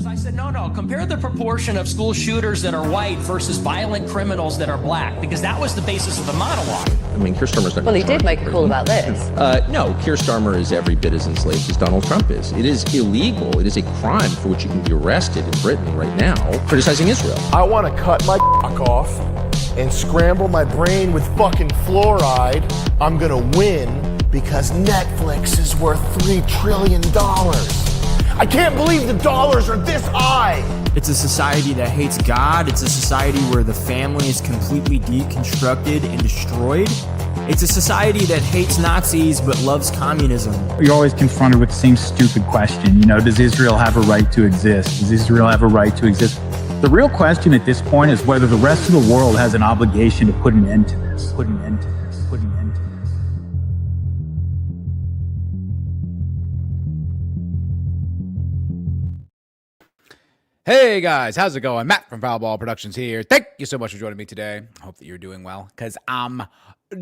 I said, no, compare the proportion of school shooters that are white versus violent criminals that are black, because that was the basis of the monologue. I mean, Keir Starmer's not. Well, he did make a call about this. No, Keir Starmer is every bit as enslaved as Donald Trump is. It is illegal. It is a crime for which you can be arrested in Britain right now, criticizing Israel. I want to cut my off and scramble my brain with fucking fluoride. I'm gonna win because Netflix is worth $3 trillion. I can't believe the dollars are this high. It's a society that hates God. It's a society where the family is completely deconstructed and destroyed. It's a society that hates Nazis but loves communism. You're always confronted with the same stupid question. You know, does Israel have a right to exist? Does Israel have a right to exist? The real question at this point is whether the rest of the world has an obligation to put an end to this. Put an end to this. Put an end to this. Hey guys, how's it going? Matt from Foul Ball Productions here. Thank you so much for joining me today. I hope that you're doing well, because I'm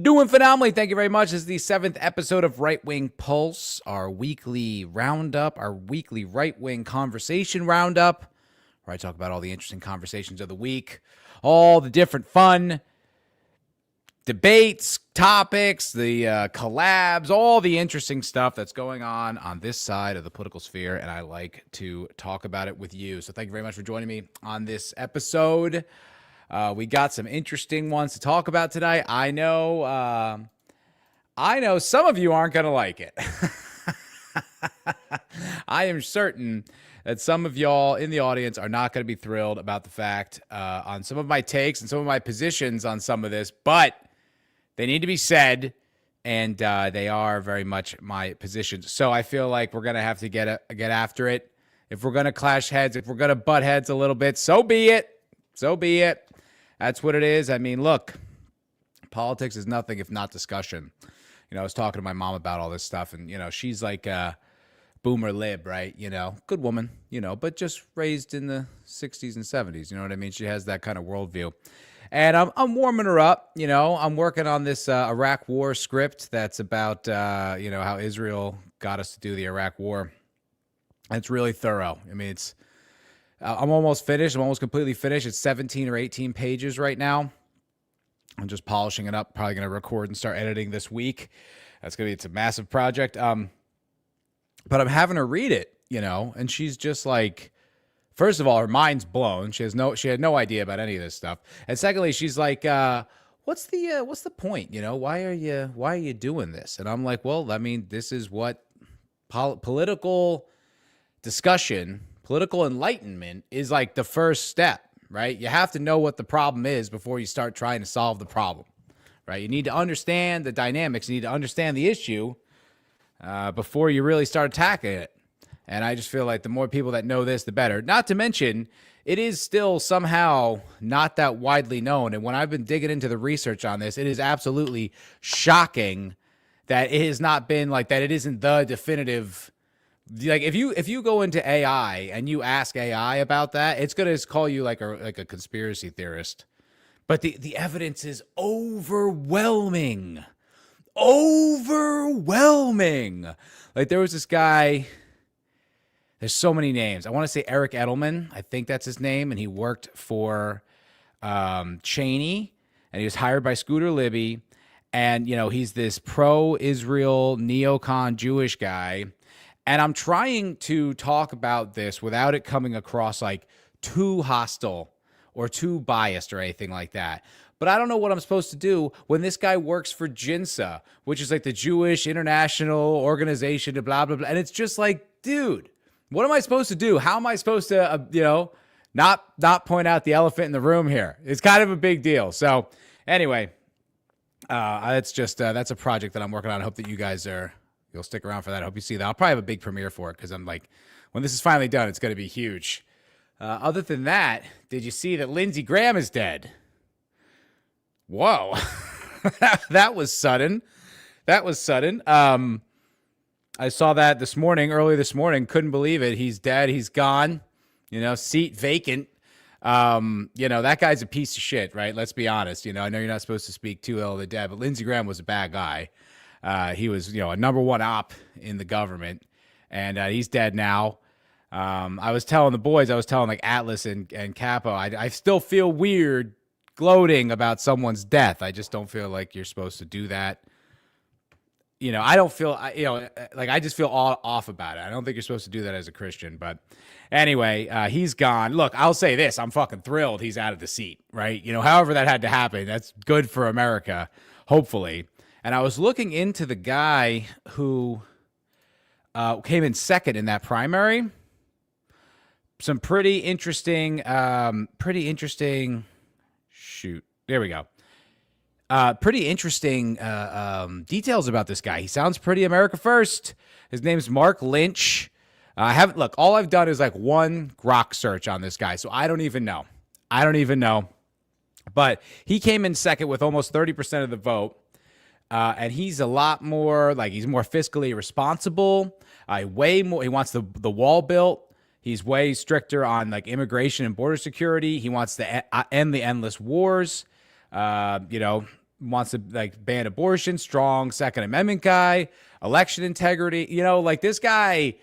doing phenomenally. Thank you very much. This is the 7th episode of Right Wing Pulse, our weekly roundup, our weekly right-wing conversation roundup, where I talk about all the interesting conversations of the week, all the different fun debates, topics, the collabs, all the interesting stuff that's going on this side of the political sphere, and I like to talk about it with you. So thank you very much for joining me on this episode. We got some interesting ones to talk about today. I know some of you aren't going to like it. I am certain that some of y'all in the audience are not going to be thrilled about the fact on some of my takes and some of my positions on some of this, but they need to be said, and they are very much my positions. So I feel like we're going to have to get after it. If we're going to clash heads, if we're going to butt heads a little bit, so be it. So be it. That's what it is. I mean, look, politics is nothing if not discussion. You know, I was talking to my mom about all this stuff, and, you know, she's like boomer lib, right? You know, good woman, you know, but just raised in the 60s and 70s. You know what I mean? She has that kind of worldview. And I'm warming her up. You know, I'm working on this Iraq war script that's about, you know, how Israel got us to do the Iraq war. And it's really thorough. I mean, I'm almost finished. I'm almost completely finished. It's 17 or 18 pages right now. I'm just polishing it up. Probably going to record and start editing this week. It's a massive project. But I'm having her read it, you know, and she's just like, first of all, her mind's blown. She had no idea about any of this stuff. And secondly, she's like, what's the point? You know, why are you doing this? And I'm like, well, I mean, this is what political discussion, political enlightenment is, like the first step, right? You have to know what the problem is before you start trying to solve the problem, right? You need to understand the dynamics. You need to understand the issue before you really start attacking it. And I just feel like the more people that know this, the better. Not to mention, it is still somehow not that widely known. And when I've been digging into the research on this, it is absolutely shocking that it has not been like that. It isn't the definitive. Like if you go into AI and you ask AI about that, it's going to call you like a conspiracy theorist. But the evidence is overwhelming. Overwhelming. Like there was this guy. There's so many names. I want to say Eric Edelman. I think that's his name. And he worked for Cheney. And he was hired by Scooter Libby. And, you know, he's this pro-Israel, neocon Jewish guy. And I'm trying to talk about this without it coming across like too hostile or too biased or anything like that. But I don't know what I'm supposed to do when this guy works for JINSA, which is like the Jewish International Organization, blah, blah, blah. And it's just like, dude, what am I supposed to do? How am I supposed to, you know, not point out the elephant in the room here? It's kind of a big deal. So anyway, that's a project that I'm working on. I hope that you guys you'll stick around for that. I hope you see that. I'll probably have a big premiere for it because I'm like, when this is finally done, it's going to be huge. Other than that, did you see that Lindsey Graham is dead? Whoa. That was sudden. I saw that early this morning. Couldn't believe it. He's dead. He's gone. You know, seat vacant. You know, that guy's a piece of shit, right? Let's be honest. You know, I know you're not supposed to speak too ill of the dead, but Lindsey Graham was a bad guy. He was, you know, a number one op in the government, and he's dead now. I was telling the boys, I was telling like Atlas and Capo, I still feel weird gloating about someone's death. I just don't feel like you're supposed to do that. You know, I don't feel, you know, like I just feel all off about it. I don't think you're supposed to do that as a Christian. But anyway, he's gone. Look, I'll say this. I'm fucking thrilled he's out of the seat, right? You know, however that had to happen, that's good for America, hopefully. And I was looking into the guy who came in second in that primary. Some pretty interesting, shoot, there we go. Pretty interesting details about this guy. He sounds pretty America first. His name's Mark Lynch. Look, all I've done is like one Grok search on this guy, so I don't even know. But he came in second with almost 30% of the vote. And he's a lot more, like, he's more fiscally responsible. Way more, he wants the wall built. He's way stricter on like immigration and border security. He wants to end the endless wars. You know, wants to like ban abortion, strong Second Amendment guy, election integrity. You know, like this guy,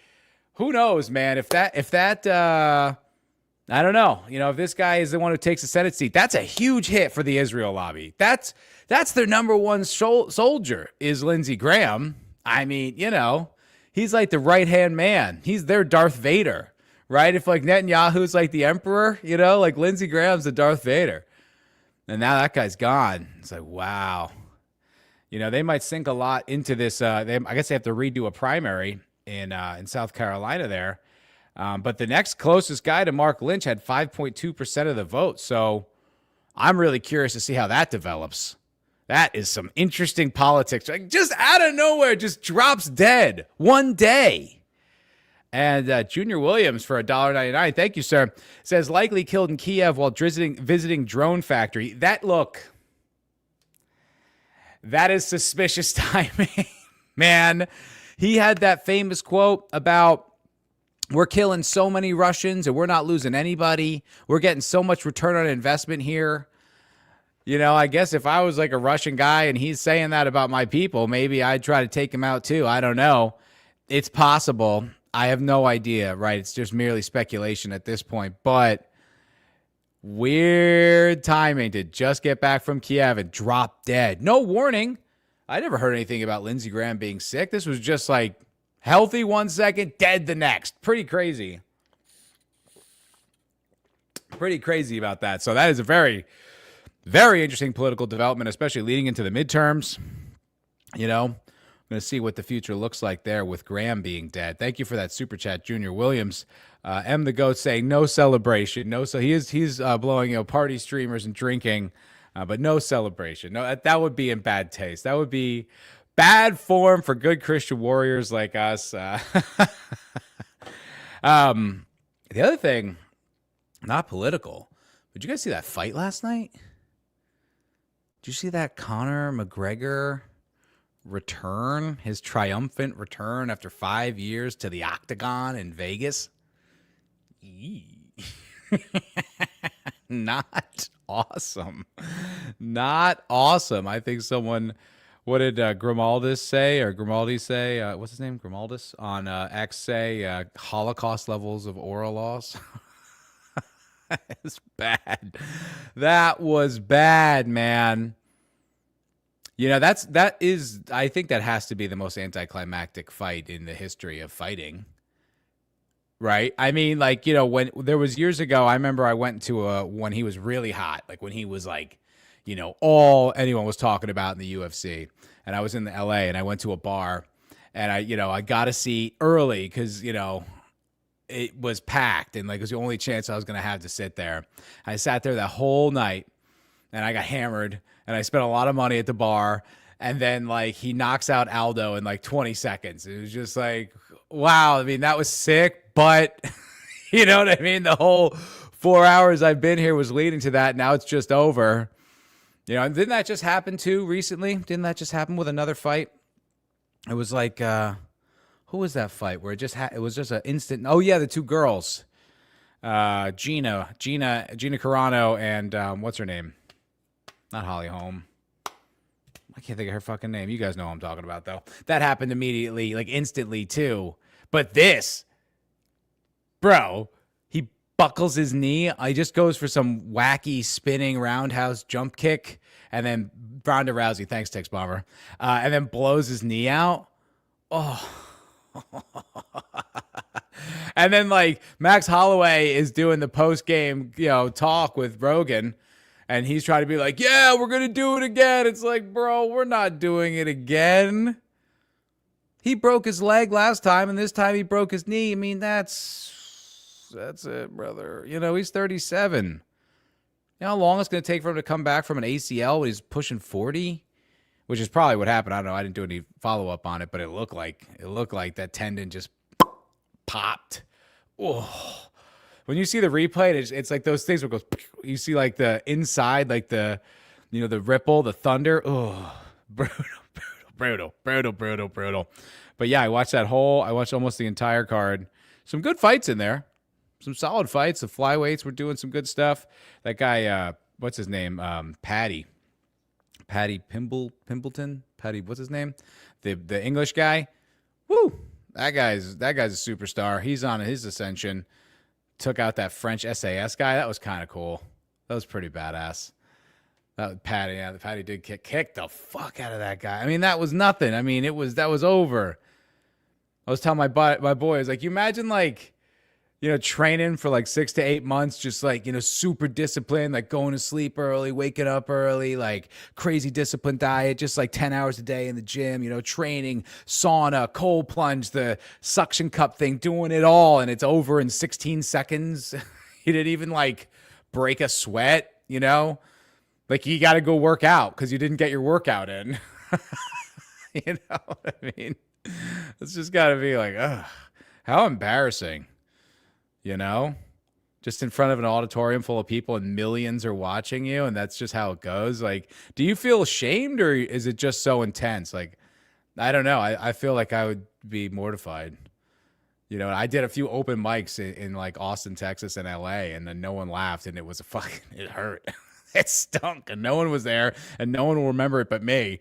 who knows, man? If that, I don't know. You know, if this guy is the one who takes the Senate seat, that's a huge hit for the Israel lobby. That's their number one soldier is Lindsey Graham. I mean, you know, he's like the right-hand man. He's their Darth Vader, right? If like Netanyahu's like the emperor, you know, like Lindsey Graham's the Darth Vader. And now that guy's gone. It's like, wow. You know, they might sink a lot into this. I guess they have to redo a primary in South Carolina there. But the next closest guy to Mark Lynch had 5.2% of the vote. So I'm really curious to see how that develops. That is some interesting politics. Like just out of nowhere, just drops dead one day. And Junior Williams for $1.99, thank you, sir, says likely killed in Kiev while visiting drone factory. That is suspicious timing, man. He had that famous quote about, we're killing so many Russians and we're not losing anybody. We're getting so much return on investment here. You know, I guess if I was like a Russian guy and he's saying that about my people, maybe I'd try to take him out too. I don't know. It's possible. I have no idea, right? It's just merely speculation at this point. But weird timing to just get back from Kiev and drop dead. No warning. I never heard anything about Lindsey Graham being sick. This was just like healthy 1 second, dead the next. Pretty crazy. Pretty crazy about that. So that is a very, very interesting political development, especially leading into the midterms. You know, I'm going to see what the future looks like there with Graham being dead. Thank you for that super chat, Junior Williams. M the Goat saying no celebration. No, so he's blowing party streamers and drinking, but no celebration. No, that would be in bad taste. That would be bad form for good Christian warriors like us. The other thing, not political. Did you guys see that fight last night? Did you see that Conor McGregor return, his triumphant return after 5 years to the octagon in Vegas? Not awesome. Not awesome. I think someone, what did Grimaldi say? What's his name? Grimaldis on X say Holocaust levels of oral loss. It's bad. That was bad, man. You know, I think that has to be the most anticlimactic fight in the history of fighting. Right? I mean, like, you know, when there was years ago, I remember I went to when he was really hot, like when he was like, you know, all anyone was talking about in the UFC. And I was in the LA and I went to a bar and I got a seat early because, you know, it was packed and like it was the only chance I was going to have to sit there. I sat there that whole night and I got hammered and I spent a lot of money at the bar. And then like he knocks out Aldo in like 20 seconds. It was just like, wow. I mean, that was sick, but you know what I mean? The whole 4 hours I've been here was leading to that. Now it's just over. You know, and didn't that just happen too recently? Didn't that just happen with another fight? It was like, who was that fight where it was just an instant? Oh yeah, the two girls, Gina Carano and what's her name? Not Holly Holm. I can't think of her fucking name. You guys know what I'm talking about though. That happened immediately, like instantly too. But this, Bro, he buckles his knee. He just goes for some wacky spinning roundhouse jump kick. And then Ronda Rousey, thanks, Tex Bomber. And then blows his knee out. Oh. And then like Max Holloway is doing the post game, talk with Rogan, and he's trying to be like, yeah, we're going to do it again. It's like, bro, we're not doing it again. He broke his leg last time, and this time he broke his knee. I mean, that's it, brother. He's 37. You know how long it's going to take for him to come back from an ACL when he's pushing 40? Which is probably what happened. I don't know. I didn't do any follow-up on it, but it looked like that tendon just popped. Oh. When you see the replay, it's like those things where it goes, you see like the inside, like the ripple, the thunder. Oh, brutal. But yeah, I watched almost the entire card. Some good fights in there. Some solid fights. The flyweights were doing some good stuff. That guy, what's his name? Paddy Pimbleton. Paddy, what's his name? The English guy. Woo! That guy's a superstar. He's on his ascension. Took out that French SAS guy. That was kind of cool. That was pretty badass. That was Paddy. Yeah, Paddy did kick the fuck out of that guy. I mean, that was nothing. I mean, that was over. I was telling my boy, I was like, you imagine like, training for like 6 to 8 months, just like, super disciplined, like going to sleep early, waking up early, like crazy disciplined diet, just like 10 hours a day in the gym, training, sauna, cold plunge, the suction cup thing, doing it all. And it's over in 16 seconds. You didn't even like break a sweat, like you got to go work out because you didn't get your workout in. You know what I mean? It's just got to be like, ugh, how embarrassing. Just in front of an auditorium full of people and millions are watching you, and that's just how it goes. Like, do you feel ashamed, or is it just so intense? Like, I don't know. I feel like I would be mortified. I did a few open mics in like Austin, Texas, and LA, and then no one laughed, and it hurt. It stunk, and no one was there, and no one will remember it but me.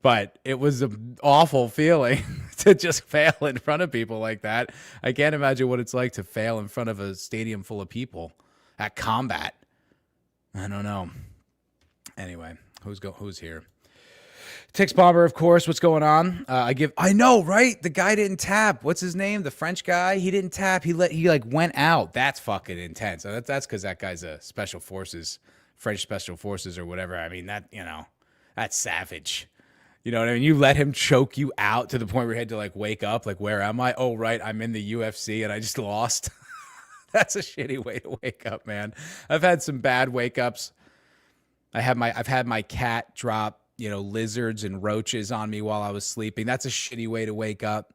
But it was an awful feeling to just fail in front of people like that. I can't imagine what it's like to fail in front of a stadium full of people at combat. I don't know. Anyway, who's here? Tix Bomber, of course. What's going on? I know, right? The guy didn't tap. What's his name? The French guy. He didn't tap. He went out. That's fucking intense. That's because that guy's a special forces, French special forces or whatever. I mean that's savage. You know what I mean? You let him choke you out to the point where you had to like wake up. Like, where am I? Oh, right. I'm in the UFC and I just lost. That's a shitty way to wake up, man. I've had some bad wake ups. I've had my cat drop, lizards and roaches on me while I was sleeping. That's a shitty way to wake up.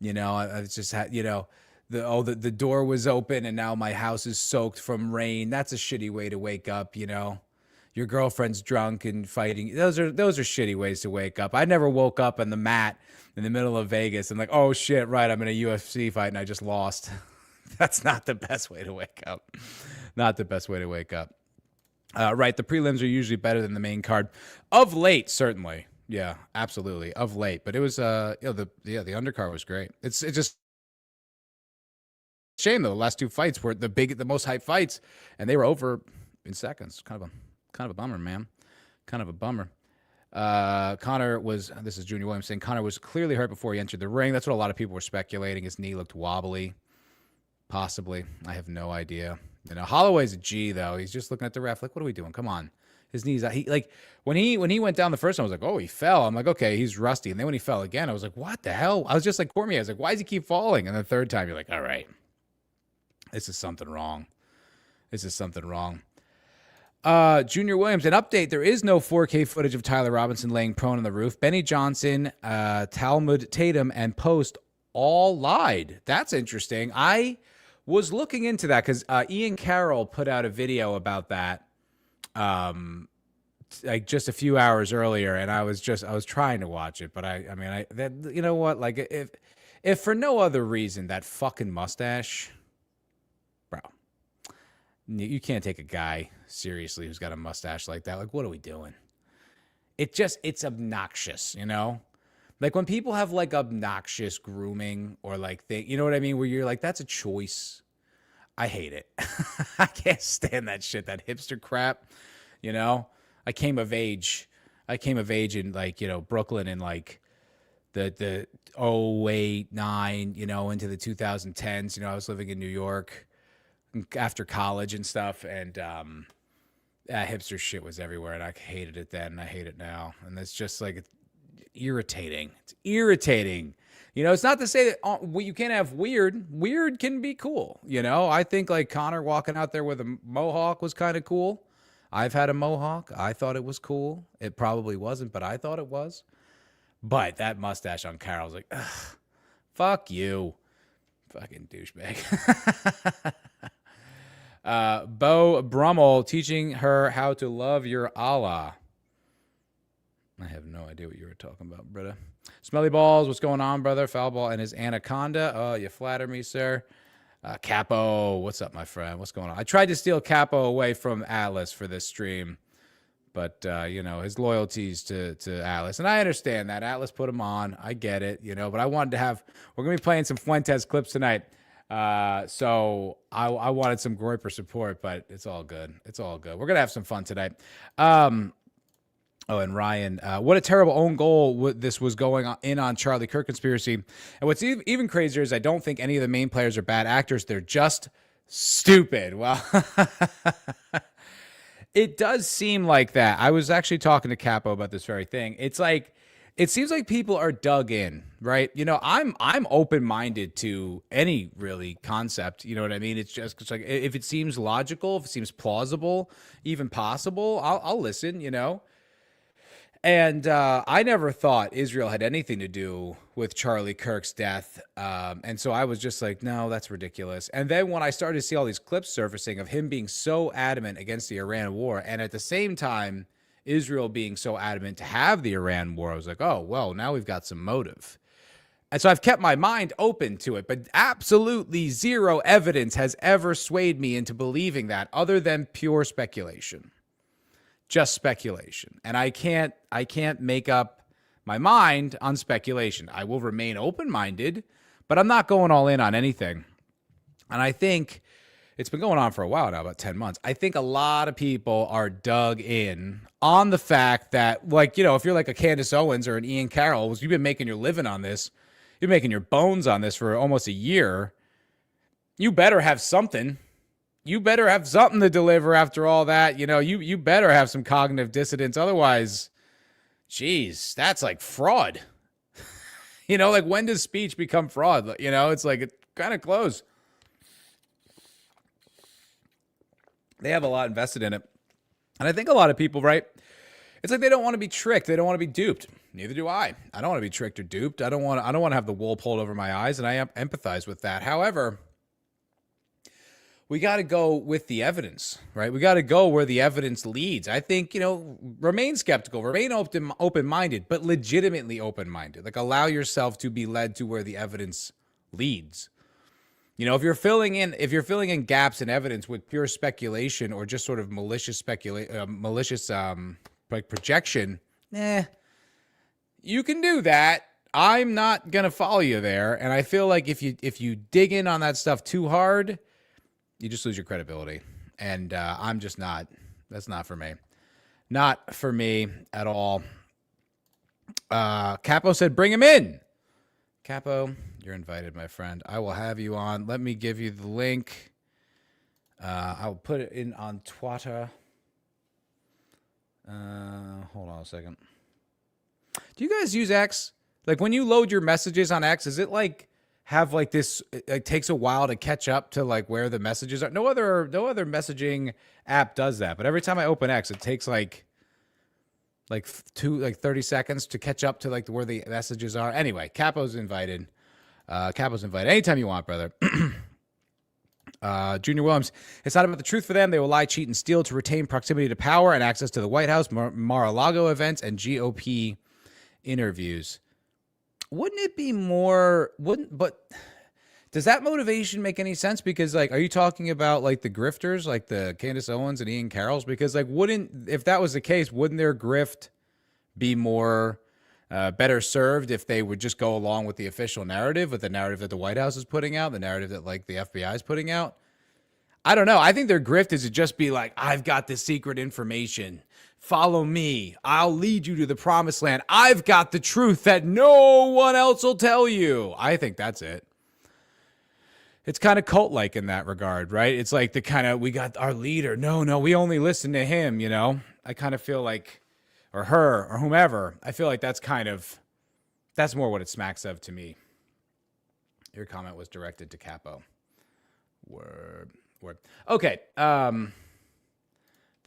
I just had, the door was open and now my house is soaked from rain. That's a shitty way to wake up, Your girlfriend's drunk and fighting. Those are shitty ways to wake up. I never woke up on the mat in the middle of Vegas and like, oh shit, right, I'm in a UFC fight and I just lost. That's not the best way to wake up. Not the best way to wake up. Right, the prelims are usually better than the main card. Of late, certainly. Yeah, absolutely. Of late. But it was the undercard was great. It's just a shame though. The last two fights were the most hype fights, and they were over in seconds. Kind of a bummer, man. Kind of a bummer. This is Junior Williams saying Conor was clearly hurt before he entered the ring. That's what a lot of people were speculating. His knee looked wobbly. Possibly. I have no idea. Holloway's a G though. He's just looking at the ref like, what are we doing? Come on. His knees out. When he went down the first time, I was like, oh, he fell. I'm like, okay, he's rusty. And then when he fell again, I was like, what the hell? I was just like Cormier. I was like, why does he keep falling? And the third time, you're like, all right, this is something wrong. Junior Williams, an update. There is no 4K footage of Tyler Robinson laying prone on the roof. Benny Johnson, Talmud Tatum, and Post all lied. That's interesting. I was looking into that because Ian Carroll put out a video about that like just a few hours earlier, and I was trying to watch it, but you know what? Like if for no other reason, that fucking mustache, bro. You can't take a guy seriously who's got a mustache like that. Like, what are we doing? It's obnoxious, Like when people have like obnoxious grooming or like you know what I mean? Where you're like, that's a choice. I hate it. I can't stand that shit, that hipster crap. You know, I came of age in like, you know, Brooklyn in like the 08, 9, you know, into the 2010s. You know, I was living in New York after college and stuff. And that hipster shit was everywhere. And I hated it then and I hate it now. And it's just like, it's irritating. It's irritating. You know, it's not to say that you can't have weird. Weird can be cool. You know, I think like Conor walking out there with a mohawk was kind of cool. I've had a mohawk. I thought it was cool. It probably wasn't, but I thought it was. But that mustache on Carol was like, ugh, fuck you. Fucking douchebag. Bo Brummel teaching her how to love your Allah. I have no idea what you were talking about, brother. Smelly Balls, what's going on, brother? Foul Ball and his anaconda. Oh, you flatter me, sir. Capo, what's up, my friend? What's going on? I tried to steal Capo away from Atlas for this stream, but, you know, his loyalties to Atlas. And I understand that. Atlas put him on. I get it, you know, but I wanted to have, we're going to be playing some Fuentes clips tonight. So I wanted some Groiper support, but it's all good. It's all good. We're going to have some fun tonight. Oh, and Ryan, what a terrible own goal this was going on Charlie Kirk conspiracy. And what's even crazier is I don't think any of the main players are bad actors. They're just stupid. Well, it does seem like that. I was actually talking to Capo about this very thing. It's like, it seems like people are dug in, right? You know, I'm open-minded to any really concept. You know what I mean? It's like, if it seems logical, if it seems plausible, even possible, I'll listen, you know? And I never thought Israel had anything to do with Charlie Kirk's death. And so I was just like, no, that's ridiculous. And then when I started to see all these clips surfacing of him being so adamant against the Iran war, and at the same time, Israel being so adamant to have the Iran war, I was like, oh, well, now we've got some motive. And so I've kept my mind open to it, but absolutely zero evidence has ever swayed me into believing that other than pure speculation. Just speculation. And I can't make up my mind on speculation. I will remain open-minded, but I'm not going all in on anything. And I think it's been going on for a while now, about 10 months. I think a lot of people are dug in on the fact that, like, you know, if you're like a Candace Owens or an Ian Carroll, you've been making your living on this, you're making your bones on this for almost a year, you better have something. You better have something to deliver after all that. You know, you better have some cognitive dissonance. Otherwise, geez, that's like fraud. You know, like when does speech become fraud? You know, it's like it's kind of close. They have a lot invested in it. And I think a lot of people, right? It's like they don't want to be tricked. They don't want to be duped. Neither do I. I don't want to be tricked or duped. I don't want to have the wool pulled over my eyes, and I empathize with that. However, we got to go with the evidence, right? We got to go where the evidence leads. I think, you know, remain skeptical, remain open-minded, but legitimately open-minded. Like, allow yourself to be led to where the evidence leads. You know, if you're filling in gaps in evidence with pure speculation or just sort of malicious like projection, you can do that. I'm not gonna follow you there, and I feel like if you dig in on that stuff too hard, you just lose your credibility. And I'm just not. That's not for me. Not for me at all. Capo said, "Bring him in." Capo, you're invited, my friend. I will have you on. Let me give you the link. I'll put it in on Twitter. Hold on a second. Do you guys use X? Like when you load your messages on X, is it like have like this? It takes a while to catch up to like where the messages are. No other messaging app does that. But every time I open X, it takes like 30 seconds to catch up to like where the messages are. Anyway, Capo's invited. Capo's invited anytime you want, brother. Junior Williams, it's not about the truth for them. They will lie, cheat, and steal to retain proximity to power and access to the White House, Mar-a-Lago events, and GOP interviews. Wouldn't it be more? But does that motivation make any sense? Because like, are you talking about like the grifters, like the Candace Owens and Ian Carrolls? Because like, if that was the case, wouldn't their grift be more better served if they would just go along with the official narrative, with the narrative that the White House is putting out, the narrative that like the FBI is putting out? I don't know. I think their grift is to just be like, I've got the secret information. Follow me. I'll lead you to the promised land. I've got the truth that no one else will tell you. I think that's it. It's kind of cult-like in that regard, right? It's like the kind of, we got our leader. No, we only listen to him, you know? I kind of feel like, or her, or whomever, I feel like that's more what it smacks of to me. Your comment was directed to Capo. Word. Okay. The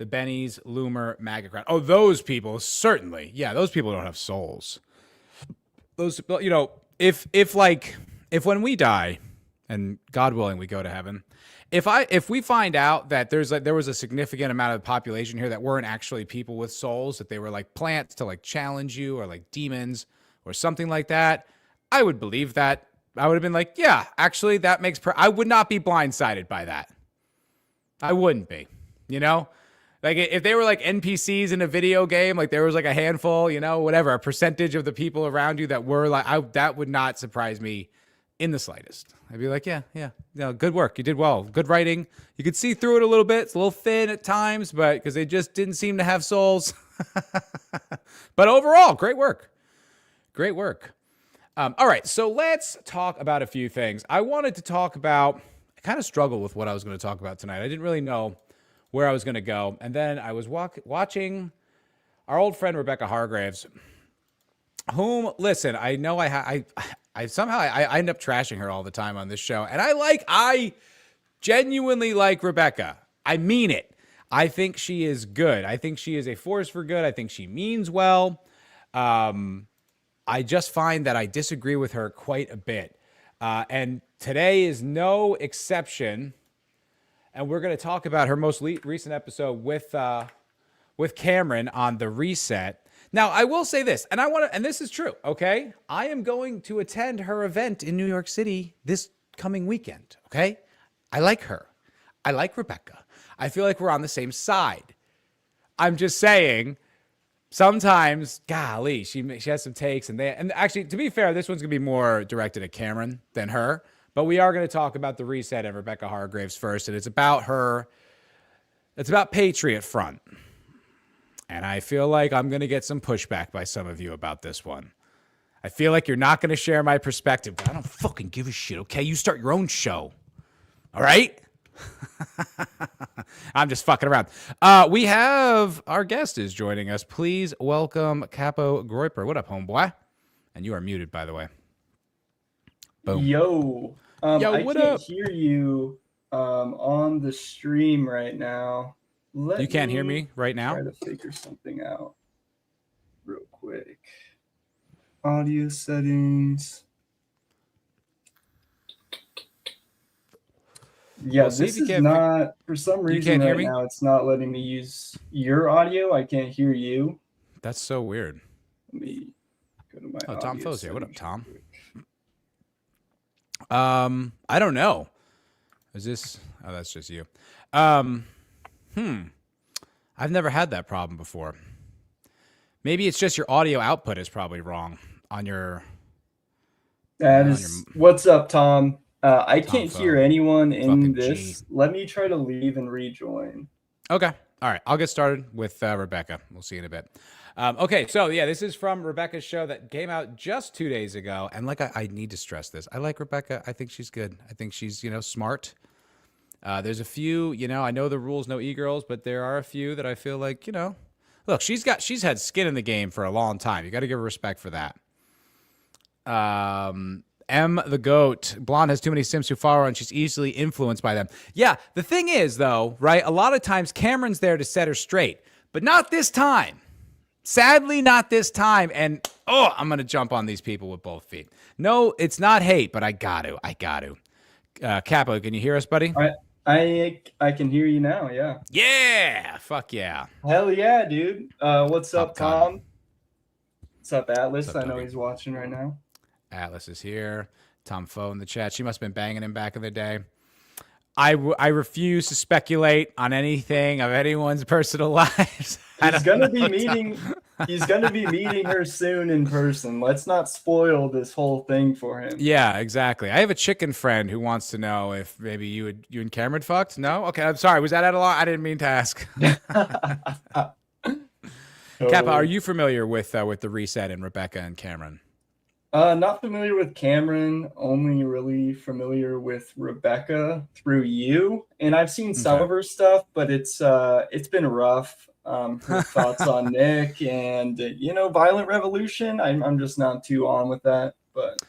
Bennies, Loomer, MAGA crowd. Oh, those people, certainly. Yeah, those people don't have souls. Those, you know, if when we die, and God willing, we go to heaven. If we find out that there was a significant amount of the population here that weren't actually people with souls, that they were like plants to like challenge you, or like demons or something like that, I would believe that. I would have been like, yeah, actually, that makes I would not be blindsided by that. I wouldn't be, you know? Like if they were like NPCs in a video game, like there was like a handful, you know, whatever, a percentage of the people around you that were like, that would not surprise me in the slightest. I'd be like, yeah, good work. You did well. Good writing. You could see through it a little bit. It's a little thin at times, but because they just didn't seem to have souls. But overall, great work. Great work. All right, so let's talk about a few things. I wanted to talk about, I kind of struggled with what I was going to talk about tonight. I didn't really know where I was going to go. And then I was watching our old friend Rebecca Hargraves, whom, listen, I know I somehow end up trashing her all the time on this show. And I genuinely like Rebecca. I mean it. I think she is good. I think she is a force for good. I think she means well. I just find that I disagree with her quite a bit. And today is no exception. And we're going to talk about her most recent episode with Cameron on the reset. Now, I will say this, and this is true, okay? I am going to attend her event in New York City this coming weekend, okay? I like her. I like Rebecca. I feel like we're on the same side. I'm just saying, sometimes, golly, she has some takes, and actually, to be fair, this one's gonna be more directed at Cameron than her. But we are gonna talk about the reset and Rebecca Hargraves first, and it's about her. It's about Patriot Front, and I feel like I'm gonna get some pushback by some of you about this one. I feel like you're not gonna share my perspective, but I don't fucking give a shit. Okay, you start your own show. All right. I'm just fucking around. We have our guest is joining us. Please welcome Capo Groiper. What up, homeboy? And you are muted, by the way. Boom. Yo, Yo, I what can't up? hear you on the stream right now. You can't hear me right now? Try to figure something out real quick. Audio settings. Yeah, Well, see this if you is not, for some reason can't hear right me? now, it's not letting me use your audio. I can't hear you. That's so weird. Let me go to my Oh, Tom audio Foe's here. What up, settings Tom? real quick. I don't know. Is this? Oh, that's just you. I've never had that problem before. Maybe it's just your audio output is probably wrong on your. That is, what's up, Tom? I Tom can't Foe. hear anyone in Fucking this. G. Let me try to leave and rejoin. Okay. All right. I'll get started with Rebecca. We'll see you in a bit. Okay. So, yeah, this is from Rebecca's show that came out just 2 days ago. And like I need to stress this. I like Rebecca. I think she's good. I think she's, smart. There's a few, I know the rules, no e-girls, but there are a few that I feel like, look, she's had skin in the game for a long time. You got to give her respect for that. M the GOAT. Blonde has too many Sims who follow her and she's easily influenced by them. Yeah, the thing is, though, right, a lot of times Cameron's there to set her straight, but not this time. Sadly, not this time. And, I'm going to jump on these people with both feet. No, it's not hate, but I got to. Capo, can you hear us, buddy? I can hear you now, yeah. Yeah, fuck yeah. Hell yeah, dude. What's up, Tom? What's up, Atlas? What's up, I know Toby? he's watching right now. Atlas is here. Tom Foe in the chat. She must have been banging him back in the day. I refuse to speculate on anything of anyone's personal lives. He's gonna be meeting. He's going to be meeting her soon in person. Let's not spoil this whole thing for him. Yeah, exactly. I have a chicken friend who wants to know if maybe you and Cameron fucked. No? Okay, I'm sorry. Was that out of line? I didn't mean to ask. Kappa, are you familiar with the reset and Rebecca and Cameron? Not familiar with Cameron, only really familiar with Rebecca through you. And I've seen some of her stuff, but it's been rough. Her thoughts on Nick and, Violent Revolution. I'm just not too on with that, but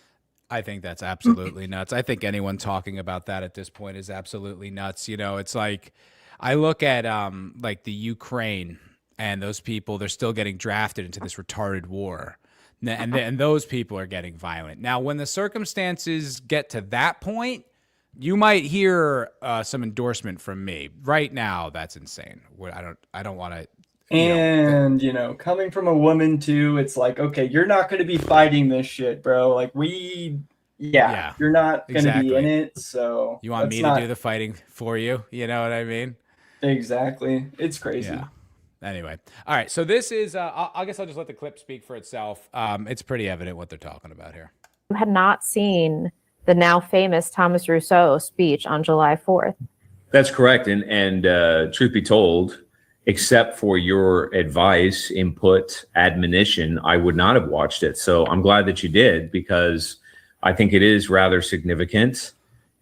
I think that's absolutely nuts. I think anyone talking about that at this point is absolutely nuts. It's like, I look at like the Ukraine and those people, they're still getting drafted into this retarded war. And those people are getting violent. Now, when the circumstances get to that point, you might hear some endorsement from me. Right now, that's insane. I don't want to. And coming from a woman too, it's like, okay, you're not going to be fighting this shit, bro. Like you're not going to be in it. So you want me to do the fighting for you? You know what I mean? Exactly. It's crazy. Yeah. Anyway, all right. So this is. I guess I'll just let the clip speak for itself. It's pretty evident what they're talking about here. You had not seen the now famous Thomas Rousseau speech on July 4th. That's correct. And truth be told, except for your advice, input, admonition, I would not have watched it. So I'm glad that you did, because I think it is rather significant.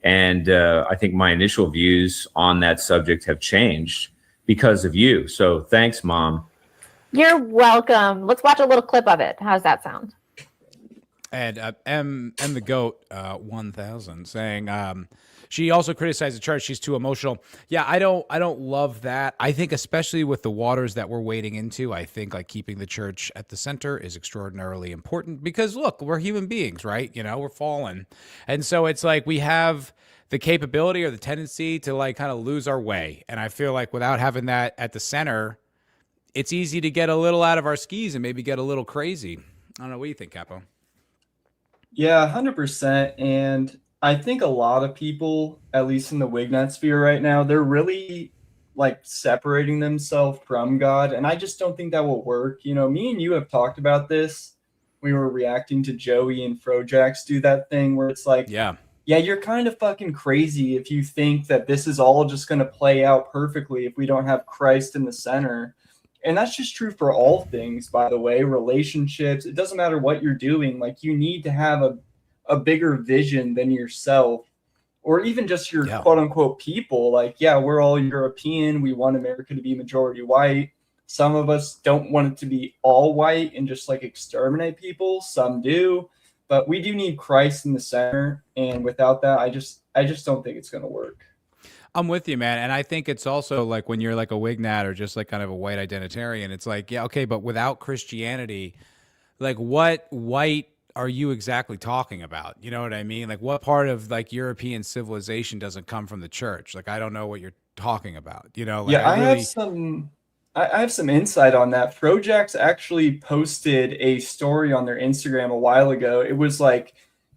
And I think my initial views on that subject have changed because of you. So thanks, Mom. You're welcome. Let's watch a little clip of it. How's that sound? And M the Goat 1000 saying she also criticized the church. She's too emotional. Yeah, I don't love that. I think especially with the waters that we're wading into, I think like keeping the church at the center is extraordinarily important, because look, we're human beings, right? We're fallen. And so it's like we have the capability or the tendency to like kind of lose our way. And I feel like without having that at the center, it's easy to get a little out of our skis and maybe get a little crazy. I don't know. What do you think, Capo? Yeah, 100%. And I think a lot of people, at least in the Wignut sphere right now, they're really like separating themselves from God. And I just don't think that will work. Me and you have talked about this. We were reacting to Joey and Frojax do that thing where it's like, yeah, you're kind of fucking crazy if you think that this is all just going to play out perfectly if we don't have Christ in the center. And that's just true for all things, by the way, relationships. It doesn't matter what you're doing. Like, you need to have a bigger vision than yourself, or even just your quote unquote people. Like, yeah, we're all European. We want America to be majority white. Some of us don't want it to be all white and just like exterminate people. Some do. But we do need Christ in the center, and without that, I just don't think it's going to work. I'm with you, man. And I think it's also like when you're like a Wignat or just like kind of a white identitarian, it's like, yeah, okay, but without Christianity, like what white are you exactly talking about? You know what I mean? Like what part of like European civilization doesn't come from the church? Like, I don't know what you're talking about, Like, yeah, I have some insight on that. Frojax actually posted a story on their Instagram a while ago. It was like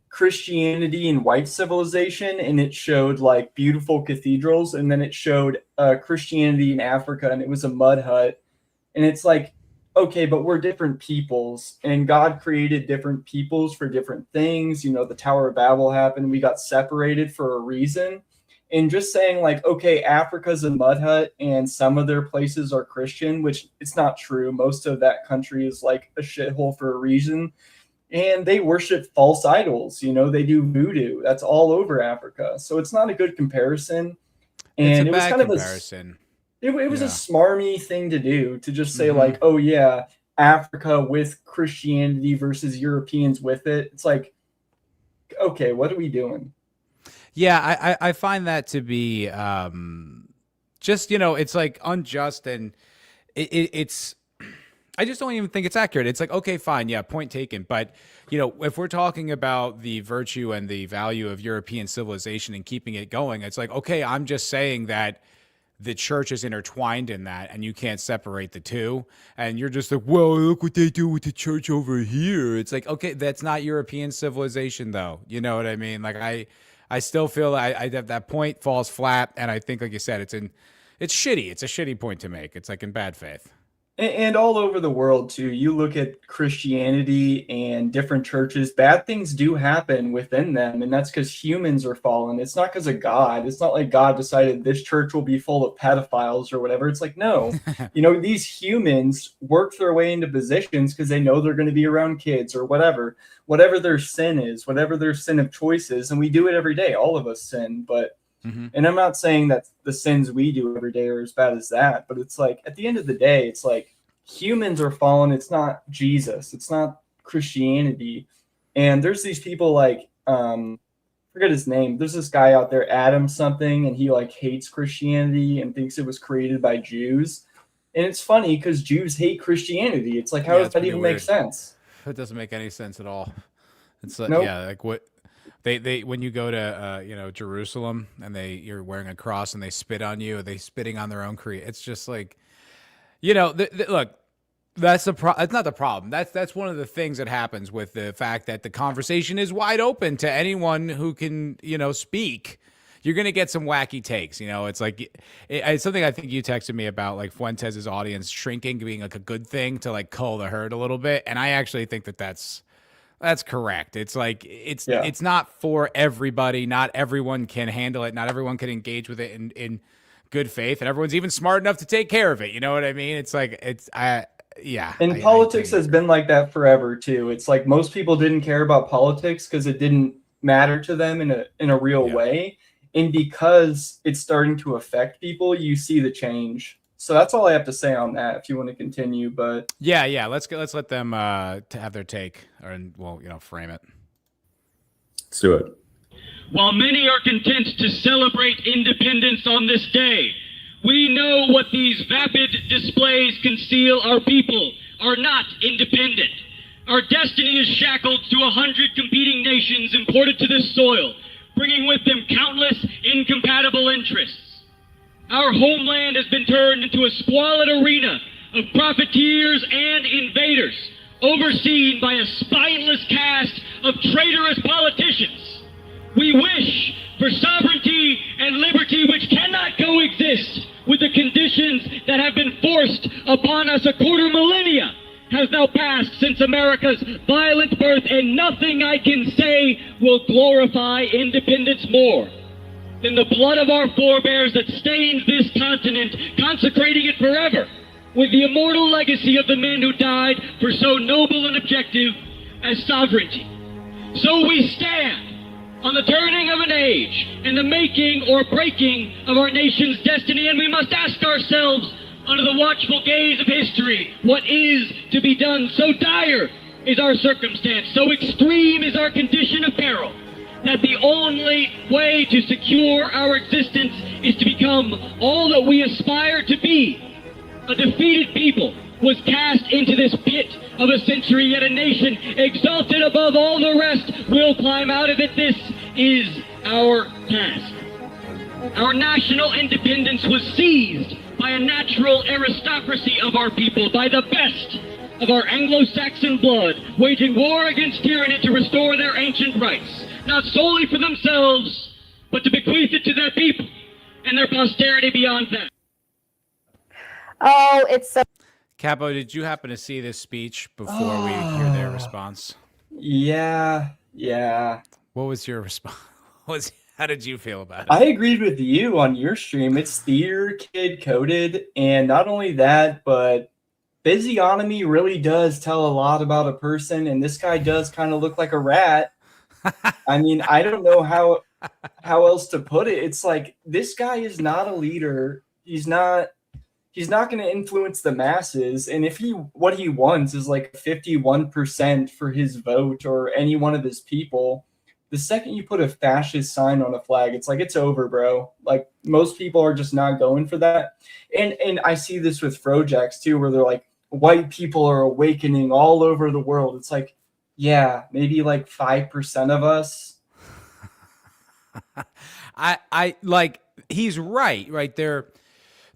Christianity and white civilization, and it showed like beautiful cathedrals, and then it showed Christianity in Africa, and it was a mud hut. And it's like, okay, but we're different peoples, and God created different peoples for different things. The Tower of Babel happened. We got separated for a reason. And just saying like, okay, Africa's a mud hut and some of their places are Christian, which it's not true. Most of that country is like a shithole for a reason. And they worship false idols. They do voodoo. That's all over Africa. So it's not a good comparison. And it was kind comparison. It was a smarmy thing to do, to just say like, oh yeah, Africa with Christianity versus Europeans with it. It's like, okay, what are we doing? Yeah, I find that to be just, it's like unjust, and it's I just don't even think it's accurate. It's like, okay, fine. Yeah, point taken. But, if we're talking about the virtue and the value of European civilization and keeping it going, it's like, okay, I'm just saying that the church is intertwined in that and you can't separate the two. And you're just like, well, look what they do with the church over here. It's like, okay, that's not European civilization though. You know what I mean? Like I still feel that point falls flat. And I think, like you said, it's shitty. It's a shitty point to make. It's like in bad faith. And all over the world too. You look at Christianity and different churches, bad things do happen within them, and that's because humans are fallen. It's not because of God. It's not like God decided this church will be full of pedophiles or whatever. It's like, no, these humans work their way into positions because they know they're going to be around kids or whatever their sin is, whatever their sin of choice is, and we do it every day. All of us sin, but and I'm not saying that the sins we do every day are as bad as that, but it's like at the end of the day, it's like humans are fallen. It's not Jesus. It's not Christianity. And there's these people like, forget his name. There's this guy out there, Adam something, and he like hates Christianity and thinks it was created by Jews. And it's funny because Jews hate Christianity. It's like, how does that even make sense? It doesn't make any sense at all. It's like, Nope. yeah, like what they when you go to Jerusalem and you're wearing a cross and they spit on you, or they spitting on their own it's just like, look, that's that's not the problem. That's one of the things that happens with the fact that the conversation is wide open to anyone who can speak. You're going to get some wacky takes. It's like it's something I think you texted me about, like Fuentes' audience shrinking being like a good thing to like cull the herd a little bit. And I actually think that's correct. It's like, it's not for everybody. Not everyone can handle it. Not everyone can engage with it in good faith. And everyone's even smart enough to take care of it. You know what I mean? It's like, And politics has been like that forever too. It's like most people didn't care about politics because it didn't matter to them in a real way. And because it's starting to affect people, you see the change. So that's all I have to say on that. If you want to continue, but let's let them to have their take, or frame it. Let's do it. While many are content to celebrate independence on this day, we know what these vapid displays conceal. Our people are not independent. Our destiny is shackled to 100 competing nations imported to this soil, bringing with them countless incompatible interests. Our homeland has been turned into a squalid arena of profiteers and invaders, overseen by a spineless cast of traitorous politicians. We wish for sovereignty and liberty which cannot coexist with the conditions that have been forced upon us. A quarter millennia has now passed since America's violent birth, and nothing I can say will glorify independence more than the blood of our forebears that stains this continent, consecrating it forever with the immortal legacy of the men who died for so noble an objective as sovereignty. So we stand on the turning of an age and the making or breaking of our nation's destiny, and we must ask ourselves, under the watchful gaze of history, what is to be done? So dire is our circumstance, so extreme is our condition of peril, that the only way to secure our existence is to become all that we aspire to be. A defeated people was cast into this pit of a century, yet a nation exalted above all the rest will climb out of it. This is our task. Our national independence was seized by a natural aristocracy of our people, by the best of our Anglo-Saxon blood, waging war against tyranny to restore their ancient rights, not solely for themselves, but to bequeath it to their people and their posterity beyond that. Oh, it's so... Capo, did you happen to see this speech before we hear their response? Yeah. What was your response? How did you feel about it? I agreed with you on your stream. It's theater kid coded, and not only that, but physiognomy really does tell a lot about a person, and this guy does kind of look like a rat. I mean, I don't know how else to put it. It's like, this guy is not a leader. He's not going to influence the masses. And if what he wants is like 51% for his vote or any one of his people, the second you put a fascist sign on a flag, it's like, it's over, bro. Like, most people are just not going for that. And I see this with Frojacks too, where they're like, white people are awakening all over the world. It's like, yeah, maybe like 5% of us. I like, he's right there.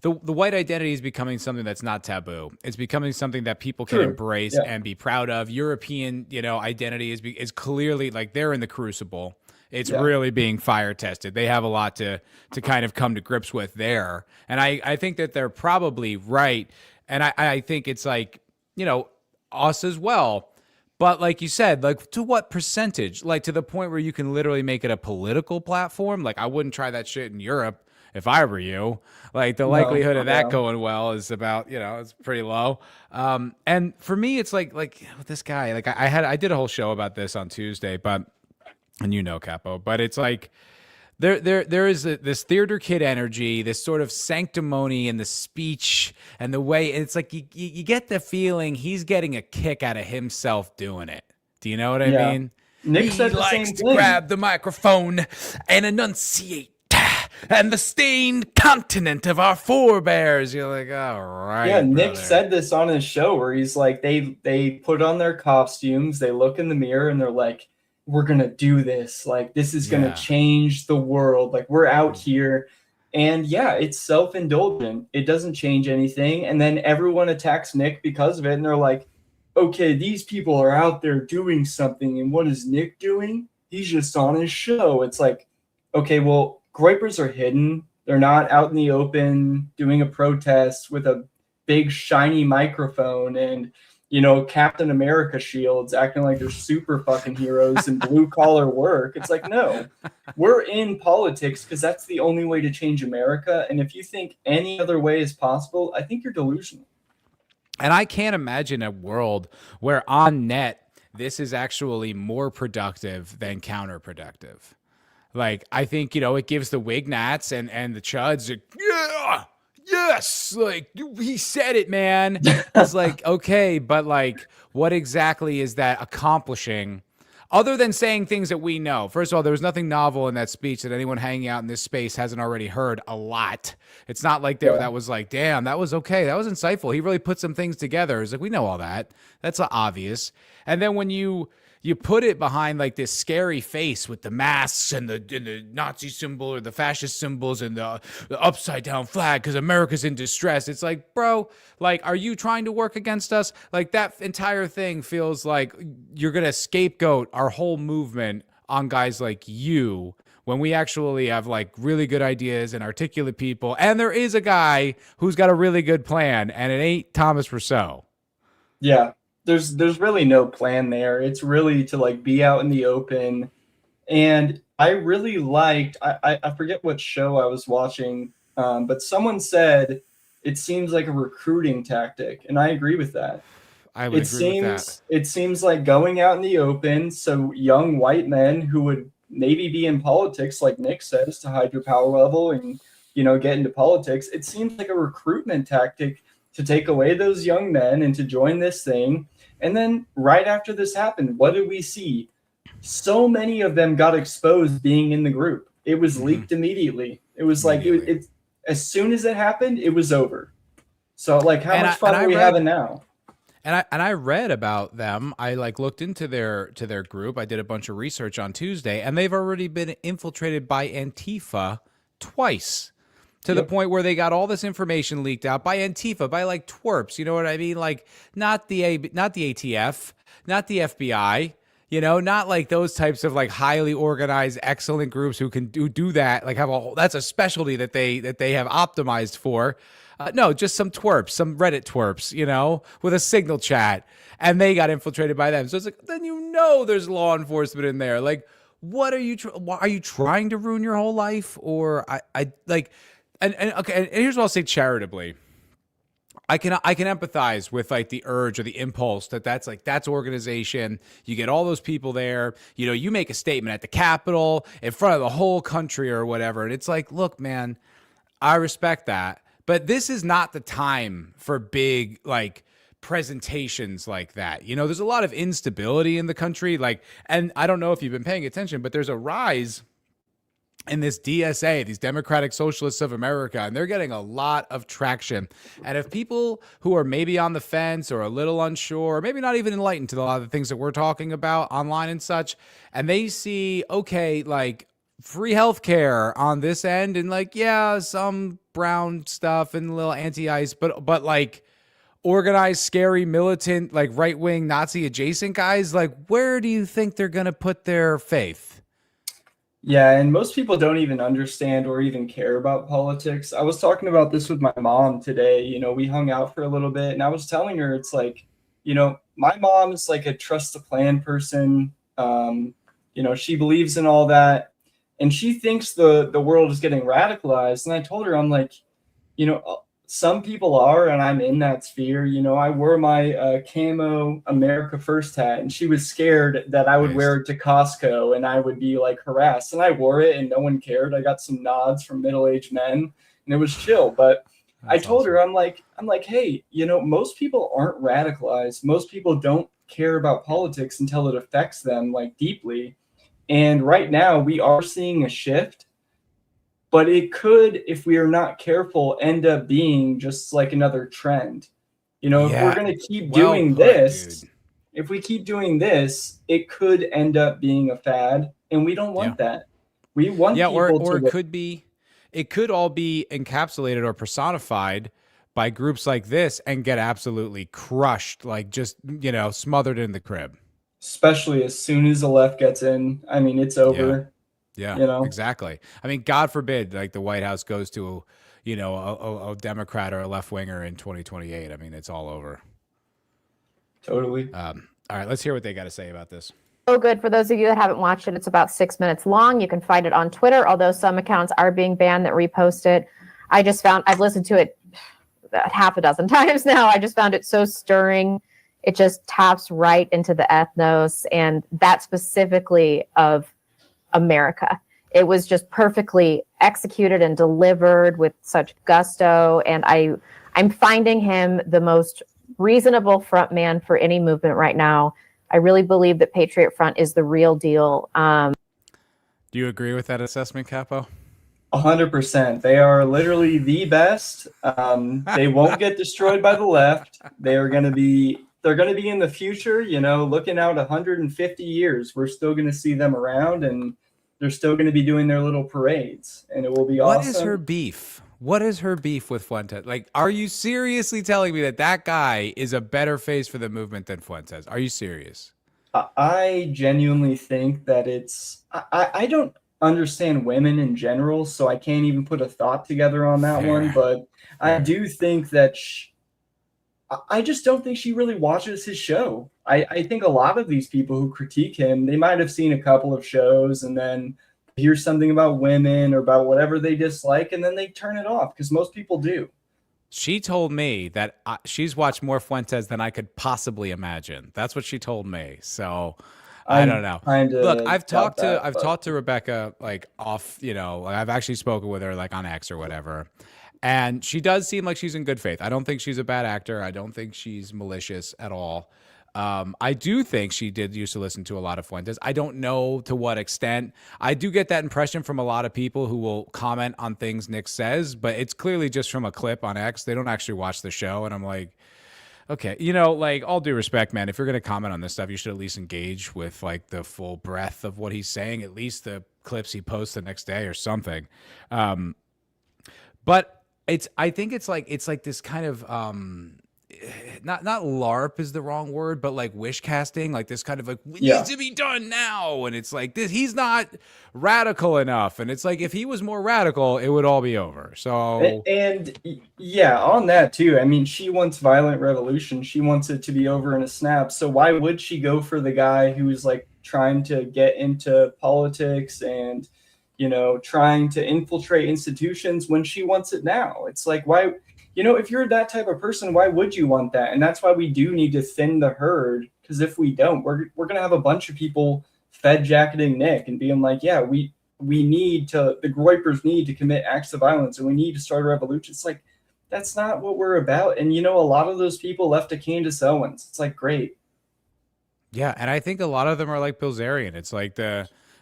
The white identity is becoming something that's not taboo. It's becoming something that people can embrace and be proud of. European, identity is clearly, like, they're in the crucible. It's Yeah. really being fire tested. They have a lot to kind of come to grips with there. And I think that they're probably right. And I think it's like, you know, us as well. But like you said, like to what percentage? Like to the point where you can literally make it a political platform? Like I wouldn't try that shit in Europe if I were you. Like the likelihood of that going well is about, you know, it's pretty low. And for me, it's like with this guy, like I did a whole show about this on Tuesday, and you know, Capo, but it's like there is this theater kid energy, this sort of sanctimony in the speech and the way it's like you get the feeling he's getting a kick out of himself doing it. Do you know what I mean? Nick said he the same likes to thing. grab the microphone and enunciate. And the stained continent of our forebears. You're like, all right. Yeah, Nick brother. said this on his show where he's like, they put on their costumes, they look in the mirror, and they're like, we're gonna do this. Like, this is gonna change the world. Like, we're out here. And yeah, it's self-indulgent. It doesn't change anything. And then everyone attacks Nick because of it. And they're like, okay, these people are out there doing something. And what is Nick doing? He's just on his show. It's like, okay, well, Groypers are hidden. They're not out in the open doing a protest with a big shiny microphone and, you know, Captain America shields acting like they're super fucking heroes and blue collar work. It's like, no, we're in politics because that's the only way to change America. And if you think any other way is possible, I think you're delusional. And I can't imagine a world where on net, this is actually more productive than counterproductive. Like, I think, you know, it gives the Wignats and the Chuds, like, yeah, yes, like, he said it, man. It's like, okay, but like, what exactly is that accomplishing other than saying things that we know? First of all, there was nothing novel in that speech that anyone hanging out in this space hasn't already heard a lot. It's not like that was like, damn, that was okay. That was insightful. He really put some things together. It's like, we know all that. That's obvious. And then when you put it behind like this scary face with the masks and the Nazi symbol or the fascist symbols and the upside down flag because America's in distress. It's like, bro, like, are you trying to work against us? Like that entire thing feels like you're going to scapegoat our whole movement on guys like you when we actually have like really good ideas and articulate people. And there is a guy who's got a really good plan and it ain't Thomas Rousseau. Yeah. There's really no plan there. It's really to like be out in the open. And I really liked, I forget what show I was watching, but someone said it seems like a recruiting tactic. And I agree with that. I would agree with that. It seems like going out in the open. So young white men who would maybe be in politics, like Nick says, to hide your power level and, you know, get into politics. It seems like a recruitment tactic to take away those young men and to join this thing. And then right after this happened, what did we see? So many of them got exposed being in the group. It was leaked immediately. It was like, it as soon as it happened, it was over. So like, how much fun are we having now? And I read about them. I like looked into their group. I did a bunch of research on Tuesday, and they've already been infiltrated by Antifa twice. To the point where they got all this information leaked out by Antifa, by like twerps, you know what I mean? Like not the ATF, not the FBI, you know, not like those types of like highly organized, excellent groups who can do that. Like that's a specialty that they have optimized for. No, just some twerps, some Reddit twerps, you know, with a signal chat, and they got infiltrated by them. So it's like, then you know there's law enforcement in there. Like, what are you trying to ruin your whole life? Or I like. And okay, and here's what I'll say charitably. I can empathize with like the urge or the impulse that's organization. You get all those people there, you know, you make a statement at the Capitol in front of the whole country or whatever. And it's like, look, man, I respect that, but this is not the time for big like presentations like that. You know, there's a lot of instability in the country. Like, and I don't know if you've been paying attention, but there's a rise in this DSA, these Democratic Socialists of America, and they're getting a lot of traction. And if people who are maybe on the fence or a little unsure, or maybe not even enlightened to a lot of the things that we're talking about online and such, and they see, okay, like free healthcare on this end, and like, yeah, some brown stuff and a little anti-ICE, but like organized, scary, militant, like right-wing Nazi adjacent guys, like where do you think they're going to put their faith? Yeah, and most people don't even understand or even care about politics. I was talking about this with my mom today. We hung out for a little bit, and I was telling her it's like, my mom is like a trust the plan person. She believes in all that, and she thinks the world is getting radicalized. And I told her, I'm like, some people are, and I'm in that sphere. I wore my camo America First hat, and she was scared that I would wear it to Costco and I would be like harassed. And I wore it, and no one cared. I got some nods from middle-aged men, and it was chill. But I told her, I'm like, hey, most people aren't radicalized. Most people don't care about politics until it affects them like deeply. And right now, we are seeing a shift. But it could, if we are not careful, end up being just like another trend. If we're going to keep doing this, if we keep doing this, it could end up being a fad, and we don't want that. We want people to. Or it could all be encapsulated or personified by groups like this and get absolutely crushed, like just smothered in the crib. Especially as soon as the left gets in, I mean, it's over. Yeah, exactly. I mean, God forbid, like the White House goes to, a Democrat or a left winger in 2028. I mean, it's all over. Totally. All right, let's hear what they got to say about this. So good. For those of you that haven't watched it, it's about 6 minutes long. You can find it on Twitter, although some accounts are being banned that repost it. I've listened to it half a dozen times now. I just found it so stirring. It just taps right into the ethnos, and that specifically of America. It was just perfectly executed and delivered with such gusto. And I'm finding him the most reasonable front man for any movement right now. I really believe that Patriot Front is the real deal. Do you agree with that assessment, Capo? 100%. They are literally the best. They won't get destroyed by the left. They're going to be in the future, looking out 150 years. We're still going to see them around, and they're still going to be doing their little parades, and it will be awesome. What is her beef? What is her beef with Fuentes? Like, are you seriously telling me that guy is a better face for the movement than Fuentes? Are you serious? I genuinely think that I don't understand women in general, so I can't even put a thought together on that one. But I do think that I just don't think she really watches his show. I think a lot of these people who critique him, they might have seen a couple of shows and then hear something about women or about whatever they dislike, and then they turn it off, because most people do. She told me that she's watched more Fuentes than I could possibly imagine. That's what she told me. So I don't know. Look, I've talked to Rebecca like off, I've actually spoken with her like on X or whatever. And she does seem like she's in good faith. I don't think she's a bad actor. I don't think she's malicious at all. I do think she did used to listen to a lot of Fuentes. I don't know to what extent. I do get that impression from a lot of people who will comment on things Nick says, but it's clearly just from a clip on X. They don't actually watch the show. And I'm like, okay, like all due respect, man, if you're going to comment on this stuff, you should at least engage with like the full breadth of what he's saying, at least the clips he posts the next day or something. But I think it's like this kind of, not LARP is the wrong word, but like wish casting, like this kind of like, it needs to be done now. And it's like this, he's not radical enough. And it's like, if he was more radical, it would all be over. So, and yeah, on that too. I mean, she wants violent revolution. She wants it to be over in a snap. So why would she go for the guy who's like trying to get into politics and, trying to infiltrate institutions when she wants it now? It's like, why? If you're that type of person, why would you want that? And that's why we do need to thin the herd, because if we don't, we're going to have a bunch of people fed jacketing Nick and being like, yeah, we need to, the Groypers need to commit acts of violence and we need to start a revolution. It's like, that's not what we're about. And, a lot of those people left to Candace Owens. It's like, great. Yeah. And I think a lot of them are like Bilzerian. It's like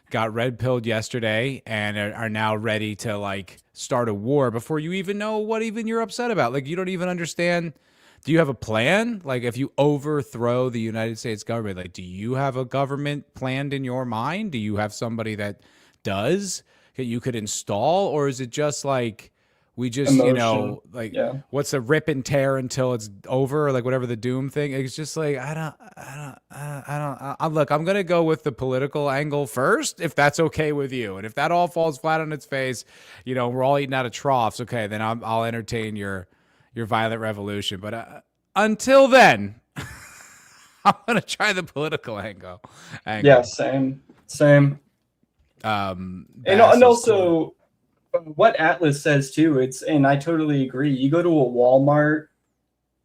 got red pilled yesterday and are now ready to like start a war before you even know what even you're upset about. Like, you don't even understand. Do you have a plan? Like, if you overthrow the United States government, like, do you have a government planned in your mind? Do you have somebody that does that you could install? Or is it just like, We just, Emotion. like, Yeah. what's a rip and tear until it's over, like whatever the doom thing. It's just like, look, I'm going to go with the political angle first, if that's okay with you. And if that all falls flat on its face, we're all eating out of troughs. Okay, then I'll entertain your violent revolution. But until then, I'm going to try the political angle. Yeah, same. And also, what Atlas says too, and I totally agree. You go to a Walmart,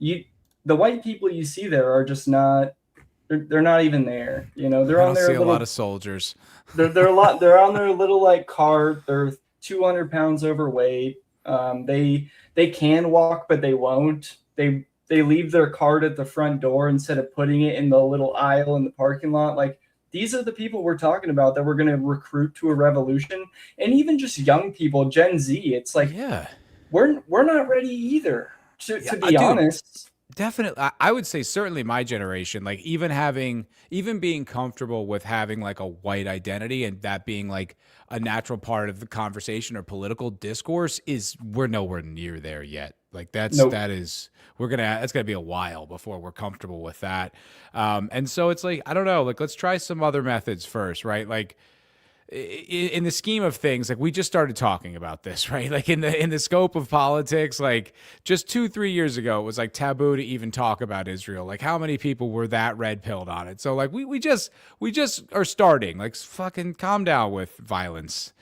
the white people you see there are just not. They're not even there. They're on their little, a lot of soldiers. They're on their little like cart. They're 200 pounds overweight. They can walk, but they won't. They leave their cart at the front door instead of putting it in the little aisle in the parking lot. Like, these are the people we're talking about that we're going to recruit to a revolution. And even just young people, Gen Z, it's like, we're not ready either, to be honest. Definitely. I would say certainly my generation, like even being comfortable with having like a white identity and that being like a natural part of the conversation or political discourse we're nowhere near there yet. Like that's going to be a while before we're comfortable with that. And so it's like, I don't know, like, let's try some other methods first, right? Like in the scheme of things, like we just started talking about this, right? Like in the scope of politics, like just 2-3 years ago, it was like taboo to even talk about Israel. Like how many people were that red pilled on it? So like we just are starting, like fucking calm down with violence.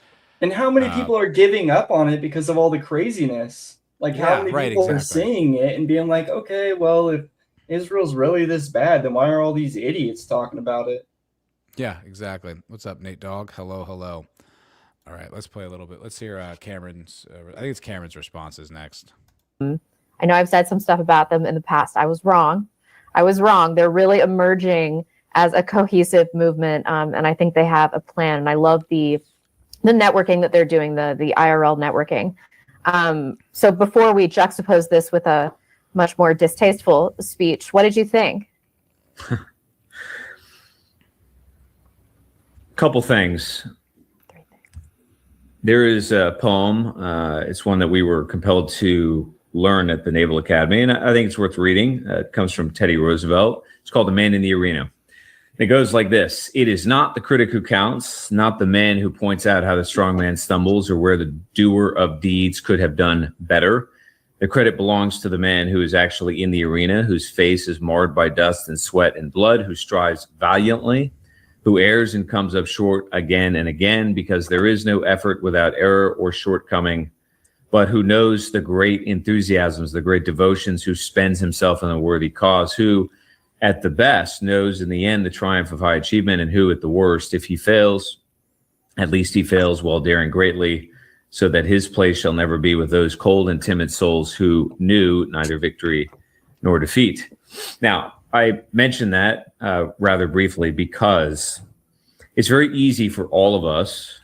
And how many people are giving up on it because of all the craziness? Like how many people are seeing it and being like, okay, well, if Israel's really this bad, then why are all these idiots talking about it? Yeah, exactly. What's up, Nate Dogg? Hello. All right, let's play a little bit. Let's hear Cameron's. I think it's Cameron's responses next. I know I've said some stuff about them in the past. I was wrong. They're really emerging as a cohesive movement, and I think they have a plan. And I love the networking that they're doing, the IRL networking. So before we juxtapose this with a much more distasteful speech, what did you think? Couple things. There is a poem. It's one that we were compelled to learn at the Naval Academy, and I think it's worth reading. It comes from Teddy Roosevelt. It's called "The Man in the Arena." It goes like this: "It is not the critic who counts, not the man who points out how the strong man stumbles or where the doer of deeds could have done better. The credit belongs to the man who is actually in the arena, whose face is marred by dust and sweat and blood, who strives valiantly, who errs and comes up short again and again, because there is no effort without error or shortcoming, but who knows the great enthusiasms, the great devotions, who spends himself in a worthy cause, who at the best knows in the end the triumph of high achievement, and who at the worst, if he fails, at least he fails while daring greatly, so that his place shall never be with those cold and timid souls who knew neither victory nor defeat." Now, I mentioned that rather briefly because it's very easy for all of us,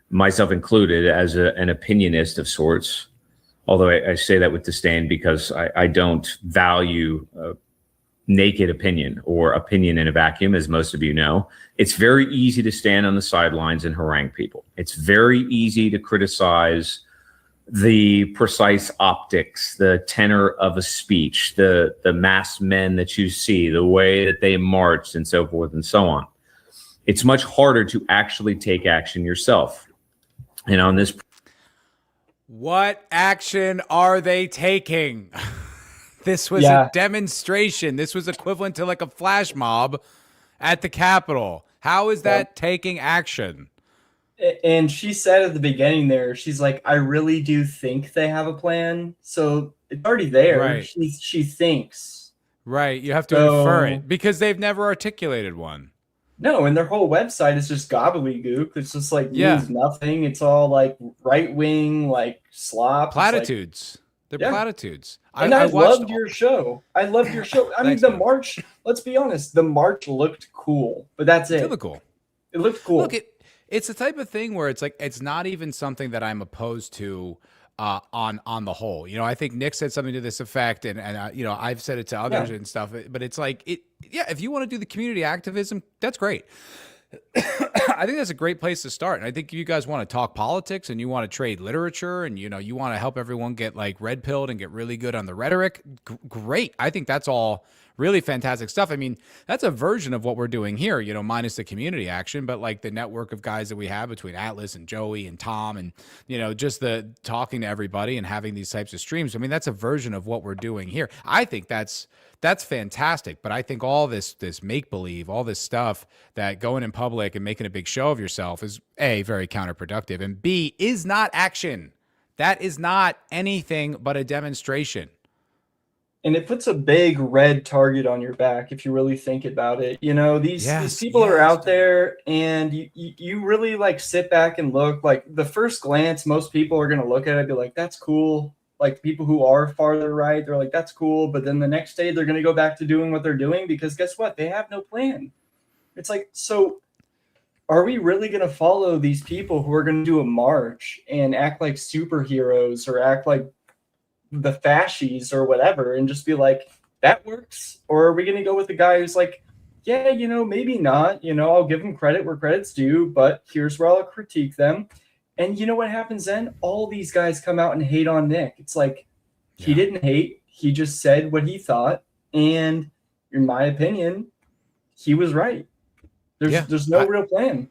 myself included, as an opinionist of sorts, although I say that with disdain because I don't value naked opinion or opinion in a vacuum, as most of you know. It's very easy to stand on the sidelines and harangue people. It's very easy to criticize the precise optics, the tenor of a speech, the masked men that you see, the way that they marched, and so forth and so on. It's much harder to actually take action yourself. And on this, what action are they taking? This was a demonstration. This was equivalent to like a flash mob at the Capitol. How is that taking action? And she said at the beginning there, she's like, I really do think they have a plan. So it's already there. Right. She thinks. Right. You have to infer it because they've never articulated one. No, and their whole website is just gobbledygook. It's just like means nothing. It's all like right wing, like slop. Platitudes. They're platitudes. And I loved your show. I loved your show. I mean, the march, let's be honest, the march looked cool, but that's it. It did look cool. It looked cool. Look, it's the type of thing where it's like, it's not even something that I'm opposed to on the whole. You know, I think Nick said something to this effect, and you know, I've said it to others and stuff, but it's like, if you want to do the community activism, that's great. I think that's a great place to start. And I think if you guys want to talk politics and you want to trade literature and, you want to help everyone get like red pilled and get really good on the rhetoric, great. I think that's all really fantastic stuff. I mean, that's a version of what we're doing here, minus the community action, but like the network of guys that we have between Atlas and Joey and Tom and, just the talking to everybody and having these types of streams. I mean, that's a version of what we're doing here. I think that's fantastic. But I think all this make-believe, all this stuff that going in public and making a big show of yourself is A, very counterproductive, and B, is not action. That is not anything but a demonstration. And it puts a big red target on your back if you really think about it. These people are out there, and you really like sit back and look. Like the first glance, most people are going to look at it and be like, that's cool. Like people who are farther right, they're like, that's cool. But then the next day they're going to go back to doing what they're doing because guess what? They have no plan. It's like, so are we really going to follow these people who are going to do a march and act like superheroes or act like the fascists or whatever and just be like, that works? Or are we going to go with the guy who's like, yeah, maybe not, I'll give them credit where credit's due, but here's where I'll critique them. And you know what happens then? All these guys come out and hate on Nick. It's like, he didn't hate. He just said what he thought. And in my opinion, he was right. There's no real plan.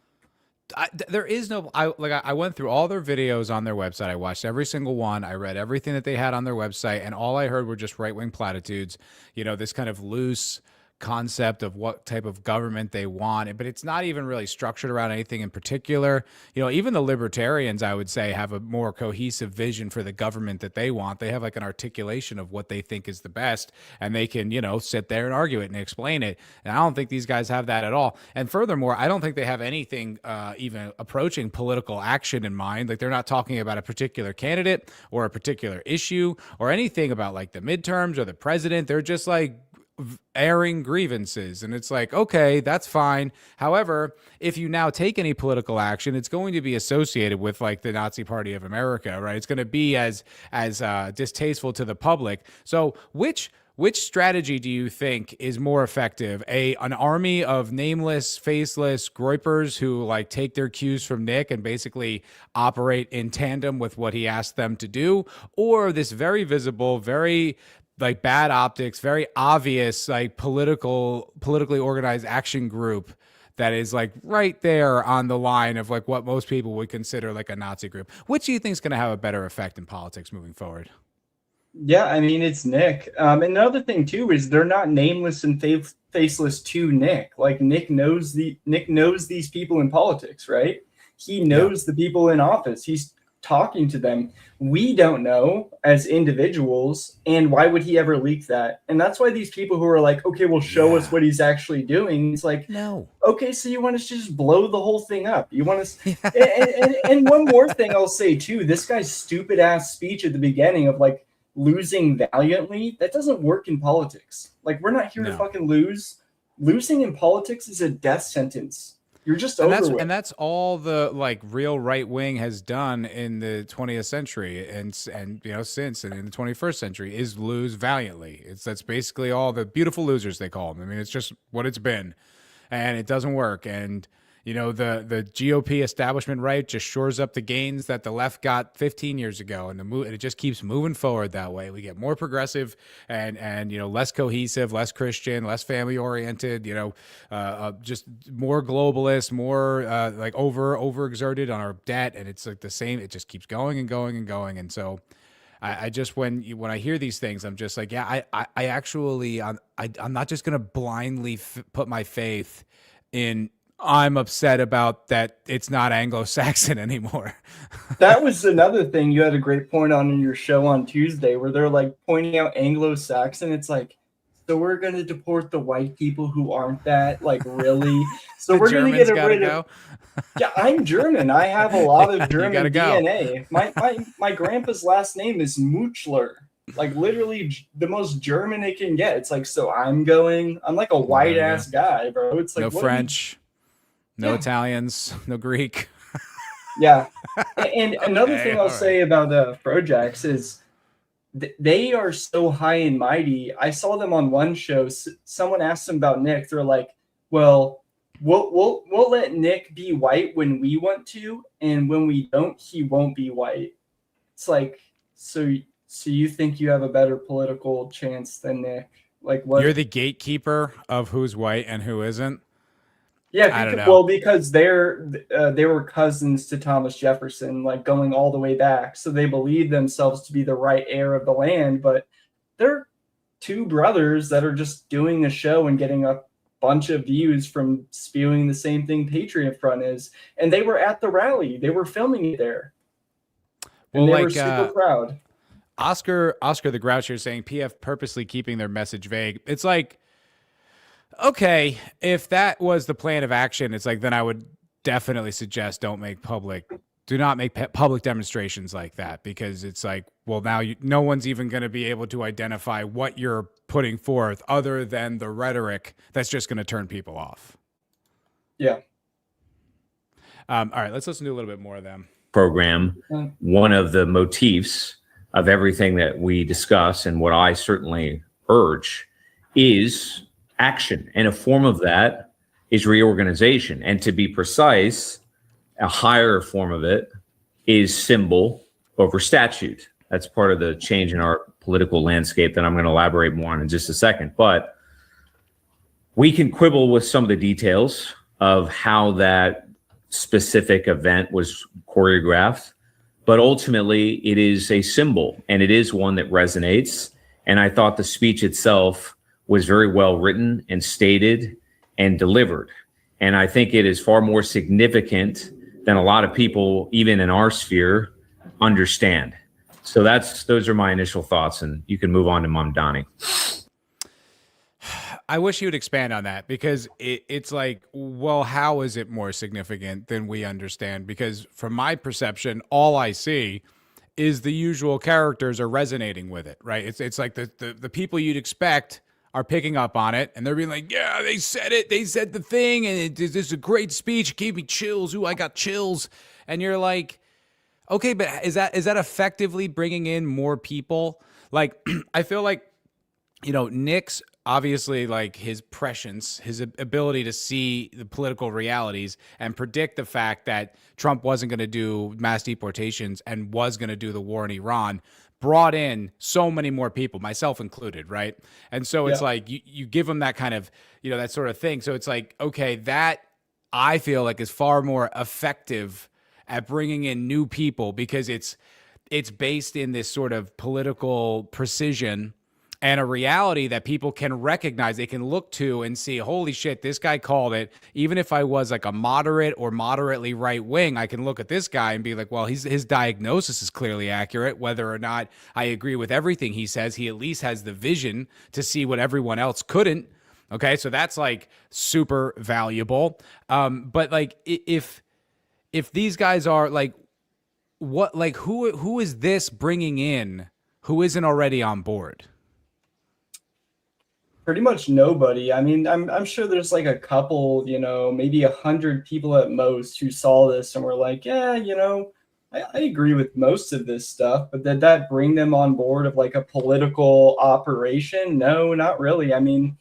There is no, I went through all their videos on their website. I watched every single one. I read everything that they had on their website. And all I heard were just right-wing platitudes, this kind of loose concept of what type of government they want, but it's not even really structured around anything in particular. Even the libertarians, I would say, have a more cohesive vision for the government that they want. They have like an articulation of what they think is the best, and they can, sit there and argue it and explain it. And I don't think these guys have that at all. And furthermore, I don't think they have anything even approaching political action in mind. Like they're not talking about a particular candidate or a particular issue or anything about like the midterms or the president. They're just like airing grievances, and it's like, okay, that's fine. However, if you now take any political action, it's going to be associated with like the Nazi Party of America, right? It's going to be as distasteful to the public. So which strategy do you think is more effective? An army of nameless, faceless groypers who like take their cues from Nick and basically operate in tandem with what he asked them to do, or this very visible, very like bad optics, very obvious, like politically organized action group that is like right there on the line of like what most people would consider like a Nazi group? Which do you think is going to have a better effect in politics moving forward? Yeah, I mean, it's Nick. And another thing too is they're not nameless and faceless to Nick. Like Nick knows these people in politics, right? He knows the people in office. He's talking to them. We don't know as individuals, and why would he ever leak that? And that's why these people who are like, okay, well, show us what he's actually doing. It's like, no. Okay, so you want us to just blow the whole thing up? You want us? And one more thing I'll say too: this guy's stupid ass speech at the beginning of like losing valiantly, that doesn't work in politics. Like we're not here to fucking lose. Losing in politics is a death sentence. You're just over with. And that's all the like real right wing has done in the 20th century and since and in the 21st century is lose valiantly. That's basically all the beautiful losers they call them. I mean, it's just what it's been, and it doesn't work. And the GOP establishment right just shores up the gains that the left got 15 years ago, and it just keeps moving forward that way. We get more progressive and less cohesive, less Christian, less family oriented. Just more globalist, more like overexerted on our debt, and it's like the same. It just keeps going and going and going. And so, I just when I hear these things, I'm just like, yeah, I actually I'm not just gonna blindly put my faith in. I'm upset about that it's not Anglo-Saxon anymore. That was another thing you had a great point on in your show on Tuesday where they're like pointing out Anglo-Saxon. It's like, so we're going to deport the white people who aren't that? Like, really? So we're going to get rid of... Yeah, I'm German. I have a lot of German DNA. My grandpa's last name is Muchler. Like, literally the most German it can get. It's like, so I'm like a white-ass guy, bro. It's like... No French. No Italians, no Greek. Yeah. And another thing I'll say about Projax is they are so high and mighty. I saw them on one show. Someone asked them about Nick. They're like, well, We'll let Nick be white when we want to, and when we don't, he won't be white. It's like, so you think you have a better political chance than Nick? Like, what? You're the gatekeeper of who's white and who isn't. Yeah, I don't know. Well, because they were cousins to Thomas Jefferson, like going all the way back, so they believe themselves to be the right heir of the land. But they're two brothers that are just doing a show and getting a bunch of views from spewing the same thing Patriot Front is, and they were at the rally. They were filming it there, and they were super proud. Oscar the Grouch here saying PF purposely keeping their message vague. It's like, okay, if that was the plan of action, it's like, then I would definitely suggest do not make public demonstrations like that, because it's like, well, now no one's even going to be able to identify what you're putting forth other than the rhetoric that's just going to turn people off. Yeah. All right, let's listen to a little bit more of them. Program, one of the motifs of everything that we discuss, and what I certainly urge, is action. And a form of that is reorganization. And to be precise, a higher form of it is symbol over statute. That's part of the change in our political landscape that I'm going to elaborate more on in just a second. But we can quibble with some of the details of how that specific event was choreographed. But ultimately, it is a symbol, and it is one that resonates. And I thought the speech itself was very well written and stated and delivered. And I think it is far more significant than a lot of people, even in our sphere, understand. So those are my initial thoughts, and you can move on to Mom Donnie. I wish you would expand on that, because it's like, well, how is it more significant than we understand? Because from my perception, all I see is the usual characters are resonating with it, right? It's like the people you'd expect are picking up on it, and they're being like, yeah, they said it. They said the thing, and this is a great speech. It gave me chills. Ooh, I got chills. And you're like, okay, but is that effectively bringing in more people? Like, I feel like, Nick's obviously, like, his prescience, his ability to see the political realities and predict the fact that Trump wasn't going to do mass deportations and was going to do the war in Iran, brought in so many more people, myself included, right? And so it's like you give them that kind of, that sort of thing. So it's like, okay, that I feel like is far more effective at bringing in new people, because it's based in this sort of political precision and a reality that people can recognize, they can look to and see, holy shit, this guy called it. Even if I was like a moderate or moderately right wing, I can look at this guy and be like, well, his diagnosis is clearly accurate. Whether or not I agree with everything he says, he at least has the vision to see what everyone else couldn't. Okay, so that's like super valuable. But like, if these guys are like, what, like, who is this bringing in who isn't already on board? Pretty much nobody. I mean, I'm sure there's like a couple, maybe 100 people at most who saw this and were like, yeah, I agree with most of this stuff, but did that bring them on board of like a political operation? No, not really. I mean,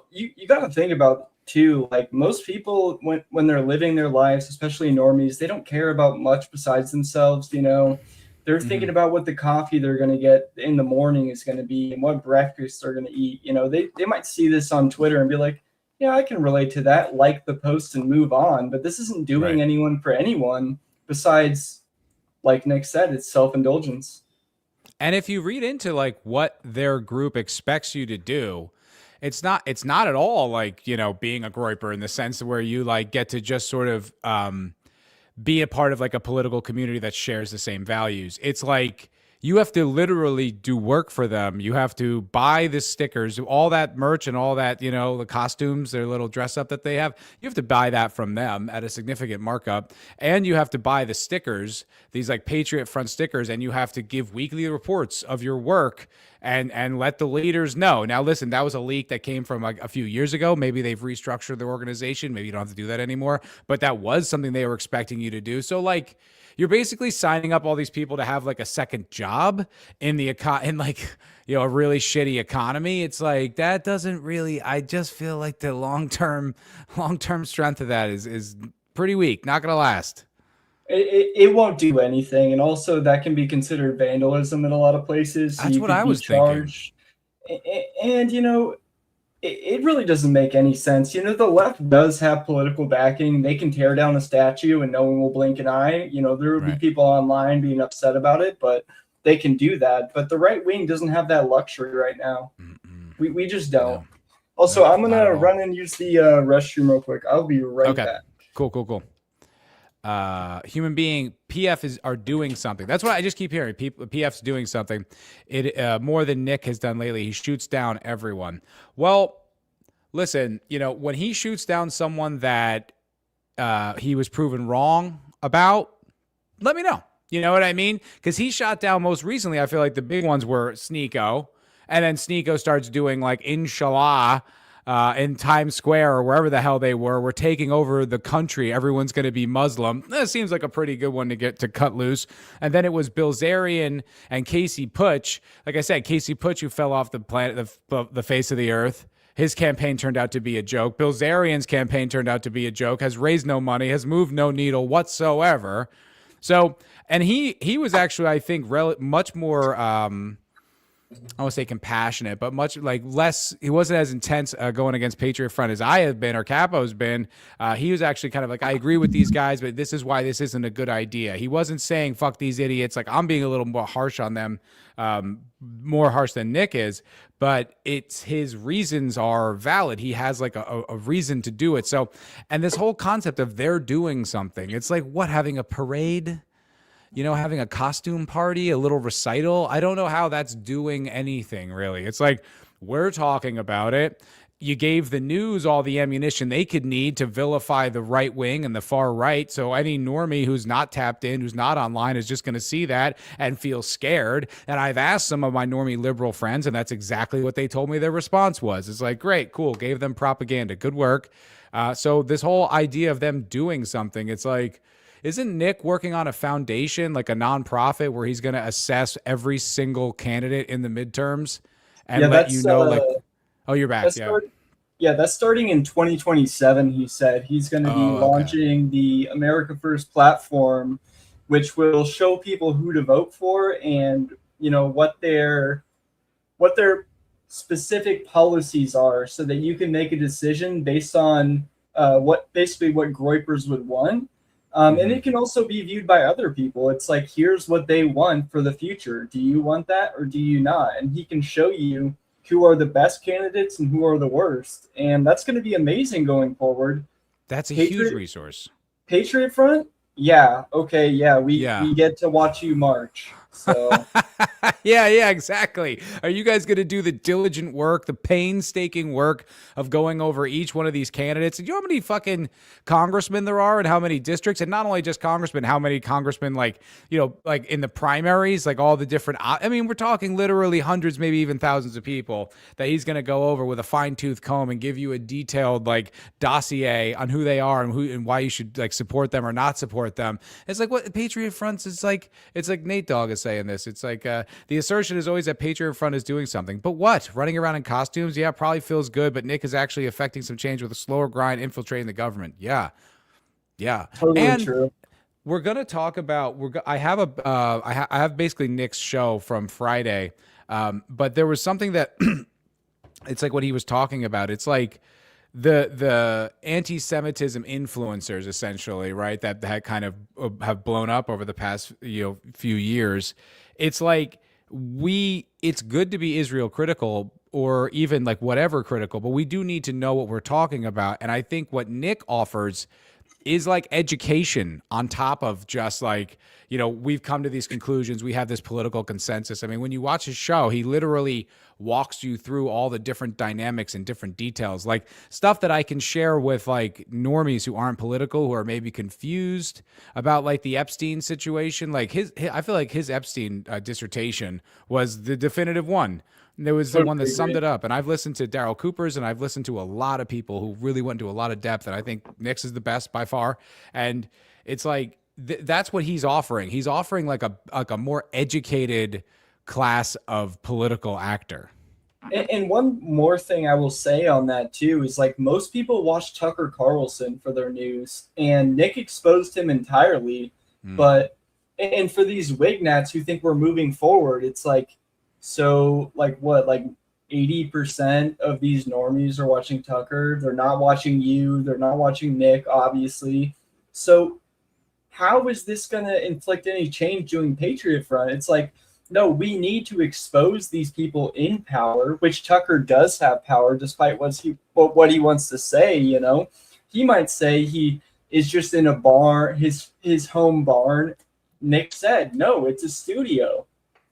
you got to think about too, like, most people when they're living their lives, especially normies, they don't care about much besides themselves. They're thinking about what the coffee they're going to get in the morning is going to be and what breakfast they're going to eat. They might see this on Twitter and be like, yeah, I can relate to that, like the post and move on. But this isn't doing anyone for anyone besides, like Nick said, it's self-indulgence. And if you read into like what their group expects you to do, it's not at all like, being a groyper in the sense where you like get to just sort of be a part of like a political community that shares the same values. It's like you have to literally do work for them. You have to buy the stickers, all that merch and all that, the costumes, their little dress up that they have. You have to buy that from them at a significant markup. And you have to buy the stickers, these like Patriot Front stickers, and you have to give weekly reports of your work and let the leaders know. Now, listen, that was a leak that came from like a few years ago. Maybe they've restructured their organization. Maybe you don't have to do that anymore. But that was something they were expecting you to do. So like, you're basically signing up all these people to have like a second job in a really shitty economy. It's like, that doesn't really, I just feel like the long-term strength of that is pretty weak. Not going to last. It won't do anything. And also that can be considered vandalism in a lot of places. So That's what I was thinking. And, it really doesn't make any sense. The left does have political backing. They can tear down a statue and no one will blink an eye. There will be people online being upset about it, but they can do that. But the right wing doesn't have that luxury right now. We just don't. No. Also, No, I'm going to run and use the restroom real quick. I'll be right back. Cool. Human being PF are doing something. That's what I just keep hearing. PF's doing something. It more than Nick has done lately. He shoots down everyone. Well, listen, when he shoots down someone that he was proven wrong about, let me know. You know what I mean? Because he shot down most recently. I feel like the big ones were Sneeko, and then Sneeko starts doing like Inshallah. In Times Square or wherever the hell they were, we're taking over the country. Everyone's going to be Muslim. That seems like a pretty good one to get to cut loose. And then it was Bilzerian and Casey Putsch. Like I said, Casey Putsch, who fell off the planet, the face of the earth. His campaign turned out to be a joke. Bilzerian's campaign turned out to be a joke. Has raised no money. Has moved no needle whatsoever. So, and he was actually, I think, much more. I won't say compassionate, but much like less. He wasn't as intense going against Patriot Front as I have been or Capo's been. He was actually kind of like, I agree with these guys, but this is why this isn't a good idea. He wasn't saying fuck these idiots. Like, I'm being a little more harsh on them, more harsh than Nick is. But it's his reasons are valid. He has like a reason to do it. So, and this whole concept of they're doing something. It's like what, having a parade. Having a costume party, a little recital. I don't know how that's doing anything, really. It's like, we're talking about it. You gave the news all the ammunition they could need to vilify the right wing and the far right. So any normie who's not tapped in, who's not online, is just going to see that and feel scared. And I've asked some of my normie liberal friends, and that's exactly what they told me their response was. It's like, great, cool, gave them propaganda. Good work. So this whole idea of them doing something, it's like, isn't Nick working on a foundation, like a nonprofit, where he's going to assess every single candidate in the midterms and let you know, oh, you're back. That's starting in 2027. He said he's going to be launching the America First platform, which will show people who to vote for and what their specific policies are, so that you can make a decision based on what Groypers would want. And it can also be viewed by other people. It's like, here's what they want for the future. Do you want that or do you not? And he can show you who are the best candidates and who are the worst. And that's going to be amazing going forward. That's a huge resource. Patriot Front? Yeah. Okay. Yeah. We get to watch you march. So yeah, exactly. Are you guys going to do the diligent work, the painstaking work of going over each one of these candidates? Do you know how many fucking congressmen there are and how many districts? And not only just congressmen, how many congressmen, like in the primaries, like all the different, I mean, we're talking literally hundreds, maybe even thousands of people that he's going to go over with a fine tooth comb and give you a detailed dossier on who they are and who and why you should support them or not support them. It's like what Patriot Fronts is like. It's like Nate Dogg is saying this. It's like the assertion is always that Patriot Front is doing something. But what? Running around in costumes? Yeah, probably feels good, but Nick is actually affecting some change with a slower grind, infiltrating the government. Yeah. Totally true. We're going to talk about, I have basically Nick's show from Friday, but there was something that, it's like what he was talking about. It's like the anti-Semitism influencers, essentially, right, that had kind of have blown up over the past few years. It's like it's good to be Israel critical or even whatever critical, but we do need to know what we're talking about. And I think what Nick offers is education on top of just we've come to these conclusions. We have this political consensus. I mean, when you watch his show, he literally walks you through all the different dynamics and different details, like stuff that I can share with normies who aren't political, who are maybe confused about the Epstein situation. I feel like his Epstein dissertation was the definitive one. There was the one that summed it up. And I've listened to Daryl Cooper's, and I've listened to a lot of people who really went into a lot of depth. And I think Nick's is the best by far. And it's like, that's what he's offering. He's offering like a more educated class of political actor. And one more thing I will say on that too is like most people watch Tucker Carlson for their news, and Nick exposed him entirely. But and for these Wignats who think we're moving forward, it's like, so like what, like 80% of these normies are watching Tucker. They're not watching you. They're not watching Nick, obviously. So how is this going to inflict any change doing Patriot Front? It's like, no, we need to expose these people in power, which Tucker does have power, despite what he wants to say. You know, he might say he is just in a bar, his home barn. Nick said, no, it's a studio.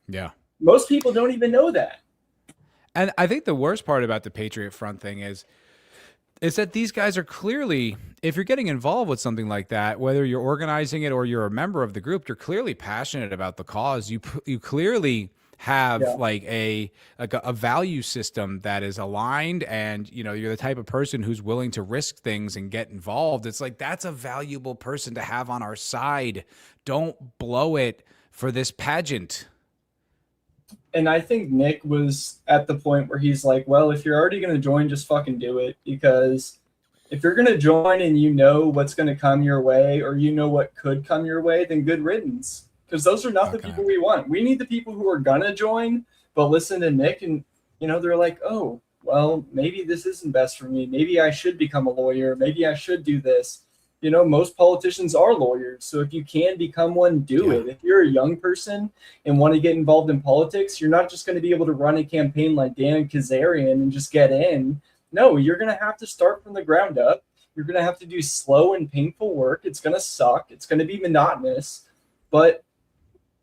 Yeah. Most people don't even know that. And I think the worst part about the Patriot Front thing is that these guys are clearly, if you're getting involved with something like that, whether you're organizing it or you're a member of the group, you're clearly passionate about the cause. You clearly have like a value system that is aligned, and you know, you're the type of person who's willing to risk things and get involved. It's like, that's a valuable person to have on our side. Don't blow it for this pageant. And I think Nick was at the point where he's like, well, if you're already going to join, just fucking do it. Because if you're going to join and you know what's going to come your way, or you know what could come your way, then good riddance. Because those are not the people we want. We need the people who are going to join, but listen to Nick and, you know, they're like, oh, well, maybe this isn't best for me. Maybe I should become a lawyer. Maybe I should do this. You know, most politicians are lawyers. So if you can become one, do it. If you're a young person and want to get involved in politics, you're not just going to be able to run a campaign like Dan Kazarian and just get in. No, you're going to have to start from the ground up. You're going to have to do slow and painful work. It's going to suck. It's going to be monotonous. But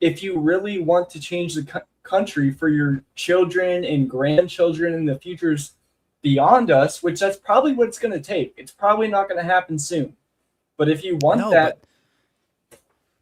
if you really want to change the country for your children and grandchildren and the futures beyond us, which that's probably what it's going to take. It's probably not going to happen soon. But if you want that...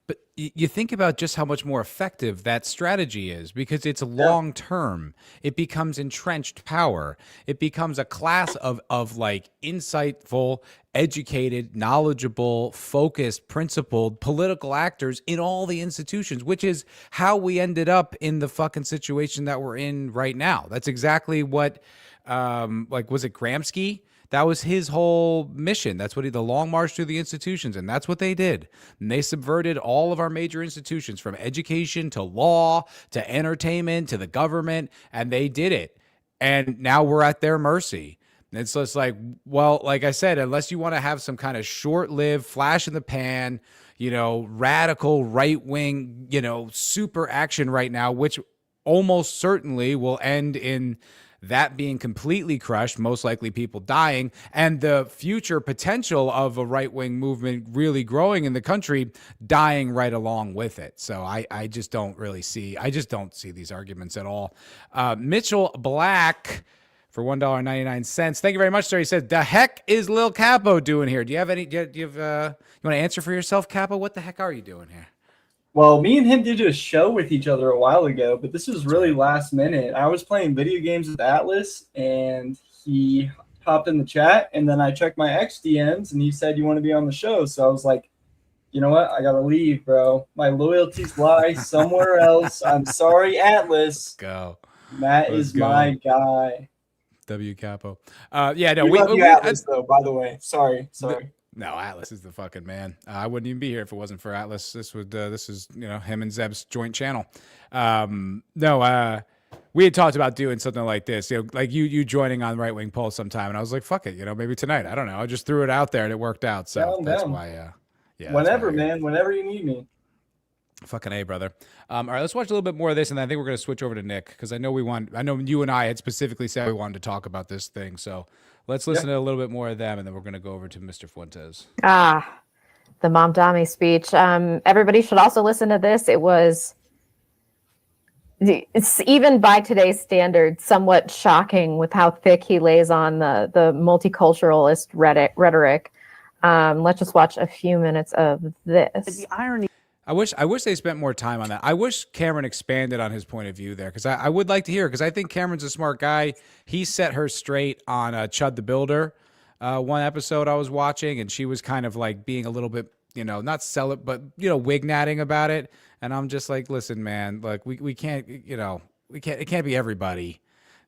But you think about just how much more effective that strategy is, because it's long term. It becomes entrenched power. It becomes a class of like insightful, educated, knowledgeable, focused, principled political actors in all the institutions, which is how we ended up in the fucking situation that we're in right now. That's exactly what, like, was it Gramsci? That was his whole mission. That's what the long march through the institutions, and that's what they did. And they subverted all of our major institutions, from education to law to entertainment to the government, and they did it. And now we're at their mercy. And it's just like, well, like I said, unless you want to have some kind of short-lived, flash in the pan, you know, radical right-wing, you know, super action right now, which almost certainly will end in that being completely crushed, most likely people dying, and the future potential of a right-wing movement really growing in the country dying right along with it. So I just don't see these arguments at all. Mitchell Black for $1.99. Thank you very much, sir. He said, the heck is Lil Capo doing here? Do you have any, you want to answer for yourself, Capo? What the heck are you doing here? Well, me and him did a show with each other a while ago, but this was really last minute. I was playing video games with Atlas, and he hopped in the chat, and then I checked my X DMs, and he said, you want to be on the show? So I was like, you know what? I got to leave, bro. My loyalties lie somewhere else. I'm sorry, Atlas. Let's go. Matt is my guy. W Capo. Yeah, no, we love you, Atlas, though, by the way. Sorry. No, Atlas is the fucking man. I wouldn't even be here if it wasn't for Atlas. This is, you know, him and Zeb's joint channel. We had talked about doing something like this, you know, like you joining on Right Wing Pulse sometime, and I was like, fuck it, you know, maybe tonight. I don't know. I just threw it out there and it worked out. So that's why. Yeah. Whenever, man. Whenever you need me. Fucking A, brother. All right, let's watch a little bit more of this, and then I think we're going to switch over to Nick, because I know you and I had specifically said we wanted to talk about this thing. So let's listen to a little bit more of them, and then we're going to go over to Mr. Fuentes. The Mamdani speech. Everybody should also listen to this. It's even by today's standards, somewhat shocking with how thick he lays on the multiculturalist rhetoric. Let's just watch a few minutes of this. The irony. I wish they spent more time on that. I wish Cameron expanded on his point of view there, because I would like to hear, because I think Cameron's a smart guy. He set her straight on Chud the Builder one episode I was watching, and she was kind of like being a little bit not sell it, but wignatting about it. And I'm just like, listen, man, like we can't, it can't be everybody.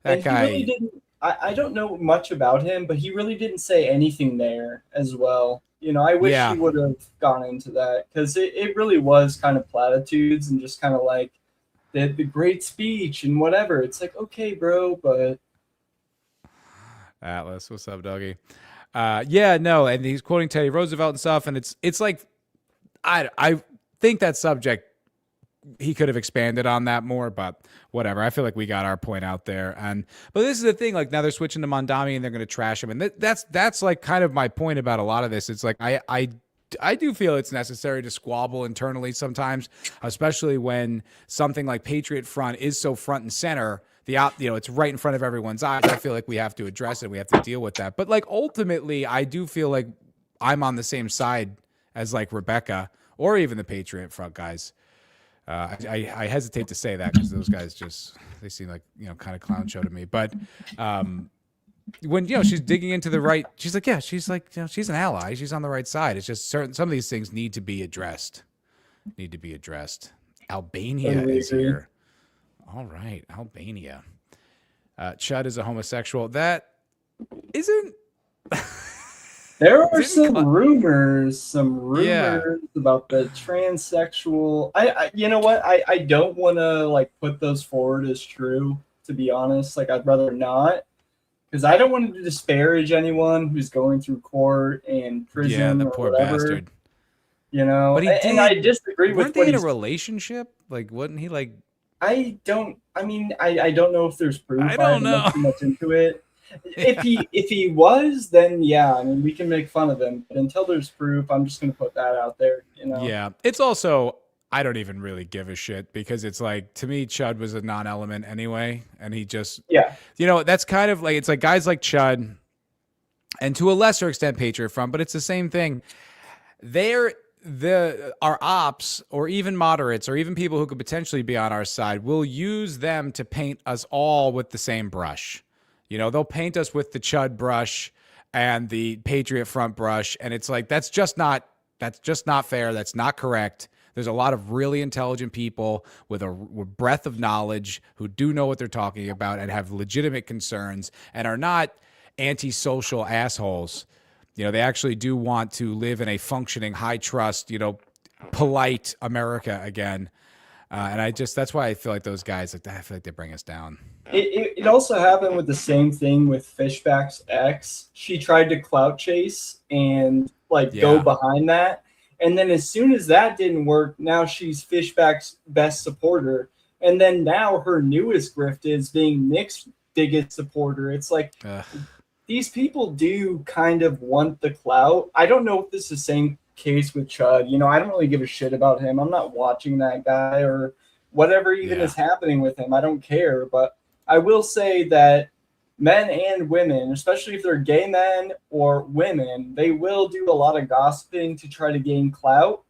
That And guy. he really didn't. I don't know much about him, but he really didn't say anything there as well. I wish Yeah. he would have gone into that, because it really was kind of platitudes and just kind of like the great speech and whatever. It's like, okay, bro, but Atlas, what's up, doggy? Yeah, no, and he's quoting Teddy Roosevelt and stuff, and it's like, I think that subject, he could have expanded on that more, but whatever. I feel like we got our point out there. But this is the thing, like now they're switching to Mondami and they're going to trash him. And that's like kind of my point about a lot of this. It's like, I do feel it's necessary to squabble internally sometimes, especially when something like Patriot Front is so front and center. It's right in front of everyone's eyes. I feel like we have to address it. We have to deal with that. But like ultimately, I do feel like I'm on the same side as like Rebecca or even the Patriot Front guys. I hesitate to say that because those guys they seem like, kind of clown show to me. But when, she's digging into the right, she's like, she's an ally. She's on the right side. It's just some of these things need to be addressed. Albania is here. All right. Albania. Chud is a homosexual. That isn't. there are some rumors about the transsexual. You know what? I don't want to like put those forward as true, to be honest. Like, I'd rather not, because I don't want to disparage anyone who's going through court and prison. Yeah, the or poor whatever, bastard. But I disagree with Weren't they in a relationship? Like, wasn't he like? I don't know if there's proof. I don't know. Too much into it. If he was, then yeah, we can make fun of him. But until there's proof, I'm just gonna put that out there. Yeah, it's also, I don't even really give a shit, because it's like, to me, Chud was a non-element anyway, and he just that's kind of like, it's like guys like Chud, and to a lesser extent Patriot Front, but it's the same thing. Our ops, or even moderates, or even people who could potentially be on our side, will use them to paint us all with the same brush. They'll paint us with the Chud brush and the Patriot Front brush, and it's like, that's just not fair. That's not correct. There's a lot of really intelligent people with a breadth of knowledge who do know what they're talking about and have legitimate concerns and are not antisocial assholes. They actually do want to live in a functioning, high trust, polite America again. And that's why I feel like those guys, I feel like they bring us down. It also happened with the same thing with Fishback's ex. She tried to clout chase and go behind that. And then as soon as that didn't work, now she's Fishback's best supporter. And then now her newest grift is being Nick's biggest supporter. It's like, these people do kind of want the clout. I don't know if this is the same case with Chud. I don't really give a shit about him. I'm not watching that guy or whatever even is happening with him. I don't care. But I will say that men and women, especially if they're gay men or women, they will do a lot of gossiping to try to gain clout.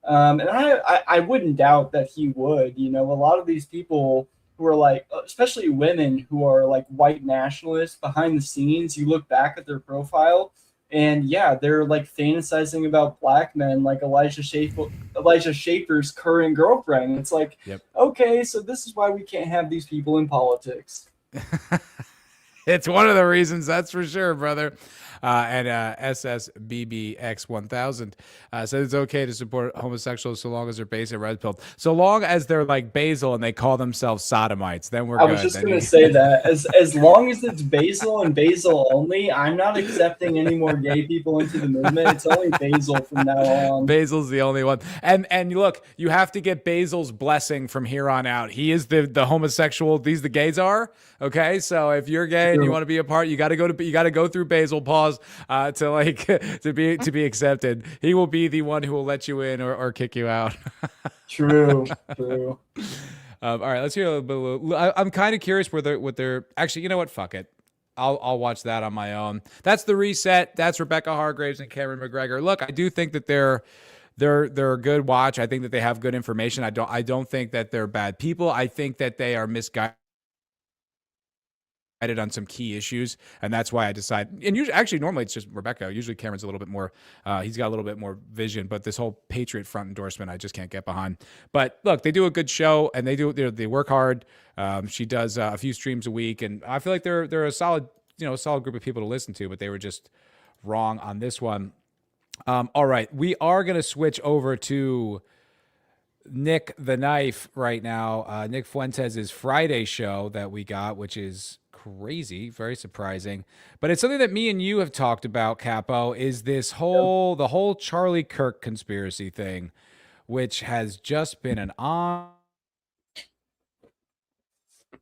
And I wouldn't doubt that he would. A lot of these people who are like, especially women who are like white nationalists behind the scenes, you look back at their profile and they're like fantasizing about black men like Elijah Schaefer's current girlfriend. It's like, okay, so this is why we can't have these people in politics. It's one of the reasons, that's for sure, brother. And SSBBX1000 says it's okay to support homosexuals so long as they're base and red pilled. So long as they're like Basil and they call themselves sodomites, then we're good. I was just going to say that. As long as it's Basil and Basil only, I'm not accepting any more gay people into the movement. It's only Basil from now on. Basil's the only one. And look, you have to get Basil's blessing from here on out. He is the homosexual. These the gays are. Okay, so if you're gay and you want to be a part, you got to go through Basil. Pause to be accepted. He will be the one who will let you in or kick you out. True. All right, let's hear a little bit. I'm kind of curious what they're actually. You know what? Fuck it. I'll watch that on my own. That's the reset. That's Rebecca Hargraves and Cameron McGregor. Look, I do think that they're a good watch. I think that they have good information. I don't think that they're bad people. I think that they are misguided on some key issues, and that's why I decided. And usually, actually, normally it's just Rebecca. Usually, Cameron's a little bit more. He's got a little bit more vision, but this whole Patriot front endorsement, I just can't get behind. But look, they do a good show, and they work hard. She does a few streams a week, and I feel like they're a solid, a solid group of people to listen to. But they were just wrong on this one. All right, we are gonna switch over to Nick the Knife right now. Nick Fuentes' Friday show that we got, which is crazy, very surprising, but it's something that me and you have talked about, Capo, is the whole Charlie Kirk conspiracy thing, which has just been an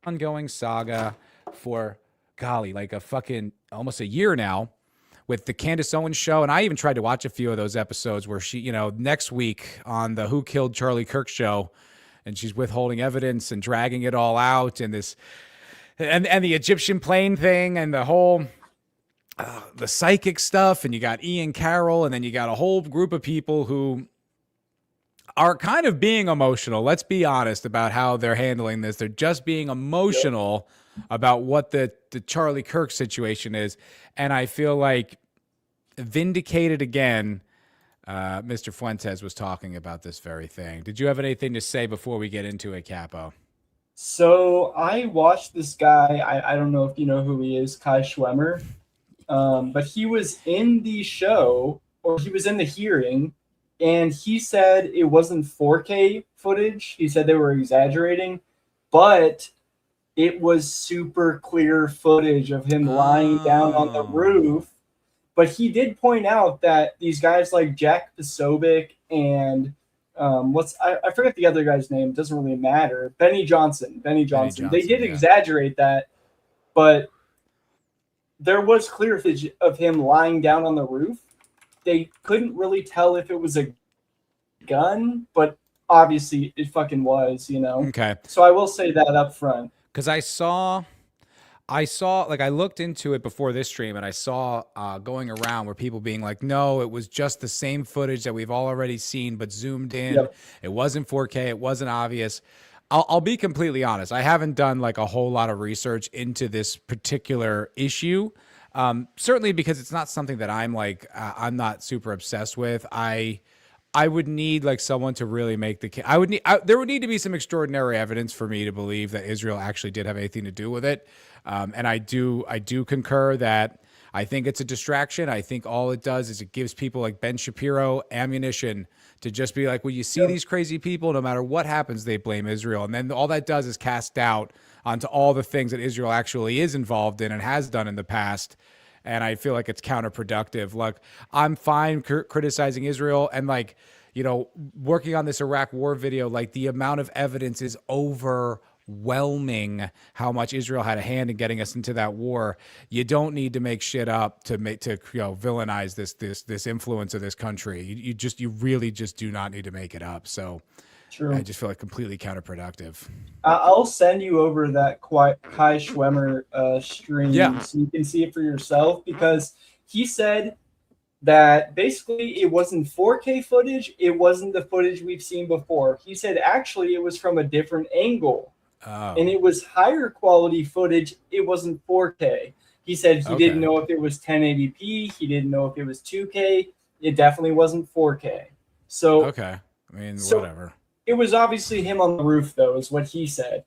ongoing saga for like a fucking almost a year now, with the Candace Owens show. And I even tried to watch a few of those episodes where she, next week on the Who Killed Charlie Kirk show, and she's withholding evidence and dragging it all out, and this and the Egyptian plane thing, and the whole the psychic stuff, and you got Ian Carroll, and then you got a whole group of people who are kind of being emotional. Let's be honest about how they're handling this. They're just being emotional about what the Charlie Kirk situation is, and I feel like vindicated again. Mr. Fuentes was talking about this very thing. Did you have anything to say before we get into it, Capo? So I watched this guy. I don't know if you know who he is, Kai Schwemmer, but he was in the show, or he was in the hearing, and he said it wasn't 4K footage. He said they were exaggerating, but it was super clear footage of him lying down on the roof. But he did point out that these guys like Jack Posobiec and I forget the other guy's name. It doesn't really matter. Benny Johnson. They did exaggerate that, but there was clear footage of him lying down on the roof. They couldn't really tell if it was a gun, but obviously it fucking was, Okay. So I will say that up front. Because I saw, like, I looked into it before this stream, and I saw going around where people being like, no, it was just the same footage that we've already seen, but zoomed in. Yep. It wasn't 4K. It wasn't obvious. I'll be completely honest. I haven't done like a whole lot of research into this particular issue. Certainly because it's not something that I'm not super obsessed with. I would need like someone to really make the case. There would need to be some extraordinary evidence for me to believe that Israel actually did have anything to do with it. And I do concur that I think it's a distraction. I think all it does is it gives people like Ben Shapiro ammunition to just be like, well, you see these crazy people, no matter what happens, they blame Israel. And then all that does is cast doubt onto all the things that Israel actually is involved in and has done in the past. And I feel like it's counterproductive. Like, I'm fine criticizing Israel and working on this Iraq war video, like the amount of evidence is overwhelming how much Israel had a hand in getting us into that war. You don't need to make shit up to villainize this influence of this country. You really just do not need to make it up. So True. I just feel like completely counterproductive. I'll send you over that Kai Schwemmer stream so you can see it for yourself, because he said that basically it wasn't 4K footage. It wasn't the footage we've seen before. He said actually it was from a different angle. Oh. And it was higher quality footage. It wasn't 4K. He said he didn't know if it was 1080p. He didn't know if it was 2K. It definitely wasn't 4K. So whatever. It was obviously him on the roof, though, is what he said.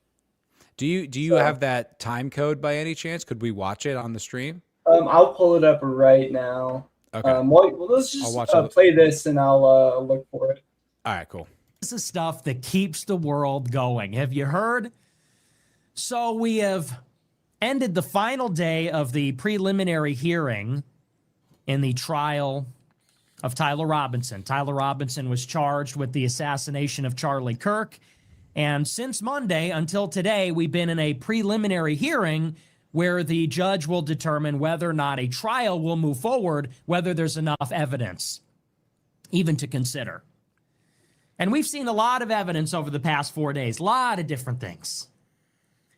Do you have that time code by any chance? Could we watch it on the stream? I'll pull it up right now. Okay. Let's just play this, and I'll look for it. All right, cool. This is stuff that keeps the world going. Have you heard? So we have ended the final day of the preliminary hearing in the trial of Tyler Robinson. Tyler Robinson was charged with the assassination of Charlie Kirk. And since Monday until today, we've been in a preliminary hearing where the judge will determine whether or not a trial will move forward, whether there's enough evidence even to consider. And we've seen a lot of evidence over the past 4 days, a lot of different things.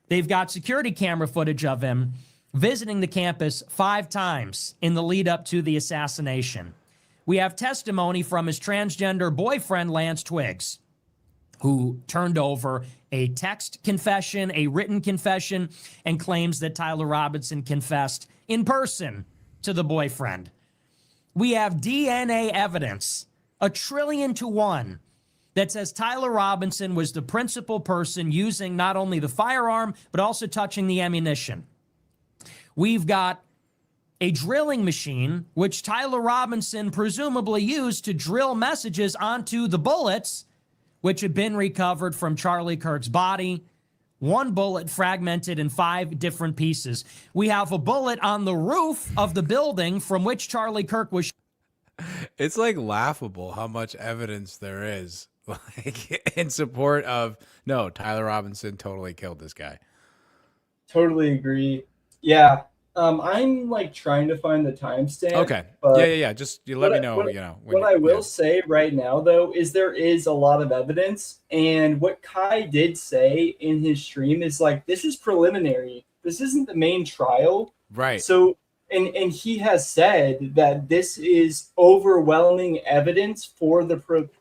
They've got security camera footage of him visiting the campus 5 times in the lead up to the assassination. We have testimony from his transgender boyfriend, Lance Twiggs, who turned over a text confession, a written confession, and claims that Tyler Robinson confessed in person to the boyfriend. We have DNA evidence, 1,000,000,000,000 to 1, that says Tyler Robinson was the principal person using not only the firearm, but also touching the ammunition. We've got a drilling machine, which Tyler Robinson presumably used to drill messages onto the bullets, which had been recovered from Charlie Kirk's body. One bullet fragmented in 5 different pieces. We have a bullet on the roof of the building from which Charlie Kirk was. It's like laughable how much evidence there is like in support of, no, Tyler Robinson totally killed this guy. Totally agree. Yeah. I'm like trying to find the timestamp. Okay. Yeah. Just you let me know. What I will say right now, though, is there is a lot of evidence, and what Kai did say in his stream is like, this is preliminary. This isn't the main trial. Right. So, and he has said that this is overwhelming evidence for the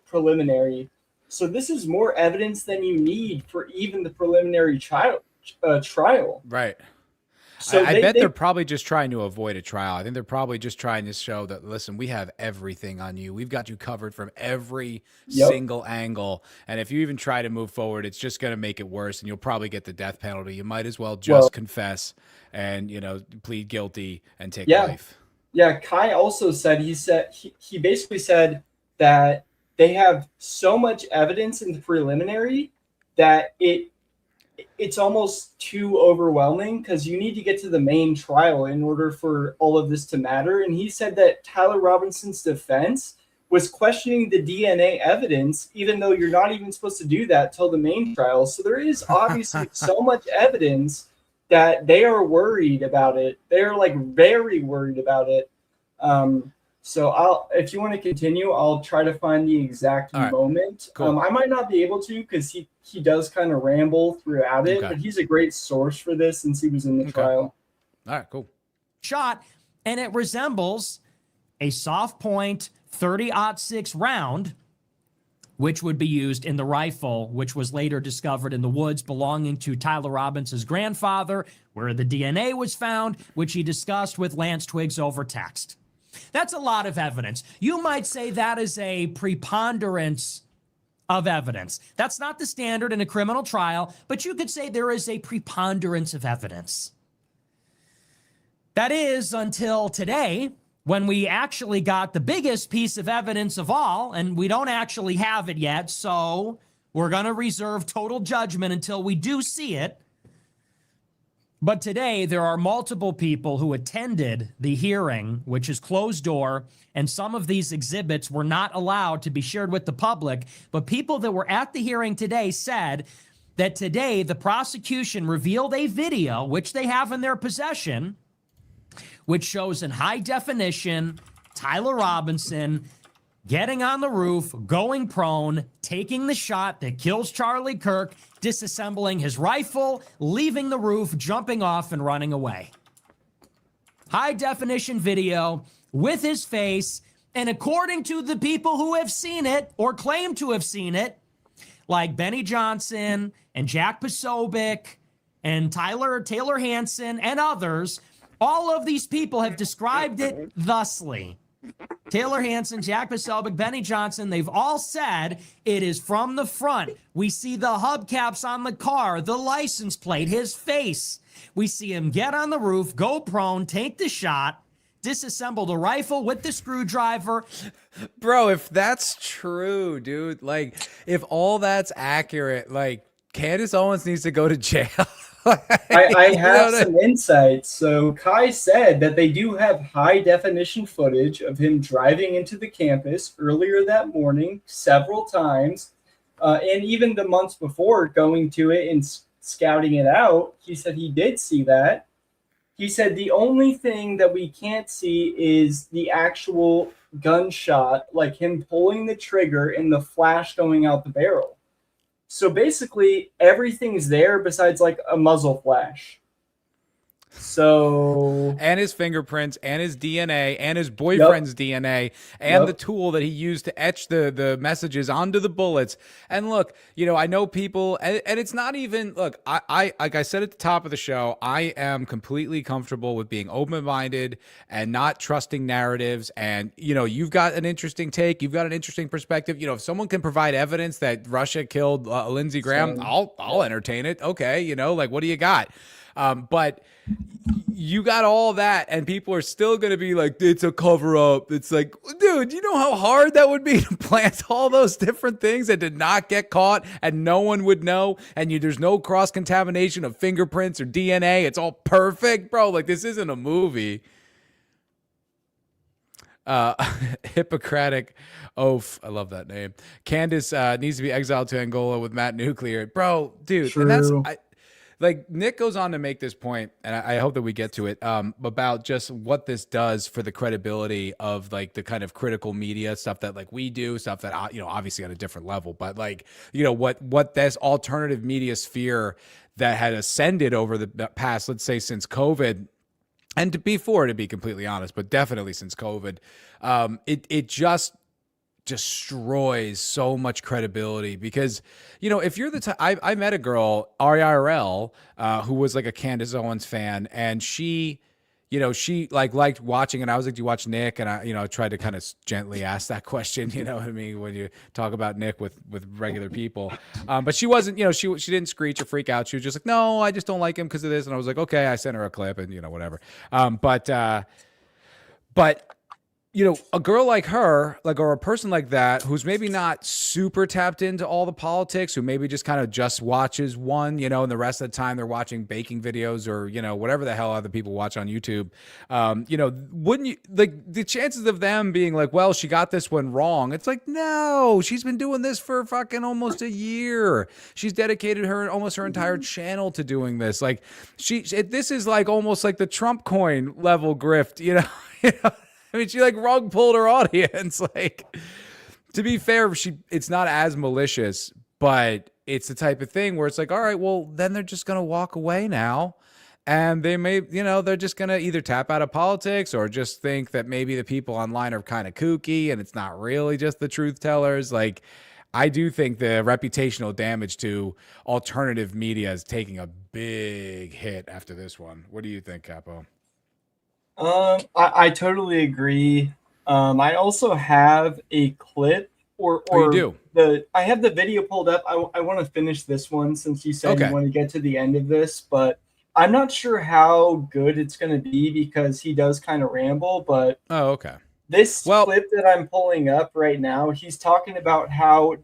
preliminary. So this is more evidence than you need for even the preliminary trial. Right. So I bet they're probably just trying to avoid a trial. I think they're probably just trying to show that, listen, we have everything on you. We've got you covered from every single angle. And if you even try to move forward, it's just going to make it worse, and you'll probably get the death penalty. You might as well just confess and, plead guilty and take life. Yeah, Kai also said, he basically said that they have so much evidence in the preliminary that it's almost too overwhelming, because you need to get to the main trial in order for all of this to matter. And he said that Tyler Robinson's defense was questioning the DNA evidence, even though you're not even supposed to do that till the main trial. So there is obviously so much evidence that they are worried about it. They're like very worried about it. So if you want to continue, I'll try to find the exact moment. Cool. I might not be able to, because he does kind of ramble throughout it, but he's a great source for this since he was in the trial. All right, cool. Shot, and it resembles a soft point 30-06 round, which would be used in the rifle, which was later discovered in the woods belonging to Tyler Robinson's grandfather, where the DNA was found, which he discussed with Lance Twiggs over text. That's a lot of evidence. You might say that is a preponderance of evidence. That's not the standard in a criminal trial, but you could say there is a preponderance of evidence. That is until today, when we actually got the biggest piece of evidence of all, and we don't actually have it yet, so we're going to reserve total judgment until we do see it. But today, there are multiple people who attended the hearing, which is closed door, and some of these exhibits were not allowed to be shared with the public. But people that were at the hearing today said that today the prosecution revealed a video, which they have in their possession, which shows in high definition Tyler Robinson getting on the roof, going prone, taking the shot that kills Charlie Kirk, disassembling his rifle, leaving the roof, jumping off, and running away. High definition video with his face, and according to the people who have seen it or claim to have seen it, like Benny Johnson and Jack Posobiec and Taylor Hansen and others, all of these people have described it thusly. Taylor Hansen, Jack Posobiec, Benny Johnson, they've all said it is from the front. We see the hubcaps on the car, the license plate, his face. We see him get on the roof, go prone, take the shot, disassemble the rifle with the screwdriver. Bro, if that's true, dude, like, if all that's accurate, like, Candace Owens needs to go to jail. I have some insights. So Kai said that they do have high definition footage of him driving into the campus earlier that morning several times. And even the months before going to it and scouting it out, he said he did see that. He said the only thing that we can't see is the actual gunshot, like him pulling the trigger and the flash going out the barrel. So basically, everything's there besides like a muzzle flash. So and his fingerprints and his DNA and his boyfriend's DNA and the tool that he used to etch the messages onto the bullets. And look, I know people, and it's not even, look, I like I said at the top of the show, I am completely comfortable with being open-minded and not trusting narratives. And, you've got an interesting take. You've got an interesting perspective. If someone can provide evidence that Russia killed Lindsey Graham, I'll entertain it. Okay. Like, what do you got? But you got all that, and people are still going to be like, it's a cover up. It's like, dude, you know how hard that would be to plant all those different things and to not get caught and no one would know. And there's no cross contamination of fingerprints or DNA. It's all perfect, bro. Like, this isn't a movie. Hippocratic oath. I love that name. Candace needs to be exiled to Angola with Matt Nuclear, bro, dude. True. And that's, like, Nick goes on to make this point, and I hope that we get to it, about just what this does for the credibility of, like, the kind of critical media stuff that, like, we do, stuff that, obviously on a different level, but, like, what this alternative media sphere that had ascended over the past, let's say, since COVID, and to be completely honest, but definitely since COVID, it just destroys so much credibility because, if you're the type, I met a girl, IRL, who was like a Candace Owens fan, and she liked watching, and I was like, do you watch Nick? And I tried to kind of gently ask that question, what I mean, when you talk about Nick with regular people. But she wasn't, she didn't screech or freak out. She was just like, no, I just don't like him because of this. And I was like, okay, I sent her a clip and, whatever. But a girl like her, or a person like that, who's maybe not super tapped into all the politics, who maybe just kind of just watches one, and the rest of the time they're watching baking videos or, whatever the hell other people watch on YouTube. Wouldn't you, like, the chances of them being like, well, she got this one wrong. It's like, no, she's been doing this for fucking almost a year. She's dedicated almost her entire channel to doing this. Like, this is like almost like the Trump coin level grift, I mean, she like rug pulled her audience. Like, to be fair, it's not as malicious, but it's the type of thing where it's like, all right, well, then they're just going to walk away now. And they may, they're just going to either tap out of politics or just think that maybe the people online are kind of kooky and it's not really just the truth tellers. Like, I do think the reputational damage to alternative media is taking a big hit after this one. What do you think, Capo? I totally agree. I also have a clip you do? I have the video pulled up. I want to finish this one since you said you want to get to the end of this, but I'm not sure how good it's going to be because he does kind of ramble, but this clip that I'm pulling up right now, he's talking about how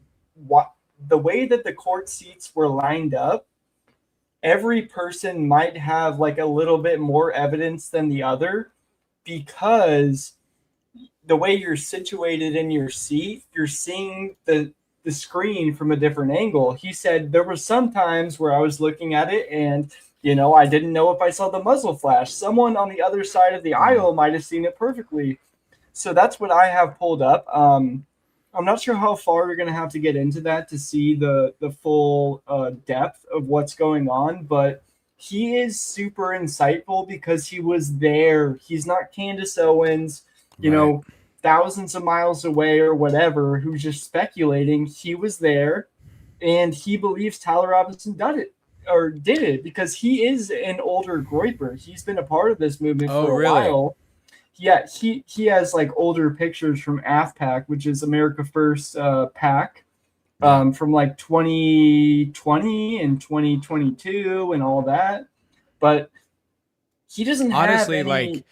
the way that the court seats were lined up, every person might have like a little bit more evidence than the other because the way you're situated in your seat, you're seeing the screen from a different angle. He said there were some times where I was looking at it and, I didn't know if I saw the muzzle flash. Someone on the other side of the aisle might have seen it perfectly. So that's what I have pulled up. I'm not sure how far you're going to have to get into that to see the full depth of what's going on, but he is super insightful because he was there. He's not Candace Owens, thousands of miles away or whatever, who's just speculating. He was there, and he believes Tyler Robinson did it because he is an older Groyper. He's been a part of this movement for a while. Yeah, he has like older pictures from AFPAC, which is America First PAC, from like 2020 and 2022 and all that. But he doesn't have any... like,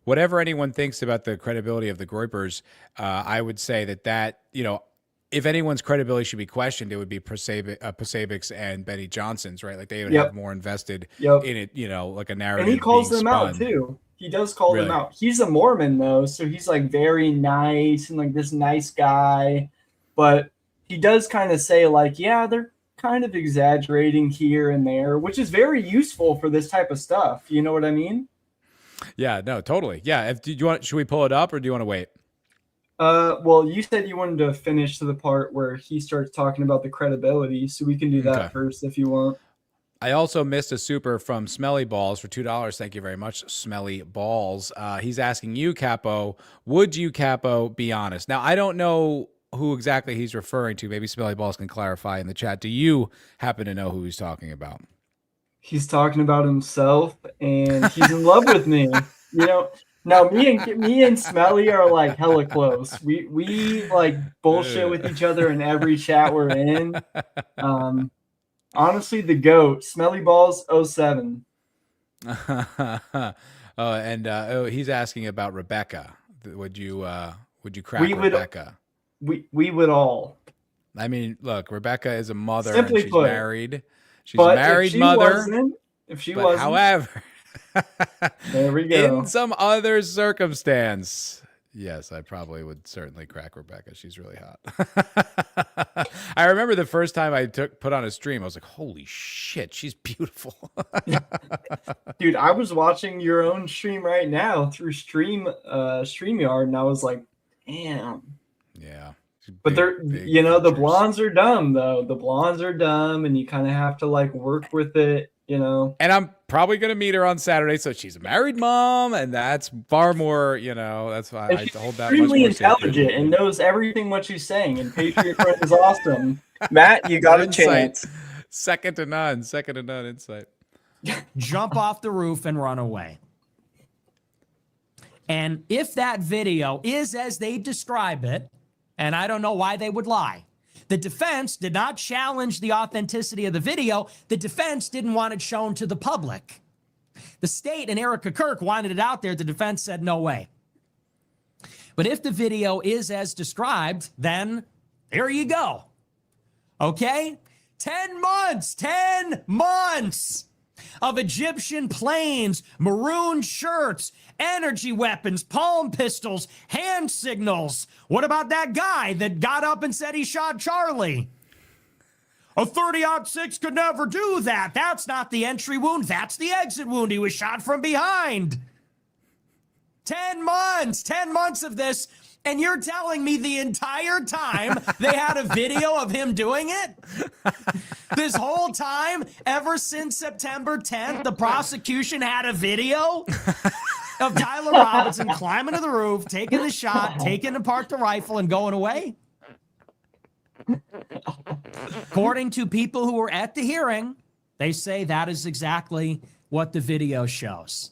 whatever anyone thinks about the credibility of the Groypers, I would say that if anyone's credibility should be questioned, it would be Pasabic's and Benny Johnson's, right? Like, they would have more invested in it, like a narrative. And he calls them out too. He does call them out. He's a Mormon though, so he's like very nice and like this nice guy, but he does kind of say like, yeah, they're kind of exaggerating here and there, which is very useful for this type of stuff. You know what I mean? Yeah, no, totally. Yeah. Should we pull it up or do you want to wait? Well, you said you wanted to finish to the part where he starts talking about the credibility, so we can do that first if you want. I also missed a super from Smelly Balls for $2. Thank you very much, Smelly Balls. He's asking you, Capo, would you, Capo, be honest? Now, I don't know who exactly he's referring to. Maybe Smelly Balls can clarify in the chat. Do you happen to know who he's talking about? He's talking about himself, and he's in love with me. You know, now me and Smelly are like hella close. We like bullshit with each other in every chat we're in. Honestly, the GOAT, Smelly Balls 07. He's asking about Rebecca. Would you crack Rebecca? We would all. I mean, look, Rebecca is a mother. Simply and she's put, married. She's a married mother. If she wasn't, however, there we go. In some other circumstance, yes, I probably would certainly crack Rebecca. She's really hot. I remember the first time I put on a stream, I was like, holy shit, she's beautiful. Dude, I was watching your own stream right now through StreamYard, and I was like, damn. Yeah. But the blondes are dumb, though. The blondes are dumb, and you kind of have to, like, work with it, you know. And I'm probably going to meet her on Saturday, so she's a married mom, and that's far more, that's why I hold that much more extremely intelligent and knows everything what she's saying, and Patriot Friend is awesome. Matt, you got a chance. Second to none insight. Jump off the roof and run away. And if that video is as they describe it, and I don't know why they would lie. The defense did not challenge the authenticity of the video. The defense didn't want it shown to the public. The state and Erica Kirk wanted it out there. The defense said, no way. But if the video is as described, then there you go. Okay? 10 months of Egyptian planes, maroon shirts, energy weapons, palm pistols, hand signals. What about that guy that got up and said he shot Charlie? A 30-06 could never do that. That's not the entry wound. That's the exit wound. He was shot from behind. 10 months of this. And you're telling me the entire time they had a video of him doing it? This whole time, ever since September 10th, the prosecution had a video of Tyler Robinson climbing to the roof, taking the shot, taking apart the rifle, and going away? According to people who were at the hearing, they say that is exactly what the video shows.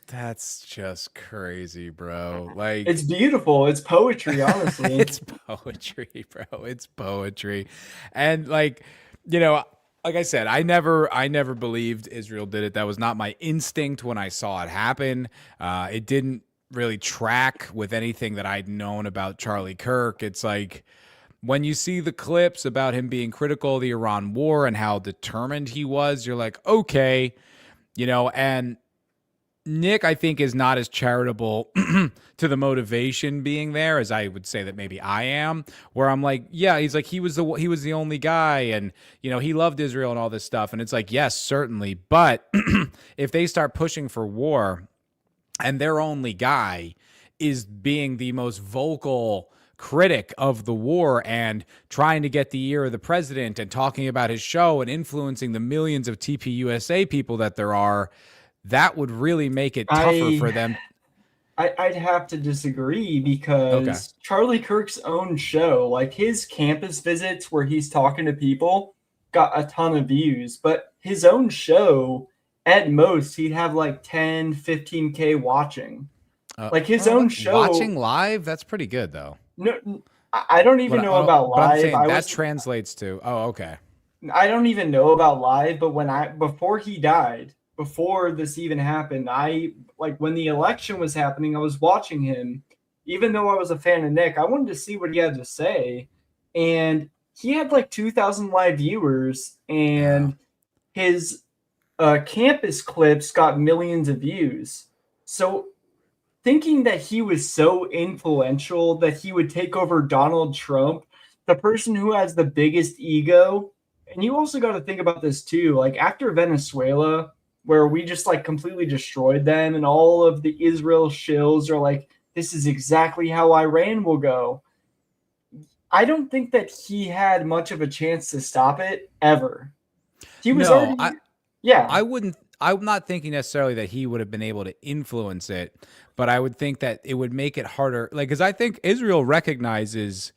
That's just crazy, bro. Like, it's beautiful. It's poetry, honestly. It's poetry, bro. It's poetry. And like I said, I never believed Israel did it. That was not my instinct when I saw it happen. It didn't really track with anything that I'd known about Charlie Kirk. It's like when you see the clips about him being critical of the Iran war and how determined he was, you're like, okay, and Nick, I think, is not as charitable to the motivation being there as I would say that maybe I am, where I'm like, yeah, he's like, he was the only guy, and he loved Israel and all this stuff. And it's like, yes, certainly. But if they start pushing for war and their only guy is being the most vocal critic of the war and trying to get the ear of the president and talking about his show and influencing the millions of TPUSA people that there are, that would really make it tougher for them. I'd have to disagree because Charlie Kirk's own show, like his campus visits where he's talking to people, got a ton of views. But his own show, at most, he'd have like 10, 15K watching. Like his own show. Watching live? That's pretty good, though. No, I don't even know about live. But I'm saying that translates to, okay. I don't even know about live, but before he died, before this even happened, when the election was happening, I was watching him. Even though I was a fan of Nick, I wanted to see what he had to say. And he had like 2,000 live viewers, and his campus clips got millions of views. So thinking that he was so influential that he would take over Donald Trump, the person who has the biggest ego. And you also got to think about this too. Like after Venezuela, where we just like completely destroyed them, and all of the Israel shills are like, this is exactly how Iran will go. I don't think that he had much of a chance to stop it ever. He was No, already. Yeah. I'm not thinking necessarily that he would have been able to influence it, but I would think that it would make it harder. Like, because I think Israel recognizes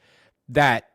that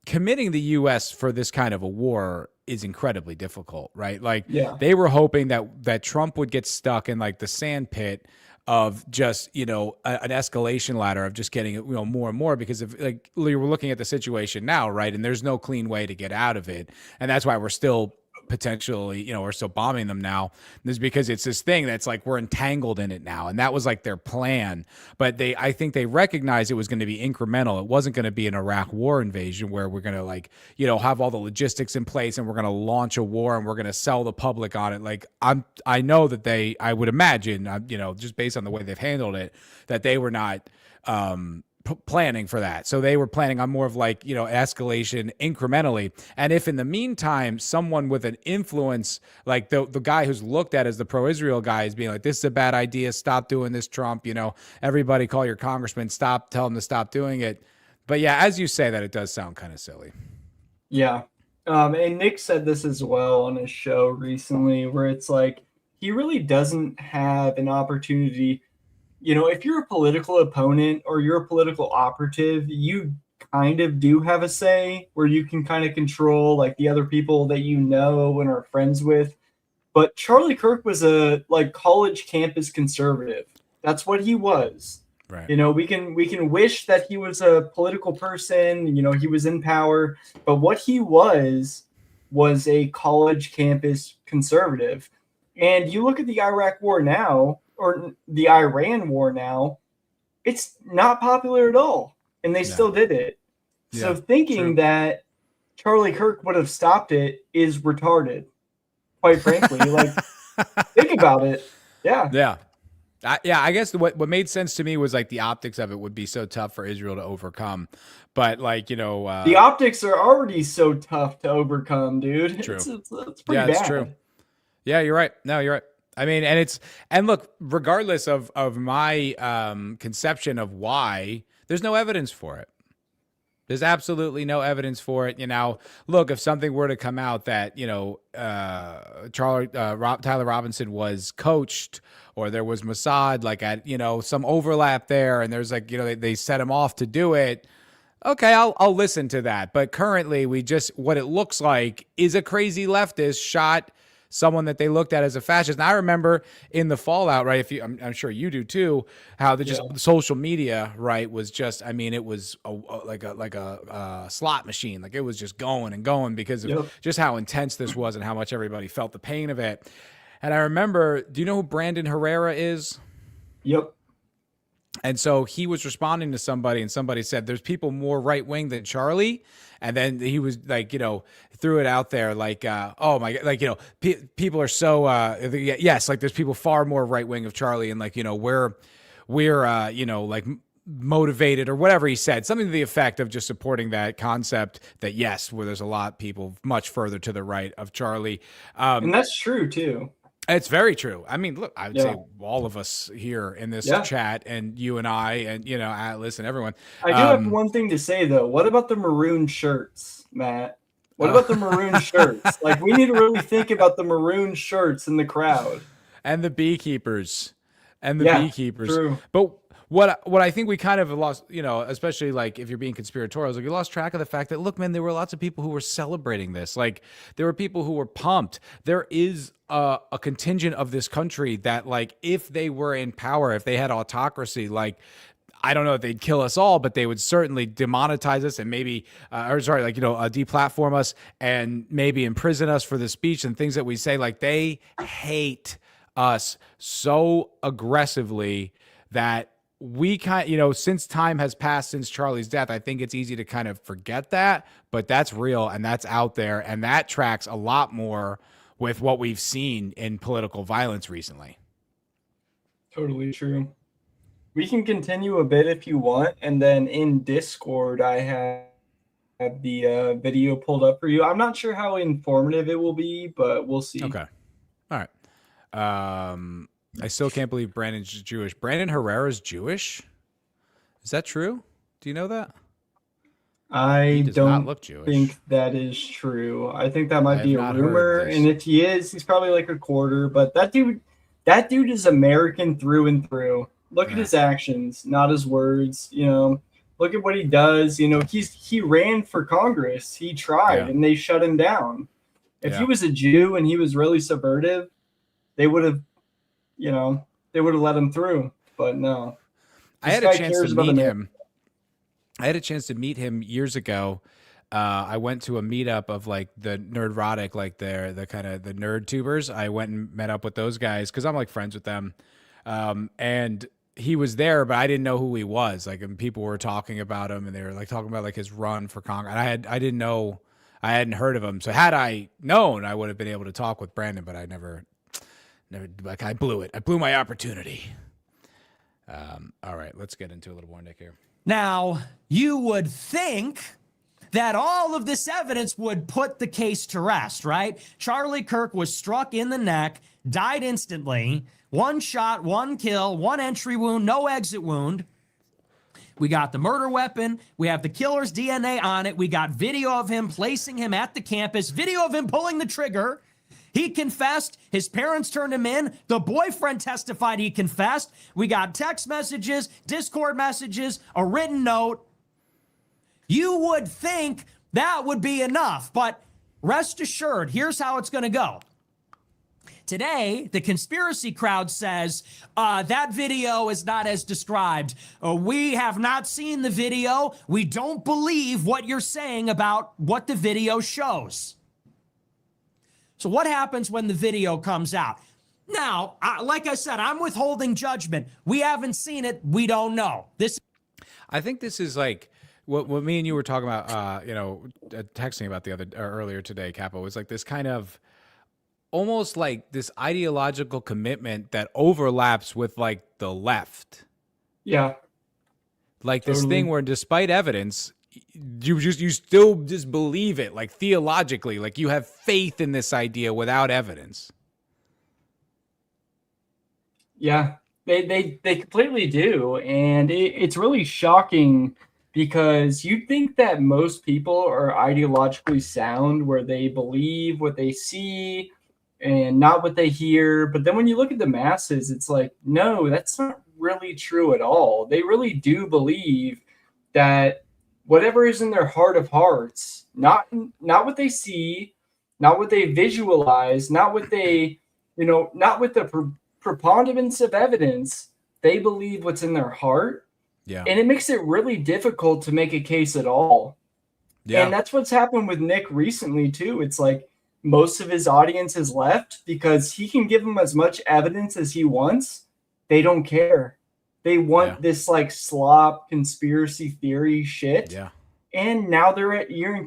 committing the U.S. for this kind of a war is incredibly difficult, right? Like, Yeah. they were hoping that Trump would get stuck in like the sand pit of just, an escalation ladder of just getting, more and more, because of like we're looking at the situation now, right? And there's no clean way to get out of it. And that's why we're still potentially, we're still bombing them now, is because it's this thing that's like we're entangled in it now, and that was like their plan. But I think they recognized it was going to be incremental. It wasn't going to be an Iraq war invasion where we're going to like have all the logistics in place and we're going to launch a war and we're going to sell the public on it. Like I know that I would imagine, just based on the way they've handled it, that they were not planning for that. So they were planning on more of like, escalation incrementally. And if in the meantime, someone with an influence, like the guy who's looked at as the pro-Israel guy is being like, this is a bad idea, stop doing this, Trump, everybody call your congressman, tell him to stop doing it. But yeah, as you say that, it does sound kind of silly. Yeah. And Nick said this as well on his show recently, where it's like, he really doesn't have an opportunity. If you're a political opponent or you're a political operative, you kind of do have a say where you can kind of control like the other people that and are friends with. But Charlie Kirk was a like college campus conservative. That's what he was. Right. We can wish that he was a political person, he was in power, but what he was a college campus conservative. And you look at the Iraq war now, or the Iran war now, it's not popular at all. And they still did it. So thinking that Charlie Kirk would have stopped it is retarded, quite frankly. Like, think about it. Yeah. Yeah. I guess what made sense to me was like the optics of it would be so tough for Israel to overcome. But like, the optics are already so tough to overcome, dude. True. It's pretty bad. It's true. Yeah, you're right. No, you're right. I mean, and look, regardless of my conception of why, there's no evidence for it. There's absolutely no evidence for it. Look, if something were to come out that, Tyler Robinson was coached, or there was Mossad, like at, some overlap there, and there's like, they set him off to do it. Okay, I'll listen to that. But currently what it looks like is a crazy leftist shot someone that they looked at as a fascist. And I remember in the fallout, right? I'm sure you do too, how the social media, right, was just, I mean, it was like a slot machine. Like, it was just going and going because of just how intense this was and how much everybody felt the pain of it. And I remember, do you know who Brandon Herrera is? Yep. And so he was responding to somebody, and somebody said, there's people more right wing than Charlie. And then he was like, threw it out there like, oh my God, like, people are so, yes, like there's people far more right wing of Charlie. And like, we're like motivated or whatever he said, something to the effect of just supporting that concept that, yes, where there's a lot of people much further to the right of Charlie. And that's true too. It's very true. I mean, look, I would say all of us here in this chat, and you and I, and Atlas and everyone. I do have one thing to say though. What about the maroon shirts, Matt? What about the maroon shirts? Like, we need to really think about the maroon shirts in the crowd. And the beekeepers. True. But what I think we kind of lost, especially like if you're being conspiratorial, like, you lost track of the fact that, look, man, there were lots of people who were celebrating this. Like, there were people who were pumped. There is a contingent of this country that, like, if they were in power, if they had autocracy, I don't know if they'd kill us all, but they would certainly demonetize us and maybe, deplatform us and maybe imprison us for the speech and things that we say. Like, they hate us so aggressively that we since time has passed since Charlie's death, I think it's easy to kind of forget that, but that's real and that's out there, and that tracks a lot more with what we've seen in political violence recently. Totally true. We can continue a bit if you want, and then in Discord, I have the video pulled up for you. I'm not sure how informative it will be, but we'll see. Okay. All right. I still can't believe Brandon's Jewish. Brandon Herrera's Jewish? Is that true? Do you know that? I does not don't look Jewish. think that is true. I think that I might have be a not heard rumor, this. and if he is, he's probably like a quarter. But that dude is American through and through. Look at his actions, not his words. You know, look at what he does. You know, he ran for Congress. He tried, and they shut him down. If he was a Jew and he was really subversive, they would have, let him through. But no, I had a chance to meet him. I had a chance to meet him years ago. I went to a meetup of like the Nerdrotic, like the kind of the nerd tubers. I went and met up with those guys because I'm like friends with them. And he was there, but I didn't know who he was. Like, and people were talking about him, and they were like talking about like his run for Congress. And I didn't know, I hadn't heard of him. So had I known, I would have been able to talk with Brandon, but I never, like I blew it. I blew my opportunity. All right, let's get into a little more Nick here. Now, you would think that all of this evidence would put the case to rest, right? Charlie Kirk was struck in the neck, died instantly, 1 shot, 1 kill, 1 entry wound, no exit wound. We got the murder weapon. We have the killer's DNA on it. We got video of him placing him at the campus, video of him pulling the trigger. He confessed. His parents turned him in. The boyfriend testified he confessed. We got text messages, Discord messages, a written note. You would think that would be enough, but rest assured, here's how it's going to go. Today, the conspiracy crowd says that video is not as described. We have not seen the video. We don't believe what you're saying about what the video shows. So what happens when the video comes out? Now, like I said, I'm withholding judgment. We haven't seen it. We don't know. I think this is like what me and you were talking about, texting about earlier today, Capo, was like this kind of almost like this ideological commitment that overlaps with like the left. Yeah. Like this thing where despite evidence, you still just believe it, like theologically, like you have faith in this idea without evidence. Yeah, they completely do. And it's really shocking because you'd think that most people are ideologically sound where they believe what they see and not what they hear. But then when you look at the masses, it's like, no, that's not really true at all. They really do believe that whatever is in their heart of hearts, not what they see, not what they visualize, not what they, not with the preponderance of evidence, they believe what's in their heart. Yeah. And it makes it really difficult to make a case at all. Yeah. And that's what's happened with Nick recently too. It's like most of his audience has left because he can give them as much evidence as he wants. They don't care. They want this like slop conspiracy theory shit. Yeah. And now they're at Ian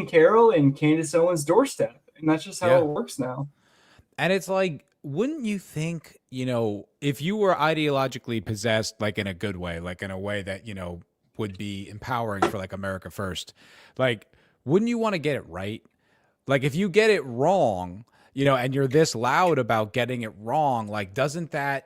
Carroll and Candace Owens' doorstep. And that's just how it works now. And it's like, wouldn't you think, if you were ideologically possessed, like in a good way, like in a way that, would be empowering for like America First, like, wouldn't you want to get it right? Like if you get it wrong, and you're this loud about getting it wrong, like, doesn't that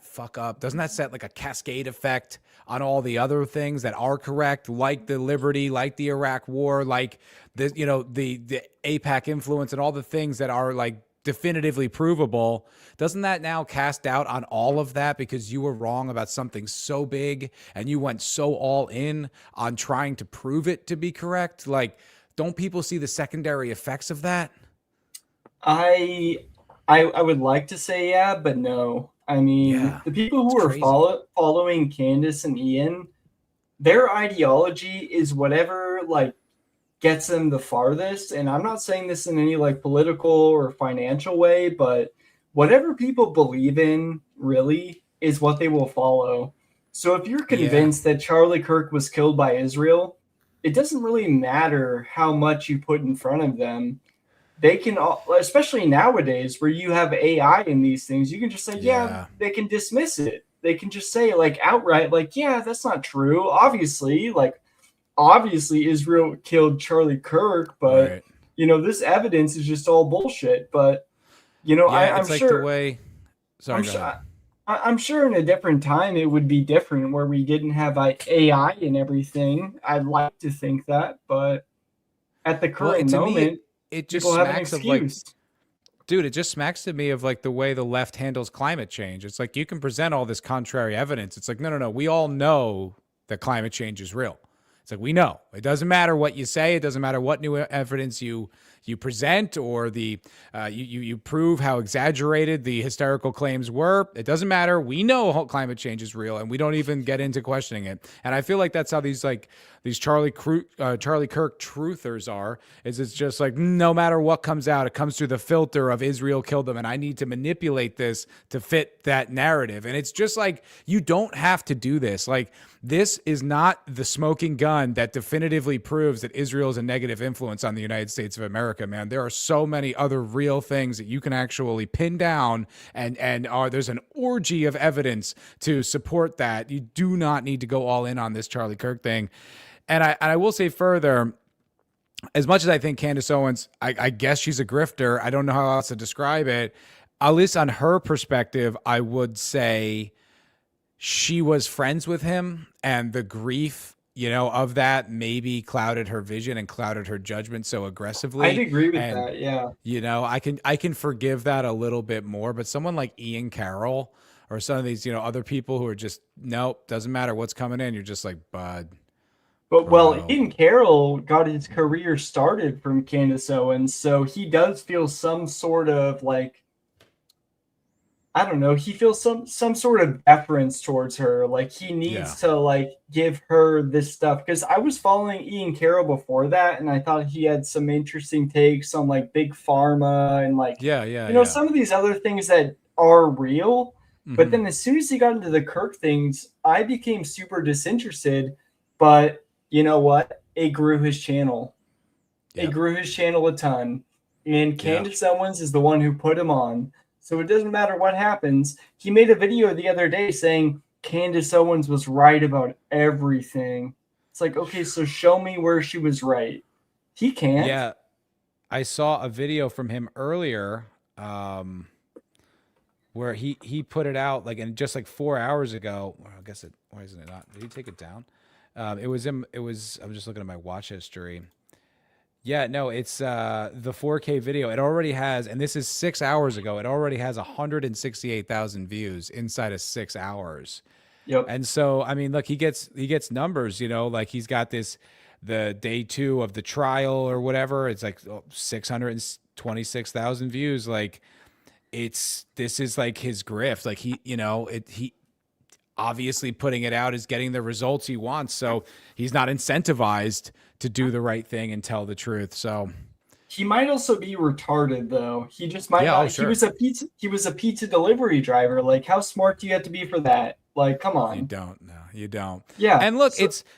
fuck up? Doesn't that set like a cascade effect on all the other things that are correct, like the Liberty, like the Iraq War, like the the AIPAC influence and all the things that are like definitively provable? Doesn't that now cast doubt on all of that because you were wrong about something so big and you went so all in on trying to prove it to be correct? Like, don't people see the secondary effects of that? I would like to say yeah, but no. I mean, the people who are following Candace and Ian, their ideology is whatever like gets them the farthest. And I'm not saying this in any like political or financial way, but whatever people believe in really is what they will follow. So if you're convinced that Charlie Kirk was killed by Israel, it doesn't really matter how much you put in front of them. They can, especially nowadays where you have AI in these things, you can just say, they can dismiss it. They can just say like outright, like, that's not true. Obviously Israel killed Charlie Kirk, but this evidence is just all bullshit. But I'm like sure the way. Sorry, I'm sure in a different time it would be different where we didn't have AI and everything. I'd like to think that, but at the current moment, it just people have an smacks of like, excuse. dude, it just smacks to me of like the way the left handles climate change. It's like you can present all this contrary evidence. It's like, no. We all know that climate change is real. It's like, we know. It doesn't matter what you say. It doesn't matter what new evidence you present or you prove how exaggerated the hysterical claims were. It doesn't matter. We know climate change is real, and we don't even get into questioning it. And I feel like that's how these Charlie Kirk truthers are. It's just like, no matter what comes out, it comes through the filter of Israel killed them, and I need to manipulate this to fit that narrative. And it's just like, you don't have to do this. Like, this is not the smoking gun that definitively proves that Israel is a negative influence on the United States of America, man. There are so many other real things that you can actually pin down, and there's an orgy of evidence to support that. You do not need to go all in on this Charlie Kirk thing. And I will say further, as much as I think Candace Owens, I guess she's a grifter. I don't know how else to describe it. At least on her perspective, I would say she was friends with him, and the grief, of that maybe clouded her vision and clouded her judgment so aggressively. I'd agree with that. Yeah. I can forgive that a little bit more, but someone like Ian Carroll or some of these, other people who are just, nope, doesn't matter what's coming in. You're just like, bud. But well, Ian Carroll got his career started from Candace Owens, so he does feel some sort of like, I don't know, he feels some sort of deference towards her. Like, he needs to like give her this stuff. Because I was following Ian Carroll before that, and I thought he had some interesting takes on like big pharma and like some of these other things that are real. Mm-hmm. But then as soon as he got into the Kirk things, I became super disinterested. But you know what? It grew his channel. It grew his channel a ton. And Candace Owens is the one who put him on. So it doesn't matter what happens. He made a video the other day saying Candace Owens was right about everything. It's like, okay, so show me where she was right. He can't. Yeah. I saw a video from him earlier where he put it out and just like 4 hours ago. Well, I guess why isn't it not? Did he take it down? I'm just looking at my watch history. Yeah, no, it's the 4K video. It already has, and this is 6 hours ago, it already has 168,000 views inside of 6 hours. Yep. And so, I mean, look, he gets numbers, like he's got the day 2 of the trial or whatever. It's like 626,000 views. Like, this is like his grift. Like he obviously putting it out is getting the results he wants. So he's not incentivized to do the right thing and tell the truth. So he might also be retarded though. He just might not. Oh, sure. He was a pizza delivery driver. Like, how smart do you have to be for that? Like, come on. You don't. No, you don't. Yeah. And look,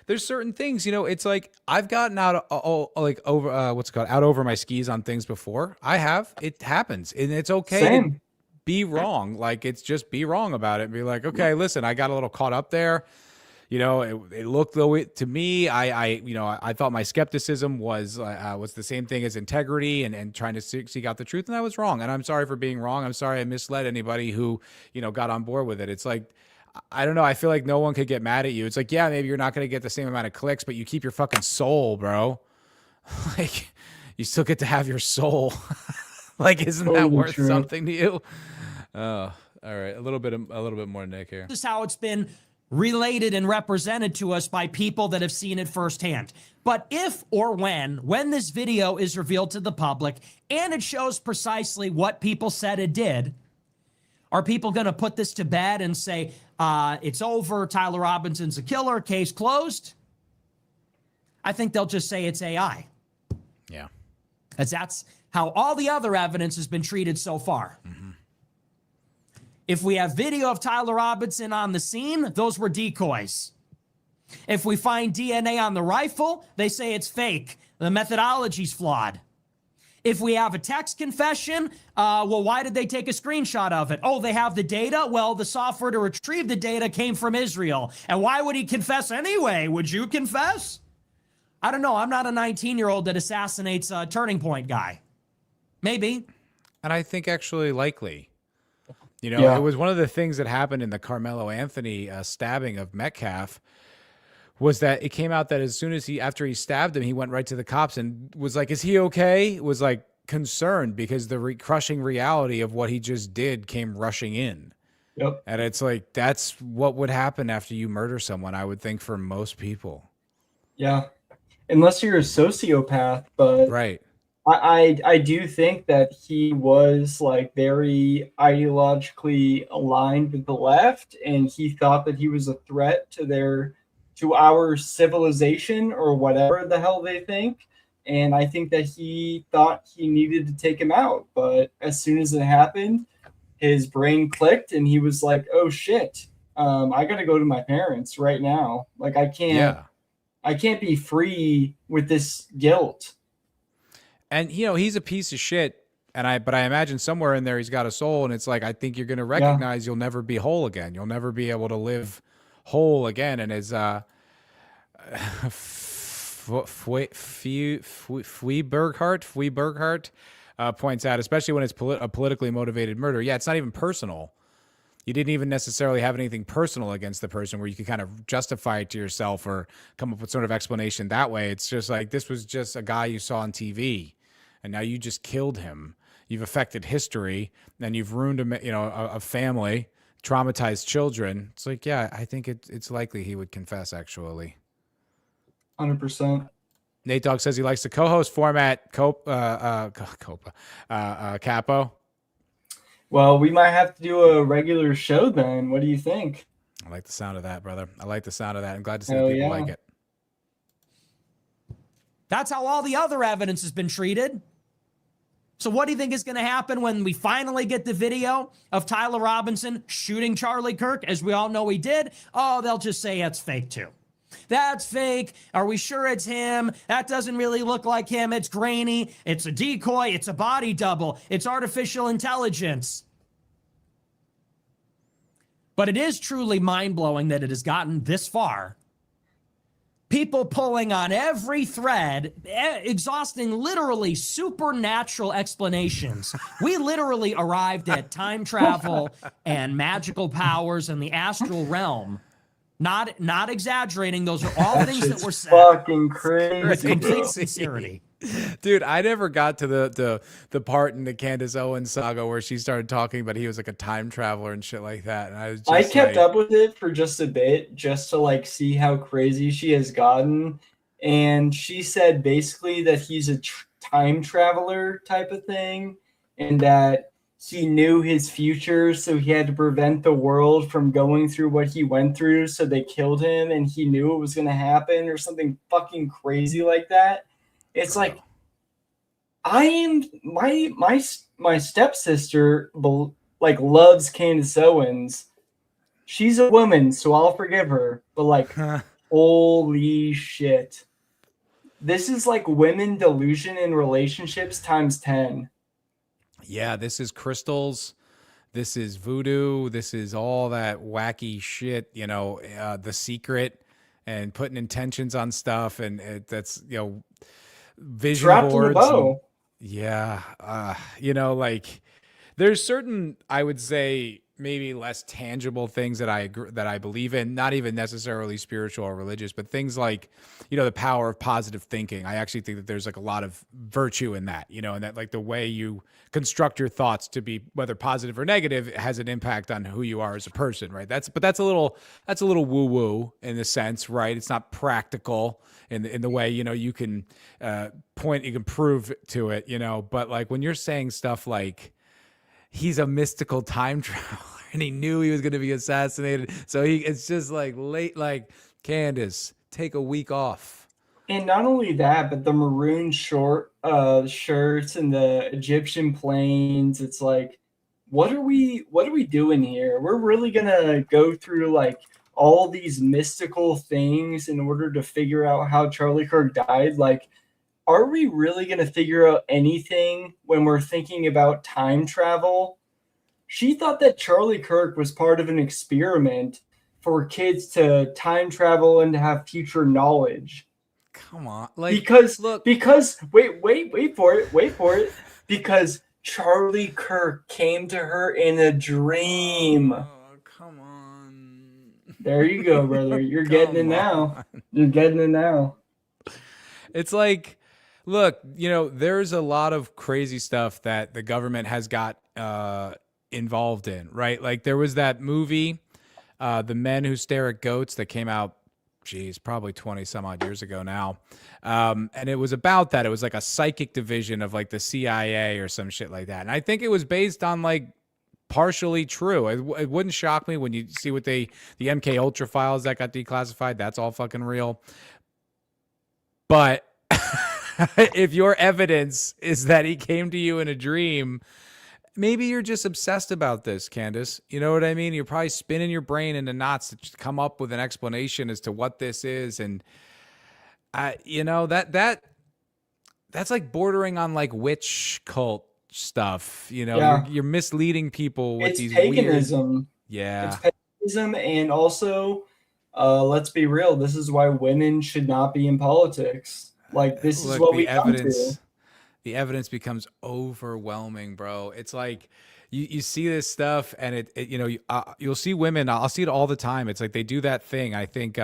there's certain things, it's like I've gotten out over my skis on things before. I have. It happens. And it's okay. Same. To be wrong. Like, it's just be wrong about it and be like, okay, listen, I got a little caught up there. It looked to me, I thought my skepticism was the same thing as integrity and trying to seek out the truth. And I was wrong. And I'm sorry for being wrong. I'm sorry I misled anybody who, got on board with it. It's like, I don't know. I feel like no one could get mad at you. It's like, yeah, maybe you're not going to get the same amount of clicks, but you keep your fucking soul, bro. Like, you still get to have your soul. Like, isn't that worth something to you? Oh, all right. A little bit more, Nick, here. This is how it's been related and represented to us by people that have seen it firsthand. But if or when this video is revealed to the public and it shows precisely what people said it did, are people going to put this to bed and say, it's over, Tyler Robinson's a killer, case closed? I think they'll just say it's AI. Yeah. As that's how all the other evidence has been treated so far. Mm-hmm. If we have video of Tyler Robinson on the scene, those were decoys. If we find DNA on the rifle, they say it's fake. The methodology's flawed. If we have a text confession, well, why did they take a screenshot of it? Oh, they have the data? Well, the software to retrieve the data came from Israel. And why would he confess anyway? Would you confess? I don't know. I'm not a 19-year-old that assassinates a Turning Point guy. Maybe. And I think actually likely. You know, Yeah. it was one of the things that happened in the Carmelo Anthony stabbing of Metcalf was that it came out that as soon as after he stabbed him, he went right to the cops and was like, is he okay? Was like concerned because the crushing reality of what he just did came rushing in. Yep. And it's like, that's what would happen after you murder someone, I would think, for most people. Yeah. Unless you're a sociopath, but Right. I do think that he was like very ideologically aligned with the left, and he thought that he was a threat to our civilization or whatever the hell they think. And I think that he thought he needed to take him out, but as soon as it happened, his brain clicked, and he was like, "Oh shit, I gotta go to my parents right now. Like I can't be free with this guilt." And you know, he's a piece of shit. But I imagine somewhere in there he's got a soul, and it's like, I think you're going to recognize you'll never be whole again. You'll never be able to live whole again. And as Fui points out, especially when it's a politically motivated murder. Yeah, it's not even personal. You didn't even necessarily have anything personal against the person where you could kind of justify it to yourself or come up with sort of explanation that way. It's just like, this was just a guy you saw on TV, and now you just killed him. You've affected history, and you've ruined a family, traumatized children. It's like, yeah, I think it's likely he would confess, actually. 100%. Nate Dogg says he likes the co-host format, Capo. Well, we might have to do a regular show then. What do you think? I like the sound of that, brother. I like the sound of that. I'm glad to see Hell that people yeah. like it. That's how all the other evidence has been treated. So what do you think is going to happen when we finally get the video of Tyler Robinson shooting Charlie Kirk, as we all know he did? Oh, they'll just say it's fake too. That's fake. Are we sure it's him? That doesn't really look like him. It's grainy. It's a decoy. It's a body double. It's artificial intelligence. But it is truly mind-blowing that it has gotten this far. People pulling on every thread, exhausting literally supernatural explanations. We literally arrived at time travel and magical powers in the astral realm. Not exaggerating. Those are all things that were said. Fucking crazy. With complete sincerity. Dude, I never got to the part in the Candace Owens saga where she started talking about he was like a time traveler and shit like that. And I kept up with it for just a bit, just to like see how crazy she has gotten. And she said basically that he's a time traveler type of thing, and that he knew his future, so he had to prevent the world from going through what he went through, so they killed him, and he knew it was going to happen, or something fucking crazy like that. It's like, I am my stepsister like loves Candace Owens. She's a woman, so I'll forgive her. But like, holy shit, this is like women delusion in relationships times 10. Yeah, this is crystals. This is voodoo. This is all that wacky shit, The Secret, and putting intentions on stuff. And that's, vision Trapped boards. in the bow. Like there's certain, I would say, maybe less tangible things that I believe in, not even necessarily spiritual or religious, but things like, the power of positive thinking. I actually think that there's like a lot of virtue in that, and that like the way you construct your thoughts to be, whether positive or negative, has an impact on who you are as a person, right? That's a little woo woo in the sense, right? It's not practical in the way, you can you can prove to it, but like when you're saying stuff like, he's a mystical time traveler and he knew he was going to be assassinated. So it's just like late, like, Candace, take a week off. And not only that, but the maroon shirts and the Egyptian planes. It's like, what are we doing here? We're really going to go through like all these mystical things in order to figure out how Charlie Kirk died. Like, are we really going to figure out anything when we're thinking about time travel? She thought that Charlie Kirk was part of an experiment for kids to time travel and to have future knowledge. Come on. Like, because wait for it. Because Charlie Kirk came to her in a dream. Oh, come on. There you go, brother. You're getting it now. You're getting it now. It's like, look, there's a lot of crazy stuff that the government has got involved in, right? Like there was that movie, The Men Who Stare at Goats, that came out, probably 20 some odd years ago now. And it was about that. It was like a psychic division of like the CIA or some shit like that. And I think it was based on like partially true. It wouldn't shock me when you see what the MK Ultra files that got declassified. That's all fucking real. But if your evidence is that he came to you in a dream, maybe you're just obsessed about this, Candace. You know what I mean? You're probably spinning your brain into knots to just come up with an explanation as to what this is. And, that's like bordering on like witch cult stuff. You're misleading people with these paganism. Weird... Yeah. It's paganism. And also, let's be real. This is why women should not be in politics. Like, this is what we come to. The evidence becomes overwhelming, bro. It's like you see this stuff, and you'll see women. I'll see it all the time. It's like they do that thing. I think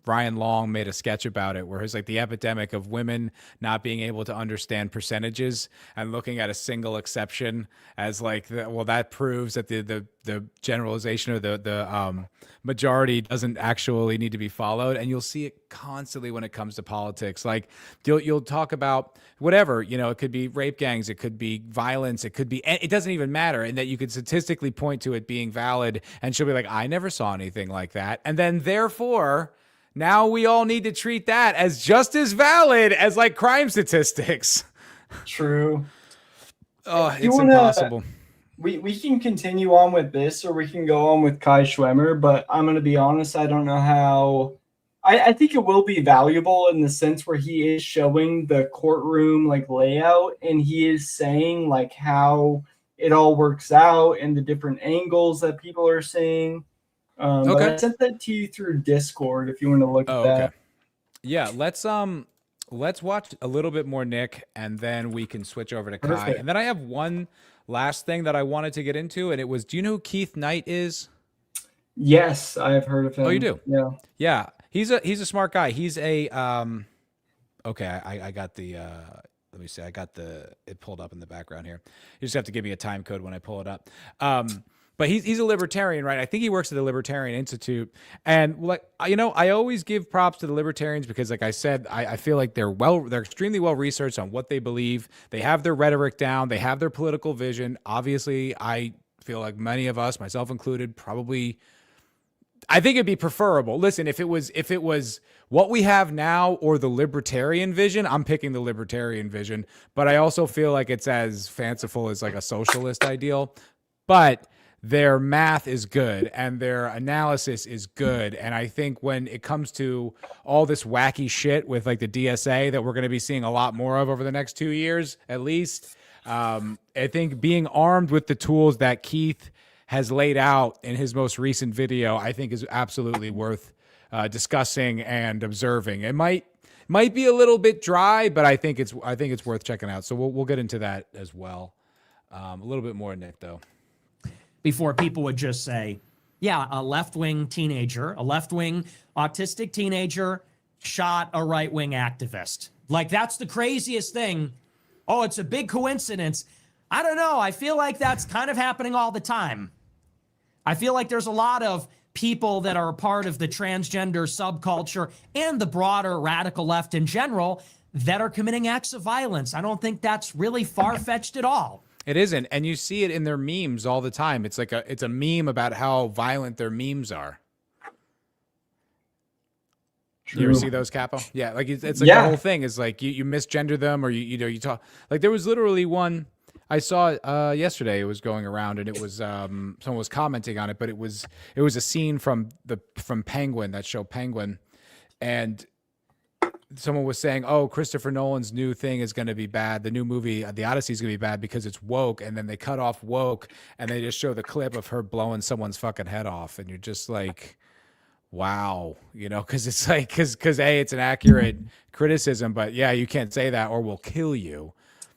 Ryan Long made a sketch about it, where it's like the epidemic of women not being able to understand percentages and looking at a single exception as like, that proves that the generalization or the majority doesn't actually need to be followed. And you'll see it constantly when it comes to politics. Like you'll talk about whatever, it could be rape gangs, it could be violence, it doesn't even matter. And that you could statistically point to it being valid. And she'll be like, I never saw anything like that. And then therefore, now we all need to treat that as just as valid as like crime statistics. True. Oh, it's impossible. We can continue on with this, or we can go on with Kai Schwemmer, but I'm going to be honest, I don't know how. I think it will be valuable in the sense where he is showing the courtroom like layout, and he is saying like how it all works out and the different angles that people are seeing. Okay. But I sent that to you through Discord if you want to look at that. Okay. Yeah, let's watch a little bit more Nick, and then we can switch over to Kai. Perfect. And then I have one last thing that I wanted to get into, and it was, do you know who Keith Knight is? Yes, I have heard of him. Oh, you do? Yeah. Yeah. He's a smart guy. He's a okay, I got the let me see. I got it pulled up in the background here. You just have to give me a time code when I pull it up. But he's a libertarian, right? I think he works at the Libertarian Institute. And like, I always give props to the libertarians because, like I said, I feel like they're extremely well researched on what they believe. They have their rhetoric down. They have their political vision. Obviously, I feel like many of us, myself included, probably, I think it'd be preferable. Listen, if it was what we have now or the libertarian vision, I'm picking the libertarian vision. But I also feel like it's as fanciful as like a socialist ideal. But their math is good and their analysis is good. And I think when it comes to all this wacky shit with like the DSA that we're going to be seeing a lot more of over the next 2 years, at least, I think being armed with the tools that Keith has laid out in his most recent video, I think is absolutely worth discussing and observing. It might be a little bit dry, but I think it's worth checking out. So we'll get into that as well. A little bit more, Nick, though. Before people would just say, yeah, a left-wing teenager, a left-wing autistic teenager shot a right-wing activist. Like, that's the craziest thing. Oh, it's a big coincidence. I don't know. I feel like that's kind of happening all the time. I feel like there's a lot of people that are a part of the transgender subculture and the broader radical left in general that are committing acts of violence. I don't think that's really far-fetched at all. It isn't, and you see it in their memes all the time. It's like it's a meme about how violent their memes are. True. You ever see those, Capo? Yeah, like it's like the whole thing is like you misgender them, or you talk like there was literally one I saw yesterday. It was going around, and it was someone was commenting on it, but it was a scene from Penguin, that show Penguin, and someone was saying, oh, Christopher Nolan's new thing is going to be bad. The new movie, The Odyssey, is going to be bad because it's woke. And then they cut off woke and they just show the clip of her blowing someone's fucking head off. And you're just like, wow, because it's like, because A, it's an accurate criticism, but yeah, you can't say that or we'll kill you.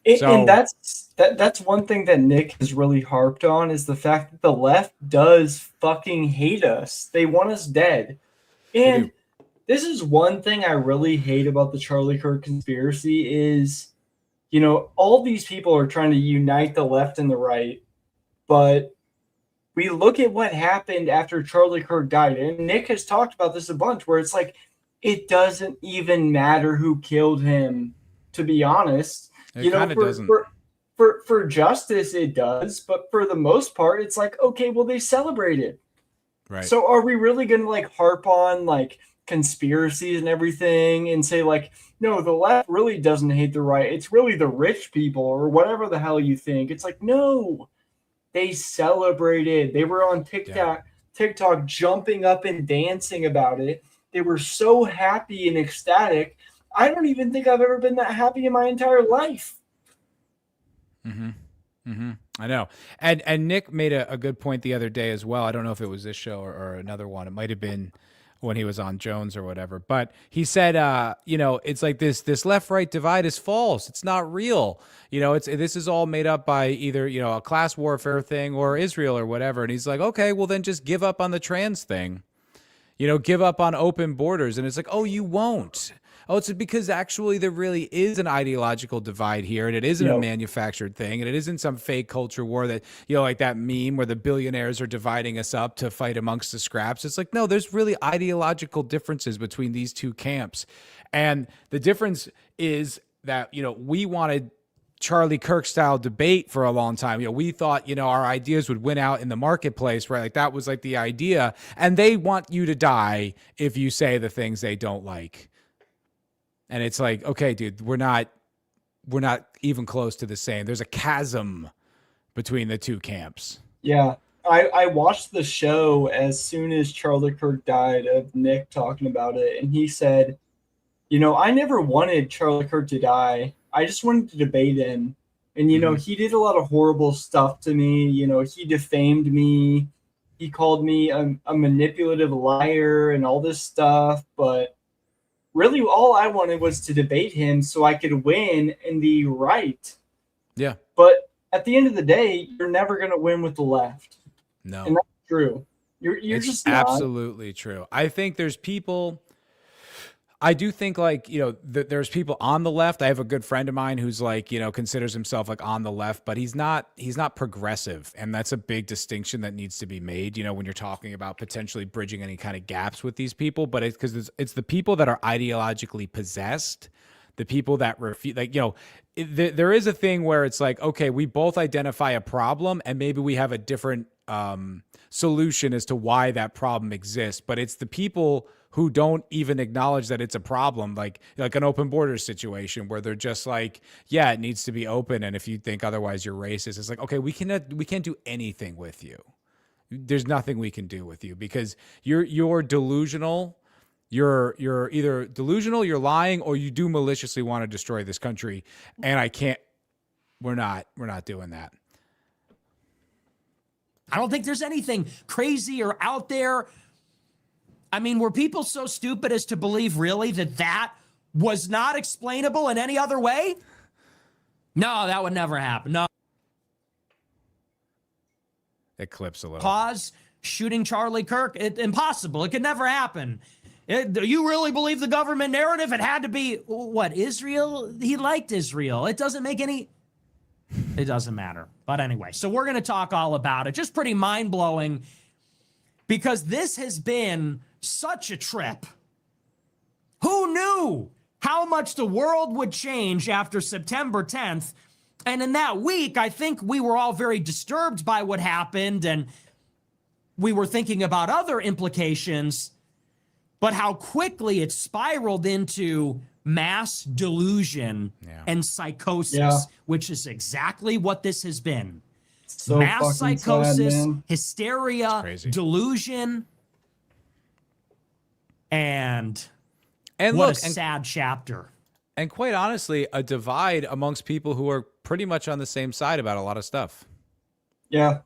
And that's one thing that Nick has really harped on is the fact that the left does fucking hate us. They want us dead. And this is one thing I really hate about the Charlie Kirk conspiracy is, you know, all these people are trying to unite the left and the right, but we look at what happened after Charlie Kirk died, and Nick has talked about this a bunch, where it's like, it doesn't even matter who killed him, to be honest. It kind of doesn't. For justice, it does, but for the most part, it's like, okay, well, they celebrated. Right. So are we really going to like harp on like conspiracies and everything and say like, no, the left really doesn't hate the right. It's really the rich people or whatever the hell you think. It's like, no, they celebrated. They were on TikTok jumping up and dancing about it. They were so happy and ecstatic. I don't even think I've ever been that happy in my entire life. I know. And Nick made a good point the other day as well. I don't know if it was this show or another one. It might have been when he was on Jones or whatever. But he said, you know, it's like this left-right divide is false. It's not real. You know, this is all made up by either, you know, a class warfare thing or Israel or whatever. And he's like, okay, well then just give up on the trans thing. You know, give up on open borders. And it's like, oh, you won't. Oh, it's because actually there really is an ideological divide here, and it isn't a manufactured thing, and it isn't some fake culture war that, you know, like that meme where the billionaires are dividing us up to fight amongst the scraps. It's like, no, there's really ideological differences between these two camps. And the difference is that, you know, we wanted Charlie Kirk style debate for a long time. You know, we thought, you know, our ideas would win out in the marketplace, right? Like that was like the idea. And they want you to die if you say the things they don't like. And it's like, okay, dude, we're not even close to the same. There's a chasm between the two camps. Yeah. I watched the show as soon as Charlie Kirk died of Nick talking about it. And he said, you know, I never wanted Charlie Kirk to die. I just wanted to debate him. And, you know, he did a lot of horrible stuff to me. You know, he defamed me. He called me a manipulative liar and all this stuff. But really, all I wanted was to debate him so I could win in the right. Yeah. But at the end of the day, you're never going to win with the left. No. And that's true. You're it's just not. Absolutely true. I think there's people. I do think like, you know, there's people on the left. I have a good friend of mine who's like, you know, considers himself like on the left, but he's not progressive. And that's a big distinction that needs to be made, you know, when you're talking about potentially bridging any kind of gaps with these people. But it's because it's the people that are ideologically possessed, the people that refuse, like, you know, there is a thing where it's like, okay, we both identify a problem and maybe we have a different solution as to why that problem exists. But it's the people who don't even acknowledge that it's a problem, like an open border situation where they're just like, yeah, it needs to be open, and if you think otherwise, you're racist. It's like, okay, we can't do anything with you. There's nothing we can do with you because you're delusional. You're either delusional, you're lying, or you do maliciously want to destroy this country, and I can't. We're not doing that. I don't think there's anything crazy or out there. I mean, were people so stupid as to believe really that was not explainable in any other way? No, that would never happen. No. It clips a little. Pause. Shooting Charlie Kirk. Impossible. It could never happen. Do you really believe the government narrative? It had to be, what, Israel? He liked Israel. It doesn't make any... It doesn't matter. But anyway, so we're going to talk all about it. Just pretty mind-blowing because this has been such a trip. Who knew how much the world would change after September 10th? And in that week, I think we were all very disturbed by what happened, and we were thinking about other implications, but how quickly it spiraled into mass delusion and psychosis, which is exactly what this has been. So mass psychosis, sad, hysteria, delusion, and what look, a sad chapter. And quite honestly, a divide amongst people who are pretty much on the same side about a lot of stuff. Yeah.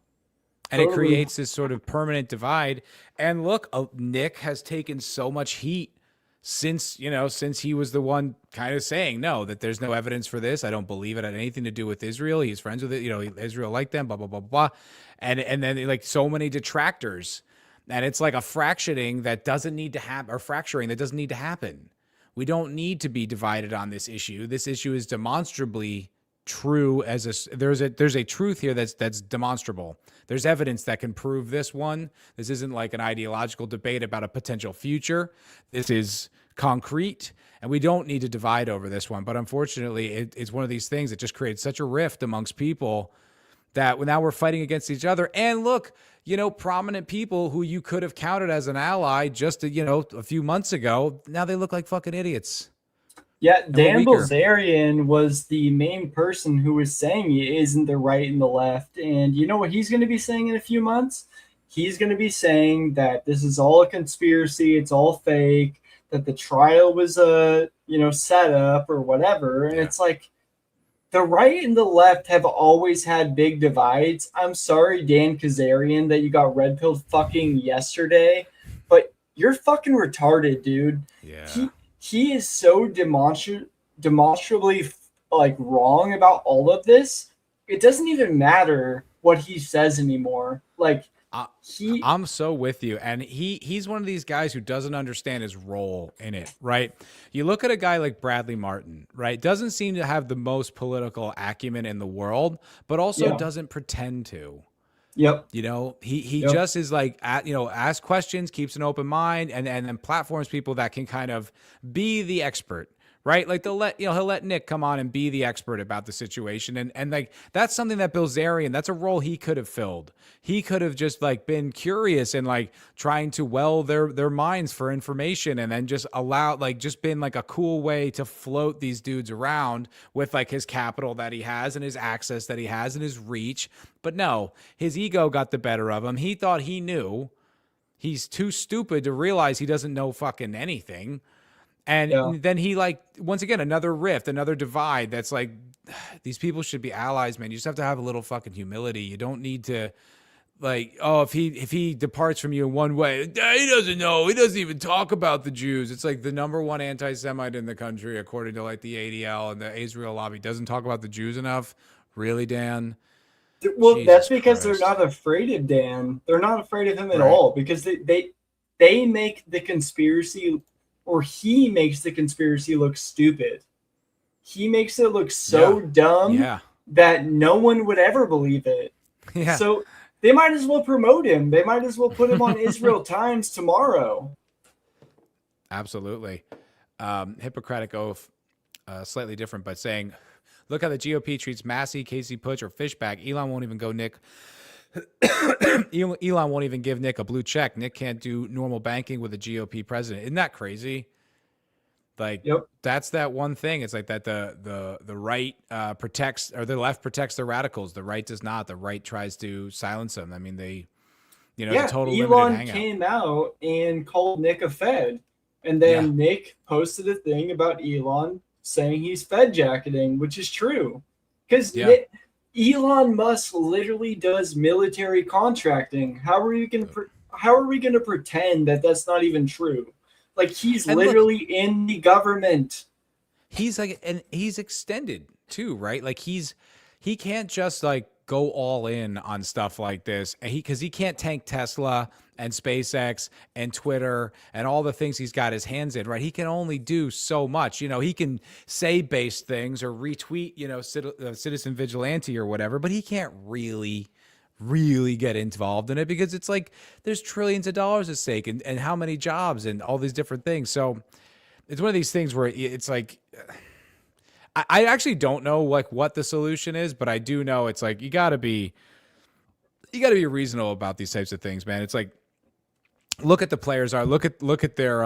And it creates this sort of permanent divide. And look, Nick has taken so much heat since he was the one kind of saying no, that there's no evidence for this. I don't believe it had anything to do with Israel. He's friends with it. Israel liked them, blah, blah, blah, blah. And then like so many detractors, and it's like a fracturing that doesn't need to happen. We don't need to be divided on this issue. This issue is demonstrably true there's a truth here that's demonstrable. There's evidence that can prove this one. This isn't like an ideological debate about a potential future. This is concrete, and we don't need to divide over this one. But unfortunately, it's one of these things that just creates such a rift amongst people that now we're fighting against each other. And look, prominent people who you could have counted as an ally just a few months ago, now they look like fucking idiots. Yeah, Dan Bilzerian was the main person who was saying it isn't the right and the left. And you know what he's going to be saying in a few months? He's going to be saying that this is all a conspiracy, it's all fake, that the trial was set up or whatever. And it's like, the right and the left have always had big divides. I'm sorry, Dan Kazarian, that you got red pilled fucking yesterday, but you're fucking retarded, dude. Yeah. He is so demonstrably like wrong about all of this. It doesn't even matter what he says anymore. Like I'm so with you. And he's one of these guys who doesn't understand his role in it, right? You look at a guy like Bradley Martin, right? Doesn't seem to have the most political acumen in the world, but also doesn't pretend to. Yep. He just is like, asks questions, keeps an open mind, and then platforms people that can kind of be the expert, right? Like he'll let Nick come on and be the expert about the situation. And like, that's something that Bilzerian, that's a role he could have filled. He could have just like been curious and like trying to well their minds for information, and then just just been like a cool way to float these dudes around with like his capital that he has and his access that he has and his reach. But no, his ego got the better of him. He thought he knew. He's too stupid to realize he doesn't know fucking anything. And then he once again, another rift, another divide. That's like, these people should be allies, man. You just have to have a little fucking humility. You don't need to if he departs from you in one way, he doesn't know. He doesn't even talk about the Jews. It's like the number one anti-Semite in the country, according to like the ADL and the Israel lobby, doesn't talk about the Jews enough. Really, Dan? Well, Jesus that's because Christ. they're not afraid of Dan. They're not afraid of him at all, because they make the conspiracy, or he makes the conspiracy look stupid. He makes it look so dumb that no one would ever believe it. Yeah. So they might as well promote him. They might as well put him on Israel Times tomorrow. Absolutely. Hippocratic oath, slightly different, but saying, look how the GOP treats Massey, Casey Putsch, or Fishback. Elon won't even go Nick. Elon won't even give Nick a blue check. Nick can't do normal banking with a GOP president. Isn't that crazy? Like, that's that one thing. It's like that the right protects, or the left protects the radicals. The right does not. The right tries to silence them. I mean, the total Elon limited hangout. came out and called Nick a Fed, and then Nick posted a thing about Elon saying he's Fed jacketing, which is true, because Elon Musk literally does military contracting. How are we going to pretend that that's not even true? Like, he's literally in the government. He's like, and he's extended too, right? Like he can't just like go all in on stuff like this, and because he can't tank Tesla and SpaceX and Twitter and all the things he's got his hands in, right? He can only do so much. He can say base things or retweet, Citizen Vigilante or whatever, but he can't really get involved in it, because it's like there's trillions of dollars at stake, and how many jobs and all these different things. So it's one of these things where it's like, I actually don't know like what the solution is, but I do know it's like you gotta be reasonable about these types of things, man. It's like, look at the players look at their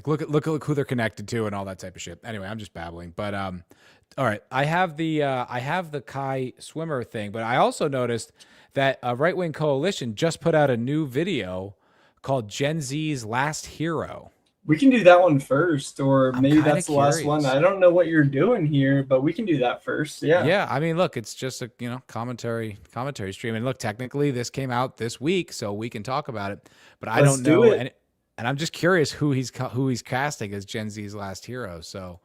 look at who they're connected to and all that type of shit. Anyway, I'm just babbling, but all right. I have the Kai swimmer thing, but I also noticed that a right-wing coalition just put out a new video called Gen Z's Last Hero. We can do that one first, or maybe kinda that's the last curious. one. I don't know what you're doing here, but we can do that first. Yeah. I mean, look, it's just a commentary stream, and look, technically this came out this week, so we can talk about it. But I don't know. And I'm just curious who he's casting as Gen Z's last hero. So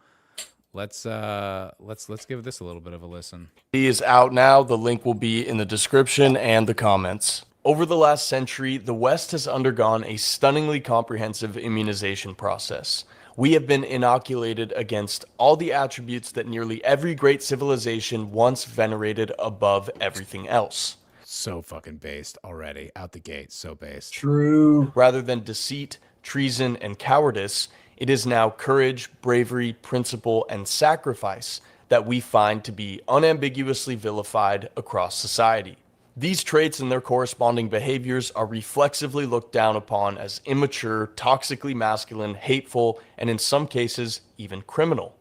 let's give this a little bit of a listen. He is out now. The link will be in the description and the comments. Over the last century, the West has undergone a stunningly comprehensive immunization process. We have been inoculated against all the attributes that nearly every great civilization once venerated above everything else. So fucking based already out the gate. So based. True. Rather than deceit, treason, and cowardice, it is now courage, bravery, principle, and sacrifice that we find to be unambiguously vilified across society. These traits and their corresponding behaviors are reflexively looked down upon as immature, toxically masculine, hateful, and in some cases, even criminal.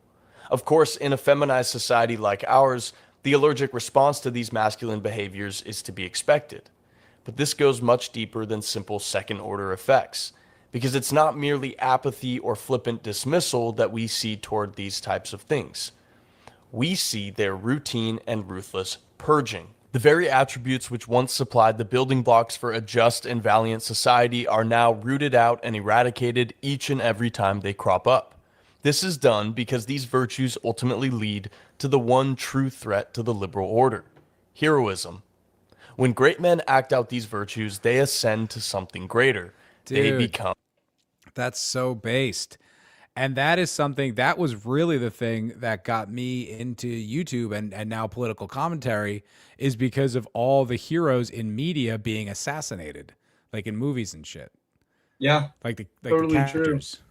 Of course, in a feminized society like ours, the allergic response to these masculine behaviors is to be expected. But this goes much deeper than simple second-order effects, because it's not merely apathy or flippant dismissal that we see toward these types of things. We see their routine and ruthless purging. The very attributes which once supplied the building blocks for a just and valiant society are now rooted out and eradicated each and every time they crop up. This is done because these virtues ultimately lead to the one true threat to the liberal order: heroism. When great men act out these virtues, they ascend to something greater. They become. That's so based. And that is something that was really the thing that got me into YouTube and now political commentary, is because of all the heroes in media being assassinated, like in movies and shit. Yeah, like the totally characters. True.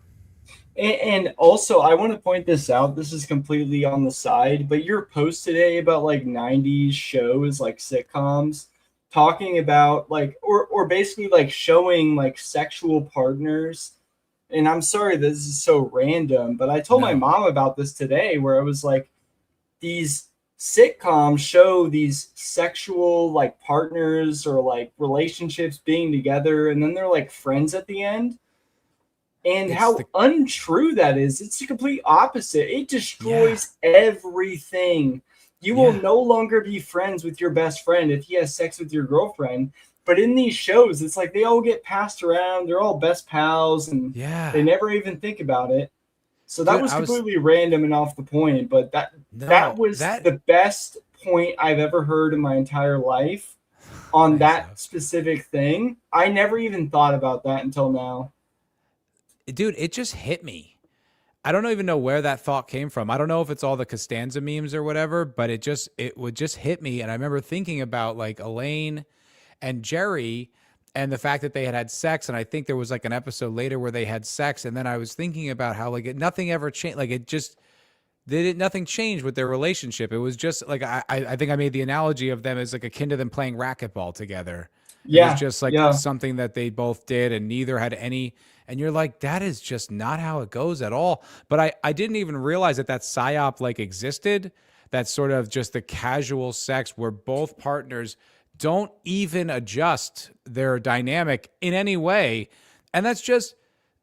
And also, I want to point this out. This is completely on the side, but your post today about like 90s shows, like sitcoms, talking about like, or basically like showing like sexual partners. And I'm sorry, this is so random, but I told my mom about this today, where I was like, these sitcoms show these sexual like partners or like relationships being together, and then they're like friends at the end. And how untrue that is. It's the complete opposite. It destroys everything. You will no longer be friends with your best friend if he has sex with your girlfriend. But in these shows, it's like they all get passed around. They're all best pals, and they never even think about it. So that was completely random and off the point. But that was the best point I've ever heard in my entire life on that specific thing. I never even thought about that until now. Dude, it just hit me. I don't even know where that thought came from. I don't know if it's all the Costanza memes or whatever, but it would just hit me. And I remember thinking about like Elaine and Jerry and the fact that they had sex. And I think there was like an episode later where they had sex. And then I was thinking about how like nothing ever changed. Like nothing changed with their relationship. It was just like, I think I made the analogy of them as like akin to them playing racquetball together. It was just like something that they both did and neither had any. And you're like, that is just not how it goes at all. But I didn't even realize that psyop like existed. That's sort of just the casual sex where both partners don't even adjust their dynamic in any way. And that's just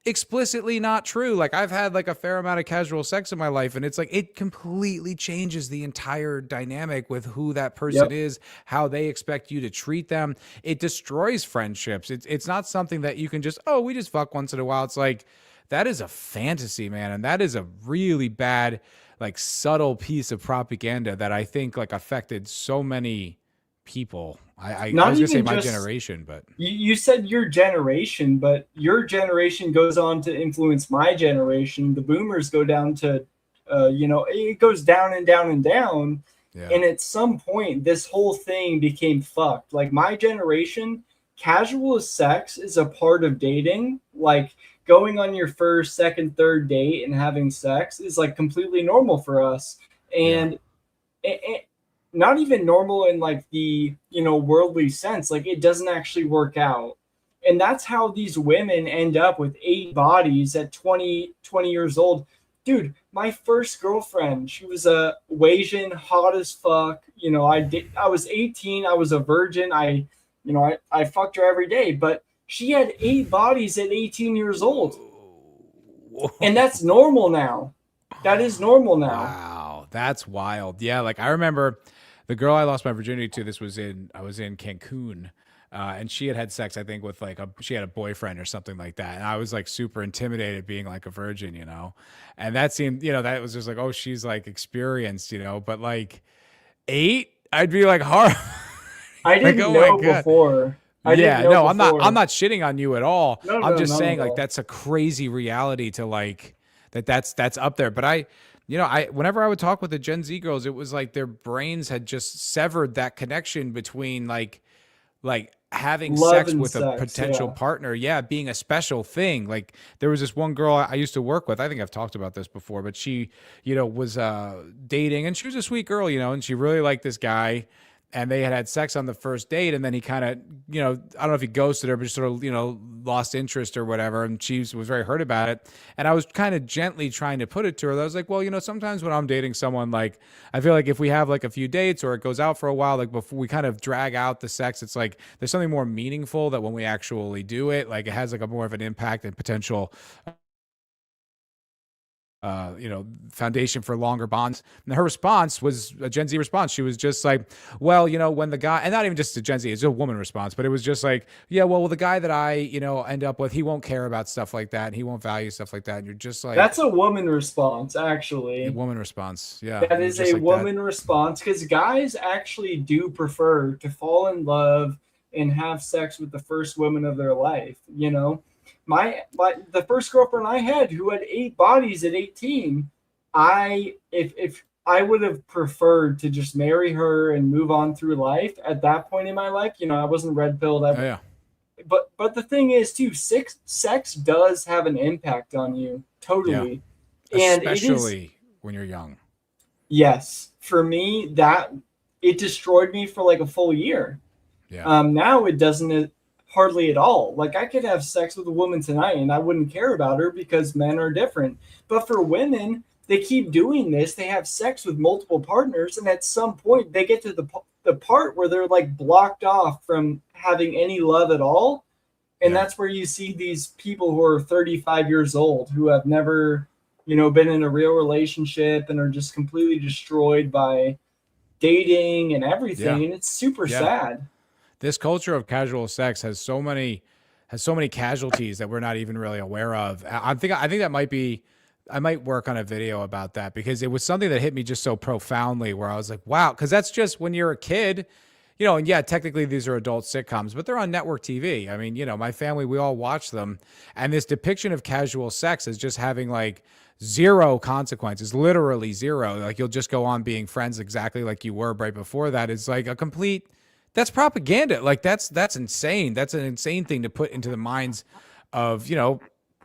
explicitly not true. Like I've had like a fair amount of casual sex in my life, and it's like it completely changes the entire dynamic with who that person is, how they expect you to treat them. It destroys friendships. It's not something that you can just, we just fuck once in a while. It's like that is a fantasy, man, and that is a really bad, like subtle piece of propaganda that I think like affected so many people. I was gonna say my generation, but you said your generation, but your generation goes on to influence my generation. The boomers go down to, it goes down and down and down. Yeah. And at some point, this whole thing became fucked. Like my generation, casual sex is a part of dating. Like going on your first, second, third date and having sex is like completely normal for us. And not even normal in like the, worldly sense. Like it doesn't actually work out. And that's how these women end up with 8 bodies at 20 years old. Dude, my first girlfriend, she was a Asian, hot as fuck. I was 18. I was a virgin. I fucked her every day, but she had 8 bodies at 18 years old. And that's normal now. That is normal now. Wow. That's wild. Yeah. Like I remember the girl I lost my virginity to, I was in Cancun And she had sex, I think, with like she had a boyfriend or something like that. And I was like super intimidated being like a virgin, you know? And that seemed, you know, that was just like, oh, she's like experienced, you know, but like 8, I'd be like hard. I didn't know before. I'm not shitting on you at all. I'm just saying like that's a crazy reality to like that's up there. But whenever I would talk with the Gen Z girls, it was like their brains had just severed that connection between like having sex with a potential partner, being a special thing. Like there was this one girl I used to work with. I think I've talked about this before, but she, you know, was dating, and she was a sweet girl, you know, and she really liked this guy. And they had sex on the first date, and then he kind of, you know, I don't know if he ghosted her, but just sort of, you know, lost interest or whatever. And she was very hurt about it. And I was kind of gently trying to put it to her. I was like, well, you know, sometimes when I'm dating someone, like, I feel like if we have like a few dates or it goes out for a while, like before we kind of drag out the sex, it's like there's something more meaningful that when we actually do it, like it has like a more of an impact and potential foundation for longer bonds. And her response was a Gen Z response. She was just like, well, you know, when the guy, and not even just a Gen Z, it's a woman response, but it was just like, yeah, well, the guy that I, you know, end up with, he won't care about stuff like that. And he won't value stuff like that. And you're just like, that's a woman response, actually. A woman response. Yeah. That is a woman response, because guys actually do prefer to fall in love and have sex with the first woman of their life, you know? The first girlfriend I had, who had 8 bodies at 18, if I would have preferred to just marry her and move on through life at that point in my life. You know, I wasn't red pilled. But the thing is too, sex does have an impact on you, totally. Yeah. And especially when you're young. Yes, for me, that it destroyed me for like a full year. Yeah. Now it doesn't. Hardly at all. Like I could have sex with a woman tonight and I wouldn't care about her because men are different. But for women, they keep doing this. They have sex with multiple partners, and at some point they get to the part where they're like blocked off from having any love at all. And that's where you see these people who are 35 years old who have never, you know, been in a real relationship and are just completely destroyed by dating and everything. And it's super sad. This culture of casual sex has so many casualties that we're not even really aware of. I think that I might work on a video about that, because it was something that hit me just so profoundly, where I was like, wow, because that's just when you're a kid, you know, and yeah, technically these are adult sitcoms, but they're on network TV. I mean, you know, my family, we all watch them, and this depiction of casual sex is just having like zero consequences, literally zero. Like you'll just go on being friends exactly like you were right before that. Is like a complete, that's propaganda. Like that's insane. That's an insane thing to put into the minds of, you know,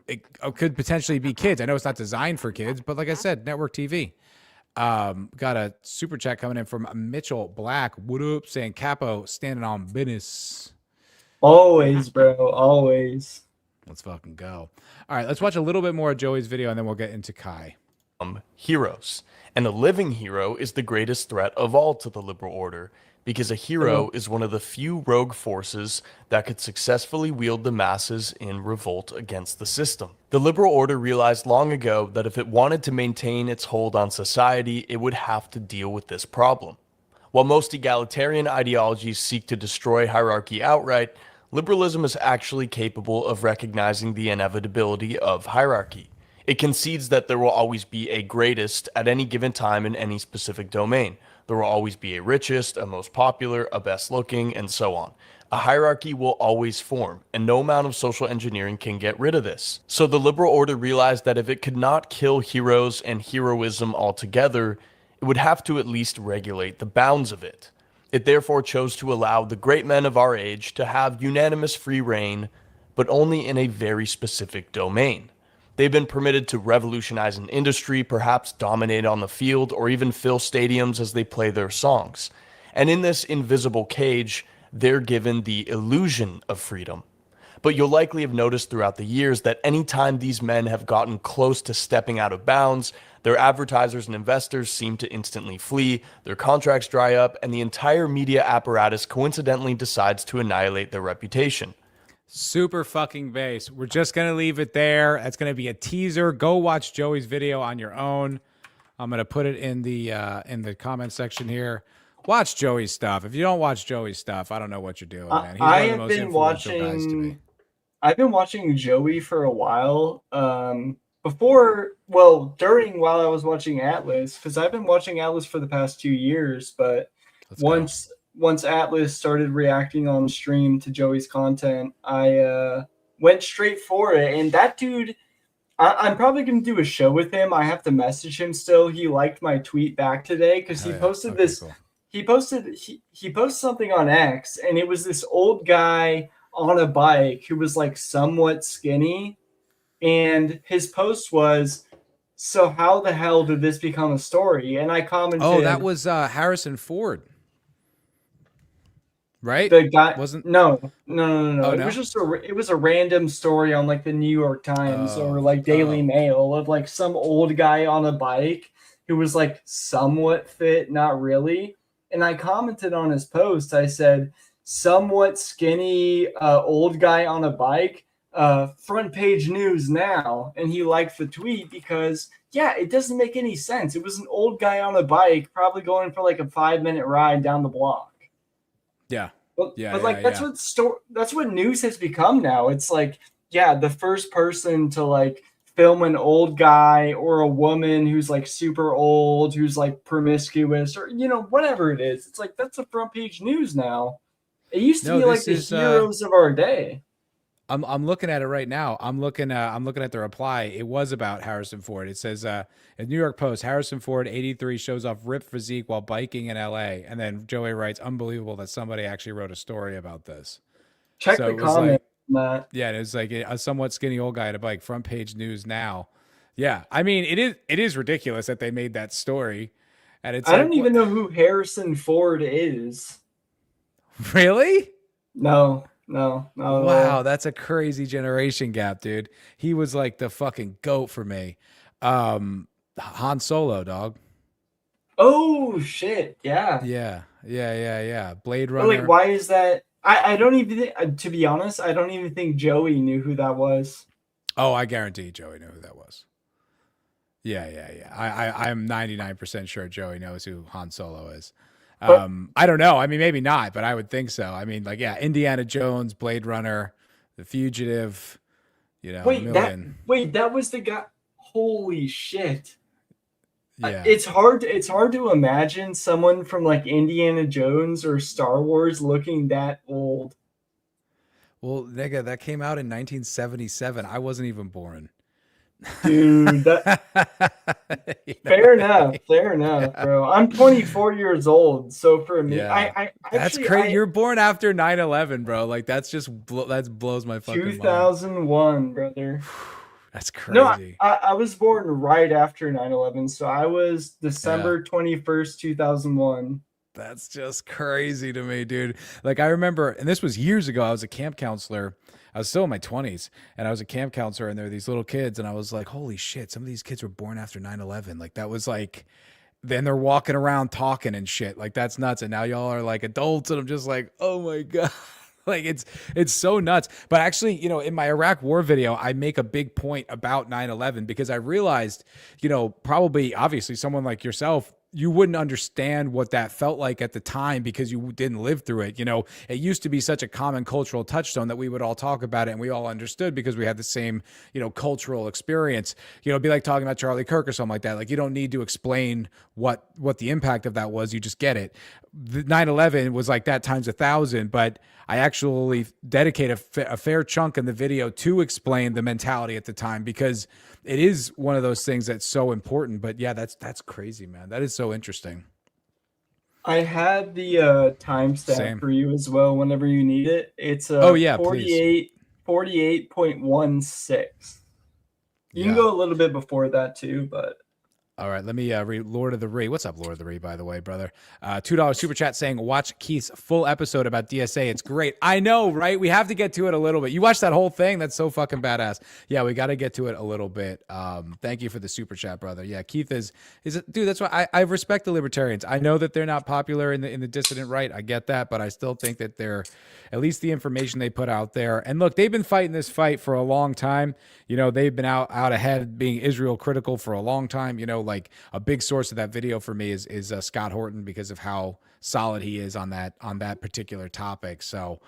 it could potentially be kids. I know it's not designed for kids, but like I said, network TV. Got a super chat coming in from Mitchell Black. What up? Saying Capo standing on business. Always, bro. Always. Let's fucking go. All right, let's watch a little bit more of Joey's video, and then we'll get into Kai. Heroes. And a living hero is the greatest threat of all to the liberal order, because a hero is one of the few rogue forces that could successfully wield the masses in revolt against the system. The liberal order realized long ago that if it wanted to maintain its hold on society, it would have to deal with this problem. While most egalitarian ideologies seek to destroy hierarchy outright, liberalism is actually capable of recognizing the inevitability of hierarchy. It concedes that there will always be a greatest at any given time in any specific domain. There will always be a richest, a most popular, a best looking, and so on. A hierarchy will always form, and no amount of social engineering can get rid of this. So the liberal order realized that if it could not kill heroes and heroism altogether, it would have to at least regulate the bounds of it. It therefore chose to allow the great men of our age to have unanimous free reign, but only in a very specific domain. They've been permitted to revolutionize an industry, perhaps dominate on the field, or even fill stadiums as they play their songs. And in this invisible cage, they're given the illusion of freedom. But you'll likely have noticed throughout the years that anytime these men have gotten close to stepping out of bounds, their advertisers and investors seem to instantly flee, their contracts dry up, and the entire media apparatus coincidentally decides to annihilate their reputation. Super fucking base. We're just going to leave it there. That's going to be a teaser. Go watch Joey's video on your own. I'm going to put it in the comment section here. Watch Joey's stuff. If you don't watch Joey's stuff, I don't know what you're doing, man. He's I one of the have most been influential guys to me. watching. I've been watching Joey for a while. During while I was watching Atlas, because I've been watching Atlas for the past 2 years. But once Atlas started reacting on stream to Joey's content, I went straight for it. And that dude, I'm probably going to do a show with him. I have to message him still. He liked my tweet back today because he posted this. Cool. He posted something on X, and it was this old guy on a bike who was like somewhat skinny, and his post was, "So how the hell did this become a story?" And I commented, "Oh, that was Harrison Ford, right?" The guy wasn't. No. Oh, it was just a random story on like the New York Times or like Daily Mail of like some old guy on a bike who was like somewhat fit, not really. And I commented on his post. I said, "Somewhat skinny old guy on a bike, front page news now." And he liked the tweet because, yeah, it doesn't make any sense. It was an old guy on a bike, probably going for like a 5-minute ride down the block. Yeah. But that's what news has become now. It's like, yeah, the first person to like film an old guy or a woman who's like super old, who's like promiscuous, or whatever it is. It's like that's a front page news now. It used to be like the heroes of our day. I'm looking at it right now. I'm looking at the reply. It was about Harrison Ford. It says in New York Post, Harrison Ford 83 shows off ripped physique while biking in LA. And then Joey writes, "Unbelievable that somebody actually wrote a story about this." Check the comment. Yeah, it was like a somewhat skinny old guy at a bike, front page news now. Yeah, I mean, it is ridiculous that they made that story, and it's. I don't even know who Harrison Ford is. Really? No. Wow, that's a crazy generation gap, dude. He was like the fucking GOAT for me. Han Solo, dog. Oh shit! Yeah. Blade Runner. Like, why is that? I don't even, to be honest, I don't even think Joey knew who that was. Oh, I guarantee Joey knew who that was. Yeah. I'm 99% sure Joey knows who Han Solo is. I don't know. I mean, maybe not, but I would think so. I mean, like, yeah, Indiana Jones, Blade Runner, The Fugitive, that was the guy. Holy shit. Yeah. It's hard to imagine someone from like Indiana Jones or Star Wars looking that old. Well, nigga, that came out in 1977. I wasn't even born. Dude, fair enough, bro. I'm 24 years old, so for me, I that's crazy. You're born after 9/11, bro. Like that's blows my fucking 2001, mind. Brother. That's crazy. No, I was born right after 9/11, so I was December 21st, 2001. That's just crazy to me, dude. Like I remember, and this was years ago. I was a camp counselor. I was still in my 20s, and I was a camp counselor, and there were these little kids, and I was like, holy shit, some of these kids were born after 9/11. Like, that was like, then they're walking around talking and shit. Like, that's nuts. And now y'all are like adults, and I'm just like, oh my God. Like, it's so nuts. But actually, in my Iraq war video, I make a big point about 9/11 because I realized, probably, obviously, someone like yourself, you wouldn't understand what that felt like at the time because you didn't live through it. It used to be such a common cultural touchstone that we would all talk about it and we all understood because we had the same, cultural experience. It'd be like talking about Charlie Kirk or something like that. Like you don't need to explain what the impact of that was. You just get it. 9/11 was like that times 1,000, but I actually dedicate a fair chunk in the video to explain the mentality at the time because it is one of those things that's so important. But yeah, that's crazy, man. That is so interesting. I had the timestamp for you as well whenever you need it. It's 48.16. You can go a little bit before that too, but all right, let me read Lord of the Ree. What's up, Lord of the Ree, by the way, brother? $2 super chat saying, watch Keith's full episode about DSA. It's great. I know, right? We have to get to it a little bit. You watched that whole thing? That's so fucking badass. Yeah, we got to get to it a little bit. Thank you for the super chat, brother. Yeah, Keith is dude, that's why I respect the libertarians. I know that they're not popular in the dissident right. I get that, but I still think that they're, at least the information they put out there. And look, they've been fighting this fight for a long time. They've been out ahead being Israel critical for a long time. like a big source of that video for me is Scott Horton, because of how solid he is on that particular topic. So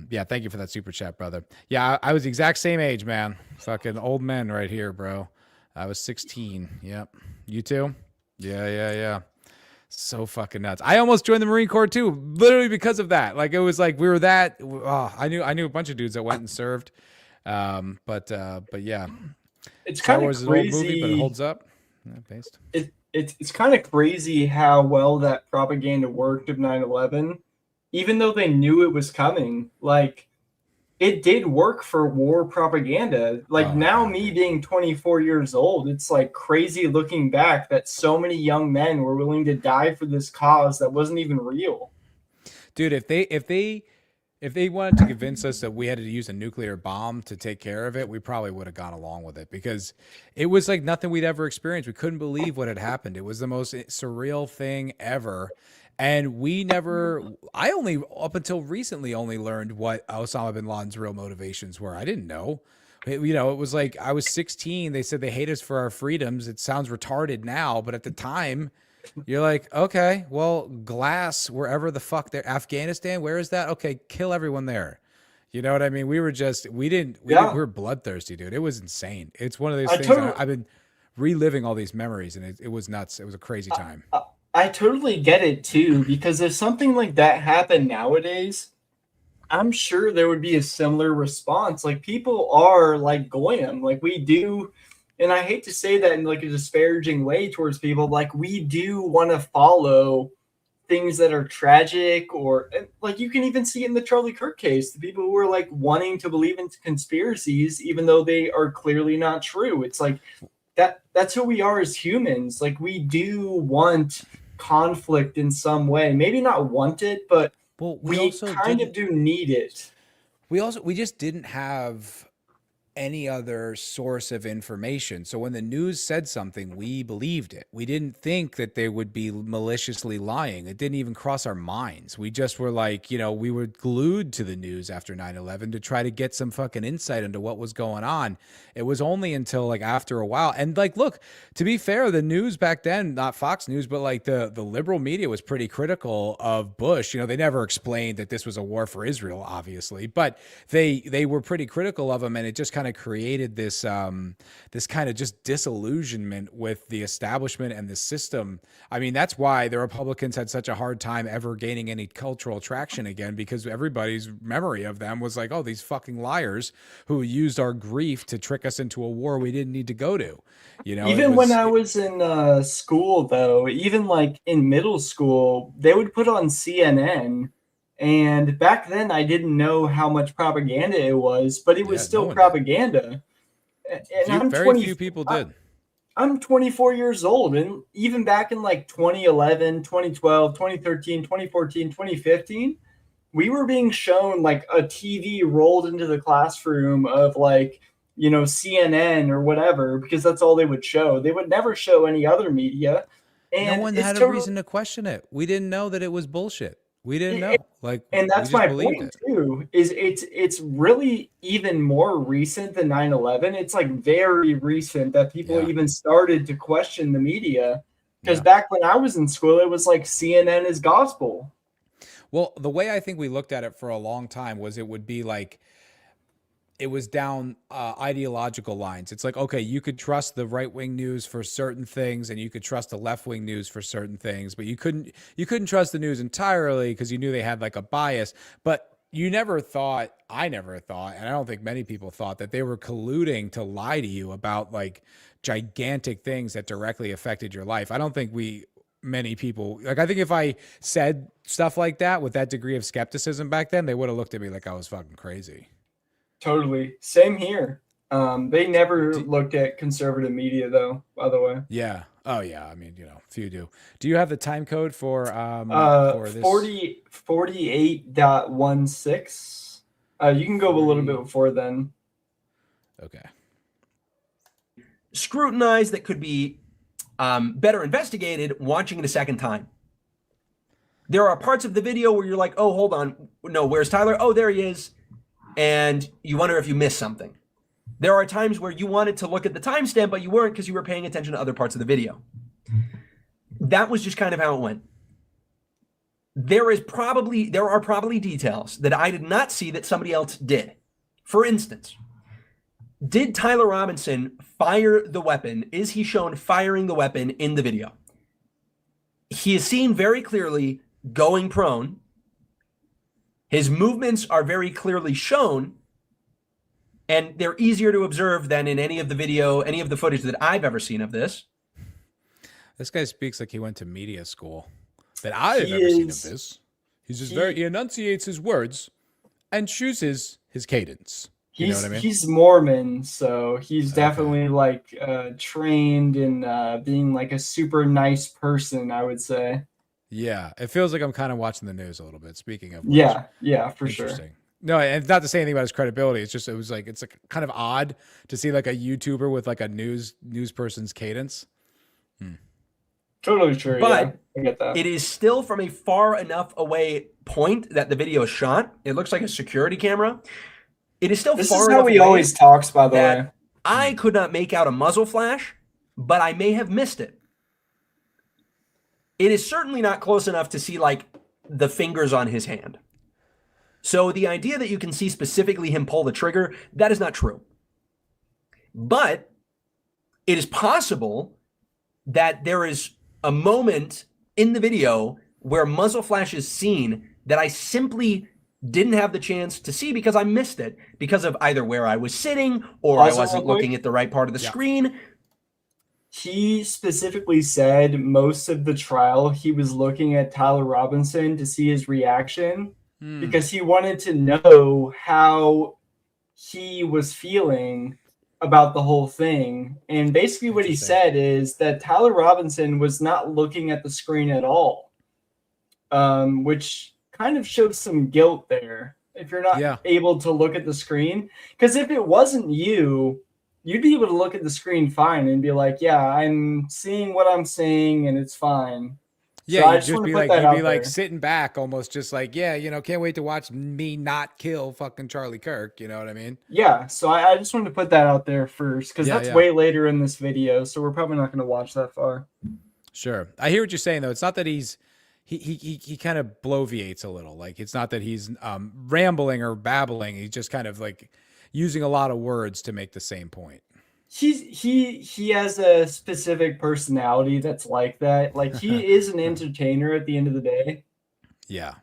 yeah, thank you for that super chat, brother. Yeah, I was the exact same age, man. Fucking old men right here, bro. I was 16. Yep. You too? Yeah. So fucking nuts. I almost joined the Marine Corps too, literally because of that. Like, it was like we were that. Oh, I knew a bunch of dudes that went and served. But yeah, It's Star kind Wars of is an old crazy. movie, but it holds up. Yeah, based. It's kind of crazy how well that propaganda worked of 9/11, even though they knew it was coming. Like, it did work for war propaganda. Like, now me being 24 years old, it's like crazy looking back that so many young men were willing to die for this cause that wasn't even real. Dude, if they wanted to convince us that we had to use a nuclear bomb to take care of it, we probably would have gone along with it, because it was like nothing we'd ever experienced. We couldn't believe what had happened. It was the most surreal thing ever. And I only, up until recently, only learned what Osama bin Laden's real motivations were. I didn't know. It was like, I was 16. They said they hate us for our freedoms. It sounds retarded now, but at the time, you're like, okay, well, glass, wherever the fuck they're, Afghanistan, where is that? Okay, kill everyone there. You know what I mean? We were bloodthirsty, dude. It was insane. It's one of those things. I've been reliving all these memories, and it was nuts. It was a crazy time. I totally get it too, because if something like that happened nowadays, I'm sure there would be a similar response. Like, people are like goyim, like we do. And I hate to say that in like a disparaging way towards people. Like, we do want to follow things that are tragic, or like you can even see it in the Charlie Kirk case, the people who are like wanting to believe in conspiracies, even though they are clearly not true. It's like that's who we are as humans. Like, we do want conflict in some way, maybe not want it, but we kind of do need it. We just didn't have any other source of information. So when the news said something, we believed it. We didn't think that they would be maliciously lying. It didn't even cross our minds. We just were like, we were glued to the news after 9/11 to try to get some fucking insight into what was going on. It was only until like after a while. And like, look, to be fair, the news back then, not Fox News, but like the liberal media was pretty critical of Bush. They never explained that this was a war for Israel, obviously, but they were pretty critical of him, and it just kind of created this this kind of just disillusionment with the establishment and the system. I mean, that's why the Republicans had such a hard time ever gaining any cultural traction again, because everybody's memory of them was like, oh, these fucking liars who used our grief to trick us into a war we didn't need to go to. Even when I was in school, though, even like in middle school, they would put on CNN. And back then, I didn't know how much propaganda it was, but it was still propaganda. And very few people did. I'm 24 years old, and even back in like 2011, 2012, 2013, 2014, 2015, we were being shown like a TV rolled into the classroom of like, CNN or whatever, because that's all they would show. They would never show any other media. And no one had a reason to question it. We didn't know that it was bullshit. We didn't know. And that's my point too, is it's really even more recent than 9/11. It's like very recent that people even started to question the media, because back when I was in school, it was like CNN is gospel. Well, the way I think we looked at it for a long time was it would be like, it was down ideological lines. It's like, okay, you could trust the right-wing news for certain things, and you could trust the left-wing news for certain things, but you couldn't trust the news entirely because you knew they had like a bias. But I never thought, and I don't think many people thought, that they were colluding to lie to you about like gigantic things that directly affected your life. I don't think many people, like, I think if I said stuff like that with that degree of skepticism back then, they would have looked at me like I was fucking crazy. Totally. Same here. They never looked at conservative media, though, by the way. Yeah. Oh, yeah. I mean, few do. Do you have the time code for this? 48.16. You can go a little bit before then. Okay. Scrutinized that could be better investigated watching it a second time. There are parts of the video where you're like, oh, hold on. No, where's Tyler? Oh, there he is. And you wonder if you missed something. There are times where you wanted to look at the timestamp, but you weren't because you were paying attention to other parts of the video. That was just kind of how it went. There are probably details that I did not see that somebody else did. For instance, did Tyler Robinson fire the weapon? Is he shown firing the weapon in the video? He is seen very clearly going prone. His movements are very clearly shown, and they're easier to observe than in any of the footage that I've ever seen of this. This guy speaks like he went to media school. That I have ever seen of this. He enunciates his words and chooses his cadence. You know what I mean? He's Mormon, so he's definitely like trained in being like a super nice person, I would say. Yeah, it feels like I'm kind of watching the news a little bit. Speaking of which. Yeah, for sure. No, and it's not to say anything about his credibility. It's like kind of odd to see like a YouTuber with like a news person's cadence. Totally true. But I get that. It is still from a far enough away point that the video is shot. It looks like a security camera. It is still This far is enough how he away always talks, by the that way. I could not make out a muzzle flash, but I may have missed it. It is certainly not close enough to see like the fingers on his hand. So the idea that you can see specifically him pull the trigger, that is not true. But it is possible that there is a moment in the video where muzzle flash is seen that I simply didn't have the chance to see because I missed it because of either where I was sitting or I wasn't looking at the right part of the screen. He specifically said most of the trial he was looking at Tyler Robinson to see his reaction because he wanted to know how he was feeling about the whole thing. And basically what he said is that Tyler Robinson was not looking at the screen at all, which kind of shows some guilt there if you're not able to look at the screen. Because if it wasn't you, you'd be able to look at the screen fine and be like, yeah, I'm seeing what I'm seeing and it's fine. Yeah, so you'd just be like, you'd be like sitting back almost just like, yeah, you know, can't wait to watch me not kill fucking Charlie Kirk. You know what I mean? Yeah, so I just wanted to put that out there first because that's way later in this video, so we're probably not going to watch that far. Sure. I hear what you're saying, though. It's not that he kind of bloviates a little. Like, it's not that he's rambling or babbling. He's just kind of like using a lot of words to make the same point. He has a specific personality that's like that. Like, he is an entertainer at the end of the day. Yeah.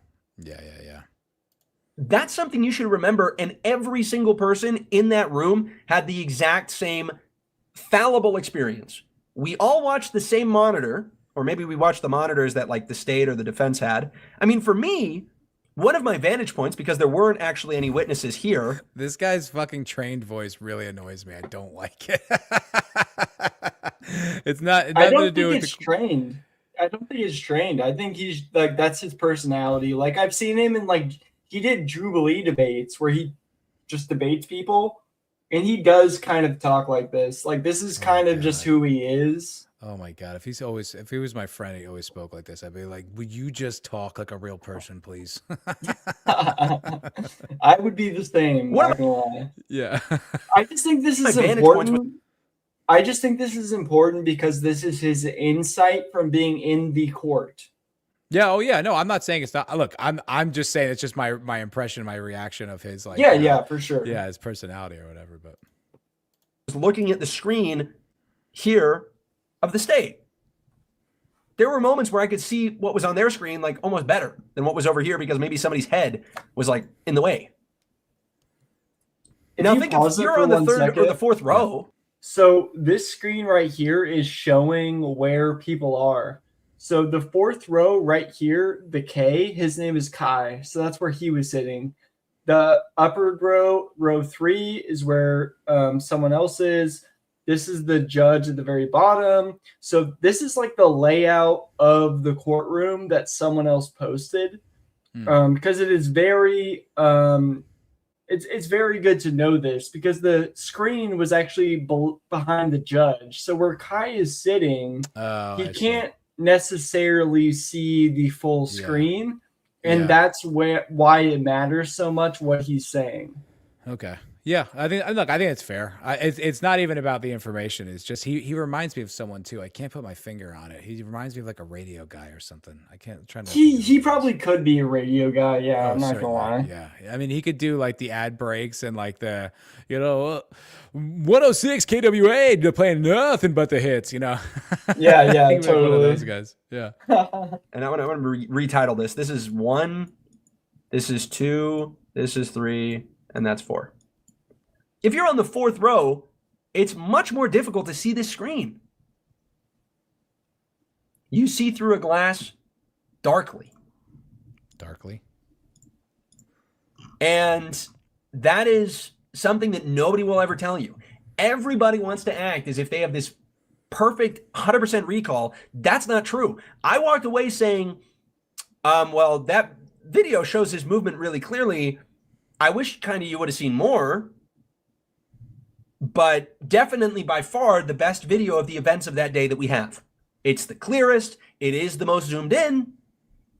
That's something you should remember. And every single person in that room had the exact same fallible experience. We all watched the same monitor, or maybe we watched the monitors that like the state or the defense had. I mean, for me, one of my vantage points, because there weren't actually any witnesses here. This guy's fucking trained voice really annoys me. I don't like it. It's not. I don't think it's trained. I don't think it's trained. I think he's like, that's his personality. Like, I've seen him in like, he did Jubilee debates where he just debates people, and he does kind of talk like this. Like, this is kind of just who he is. Oh my God. If he was my friend, he always spoke like this. I'd be like, would you just talk like a real person, please? I would be the same. Not gonna lie. Yeah. I just think this is important. I just think this is important because this is his insight from being in the court. Yeah. Oh yeah. No, I'm not saying it's not. Look, I'm just saying it's just my impression, my reaction of his like. Yeah, for sure. Yeah, his personality or whatever. But looking at the screen here of the state, there were moments where I could see what was on their screen like almost better than what was over here because maybe somebody's head was like in the way. Now think if you're on the third or the fourth row. So this screen right here is showing where people are. So the fourth row right here, the K, his name is Kai. So that's where he was sitting. The upper row 3 is where someone else is. This is the judge at the very bottom. So this is like the layout of the courtroom that someone else posted, because it is very it's very good to know this because the screen was actually behind the judge. So where Kai is sitting, he can't necessarily see the full screen, and that's why it matters so much what he's saying. Okay. Yeah, I think it's fair. It's not even about the information. It's just he reminds me of someone too. I can't put my finger on it. He reminds me of like a radio guy or something. I can't try to. He probably could be a radio guy. Yeah, I'm not gonna lie. Yeah, I mean he could do like the ad breaks and like the 106 KWA they're playing nothing but the hits. Yeah, totally. One of those guys. Yeah. And I want to retitle this. This is 1. This is 2. This is 3, and that's 4. If you're on the 4th row, it's much more difficult to see this screen. You see through a glass darkly. And that is something that nobody will ever tell you. Everybody wants to act as if they have this perfect 100% recall. That's not true. I walked away saying, well, that video shows his movement really clearly. I wish kind of you would have seen more. But definitely by far the best video of the events of that day that we have. It's the clearest. It is the most zoomed in.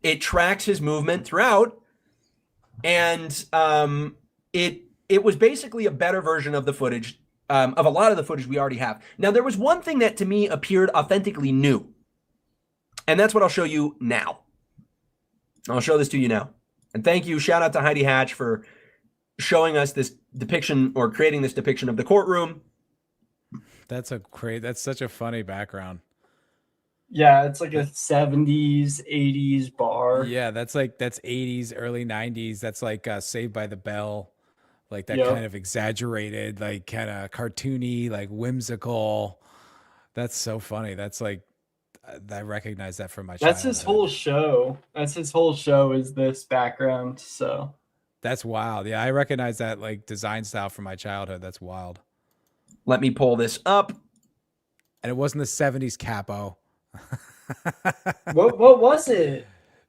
It tracks his movement throughout. And it was basically a better version of the footage, of a lot of the footage we already have. Now, there was one thing that to me appeared authentically new. And that's what I'll show you now. I'll show this to you now. And thank you. Shout out to Heidi Hatch for showing us this depiction or creating this depiction of the courtroom. That's such a funny background. Yeah, it's like a 70s, 80s bar. Yeah, that's 80s, early 90s. That's like Saved by the Bell. Like that kind of exaggerated, like kind of cartoony, like whimsical. That's so funny. That's like, I recognize that from my childhood. That's his whole show. Is this background. So that's wild. Yeah, I recognize that like design style from my childhood. That's wild. Let me pull this up. And it wasn't the 70s capo. What was it?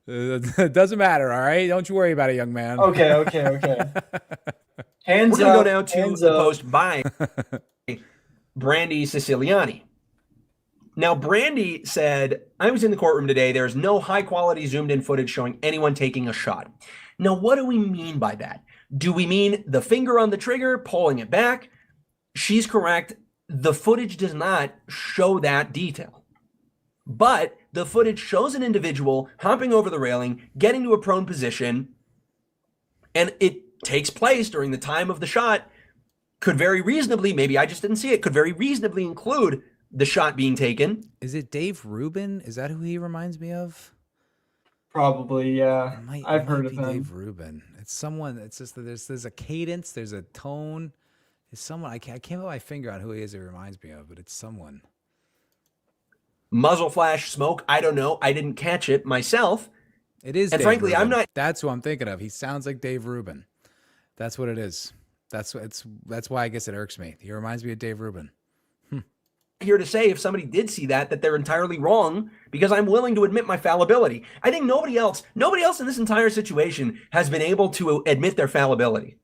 It doesn't matter, all right? Don't you worry about it, young man. Okay. Hands We're up. We're going to go now to the post by Brandy Siciliani. Now, Brandy said, I was in the courtroom today. There's no high-quality zoomed-in footage showing anyone taking a shot. Now, what do we mean by that? Do we mean the finger on the trigger, pulling it back? She's correct. The footage does not show that detail. But the footage shows an individual hopping over the railing, getting to a prone position, and it takes place during the time of the shot. Could very reasonably, maybe I just didn't see it, could very reasonably include the shot being taken. Is it Dave Rubin? Is that who he reminds me of? Probably, yeah. I've heard of him. Dave Rubin. It's someone. It's just that there's a cadence, there's a tone. It's someone. I can't put my finger on who he is. It reminds me of, but it's someone. Muzzle flash smoke. I don't know. I didn't catch it myself. It is. And Dave frankly, Rubin. I'm not. That's who I'm thinking of. He sounds like Dave Rubin. That's what it is. That's why I guess it irks me. He reminds me of Dave Rubin. Here to say if somebody did see that they're entirely wrong, because I'm willing to admit my fallibility. I think nobody else in this entire situation has been able to admit their fallibility.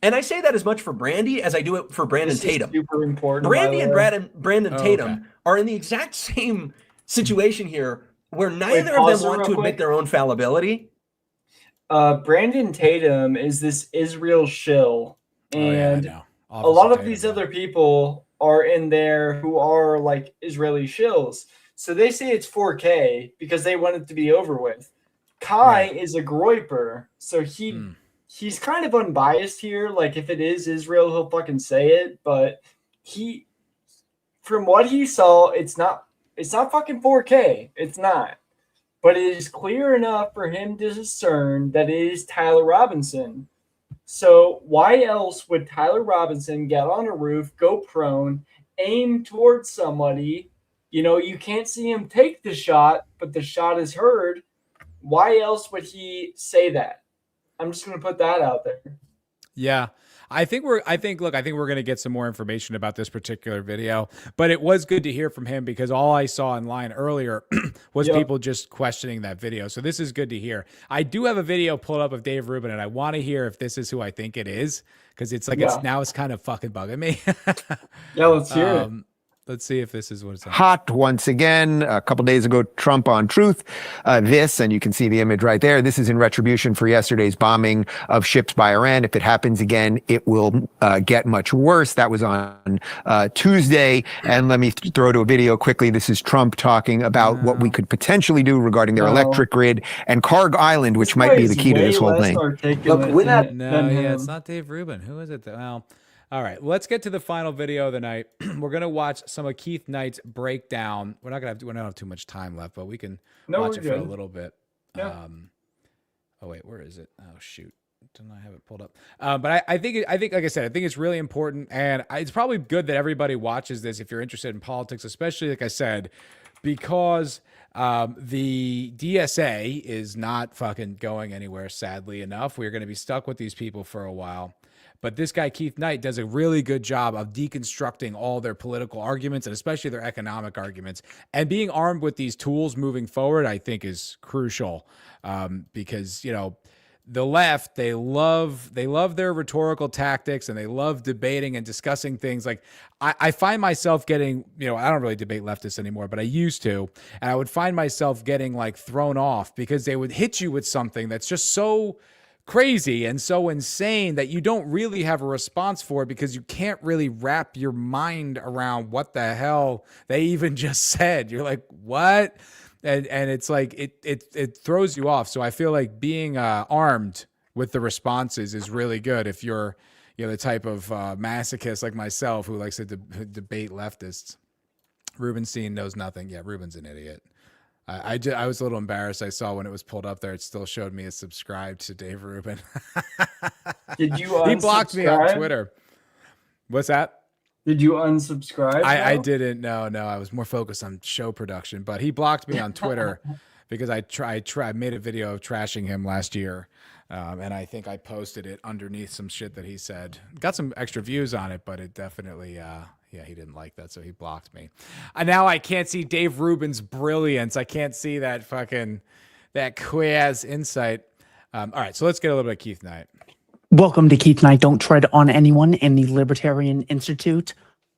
And I say that as much for Brandy as I do it for Brandon Tatum. Super important. Brandy and Brandon Tatum are in the exact same situation here where neither of them want to admit their own fallibility. Brandon Tatum is this Israel shill. And a lot of these other people are in there who are like Israeli shills. So they say it's 4K because they want it to be over with. Kai is a groiper. So he's kind of unbiased here. Like if it is Israel, he'll fucking say it. But from what he saw, it's not fucking 4K. It's not. But it is clear enough for him to discern that it is Tyler Robinson. So why else would Tyler Robinson get on a roof, go prone, aim towards somebody? You know, you can't see him take the shot, but the shot is heard. Why else would he say that? I'm just going to put that out there. Yeah. I think we're going to get some more information about this particular video, but it was good to hear from him because all I saw online earlier was people just questioning that video. So this is good to hear. I do have a video pulled up of Dave Rubin and I want to hear if this is who I think it is. Cause it's like, it's kind of fucking bugging me. Yeah. Let's hear it. Let's see if this is what it's hot once again. A couple days ago, Trump on Truth. This, and you can see the image right there. This is in retribution for yesterday's bombing of ships by Iran. If it happens again, it will get much worse. That was on Tuesday. And let me throw to a video quickly. This is Trump talking about what we could potentially do regarding their electric grid and Carg Island, which might be the key to this whole thing. Look, with that, No, yeah, it's not Dave Rubin. Who is it? Well, all right, let's get to the final video of the night. We're gonna watch some of Keith Knight's breakdown. We don't have too much time left, but we can watch it for a little bit. Yeah. Oh wait, where is it? Oh shoot, didn't I have it pulled up? But I think, like I said, I think it's really important, and it's probably good that everybody watches this if you're interested in politics, especially like I said, because the DSA is not fucking going anywhere. Sadly enough, we're going to be stuck with these people for a while. But this guy, Keith Knight, does a really good job of deconstructing all their political arguments and especially their economic arguments. And being armed with these tools moving forward, I think, is crucial because, you know, the left, they love their rhetorical tactics and they love debating and discussing things. Like I find myself getting, you know, I don't really debate leftists anymore, but I used to. And I would find myself getting like thrown off because they would hit you with something that's just so crazy and so insane that you don't really have a response for it because you can't really wrap your mind around what the hell they even just said. You're like, what? And it's like it throws you off. So I feel like being armed with the responses is really good if you're, you know, the type of masochist like myself who likes to debate leftists. Rubenstein knows nothing. Yeah, Ruben's an idiot. I was a little embarrassed. I saw when it was pulled up there, it still showed me as subscribed to Dave Rubin. Did you unsubscribe? He blocked me on Twitter. What's that? Did you unsubscribe? I didn't. No. I was more focused on show production, but he blocked me on Twitter because I made a video of trashing him last year. And I think I posted it underneath some shit that he said. Got some extra views on it, but it definitely, he didn't like that, so he blocked me. And now I can't see Dave Rubin's brilliance. I can't see that Quaz insight. All right, so let's get a little bit of Keith Knight. Welcome to Keith Knight, Don't Tread on Anyone in the Libertarian Institute.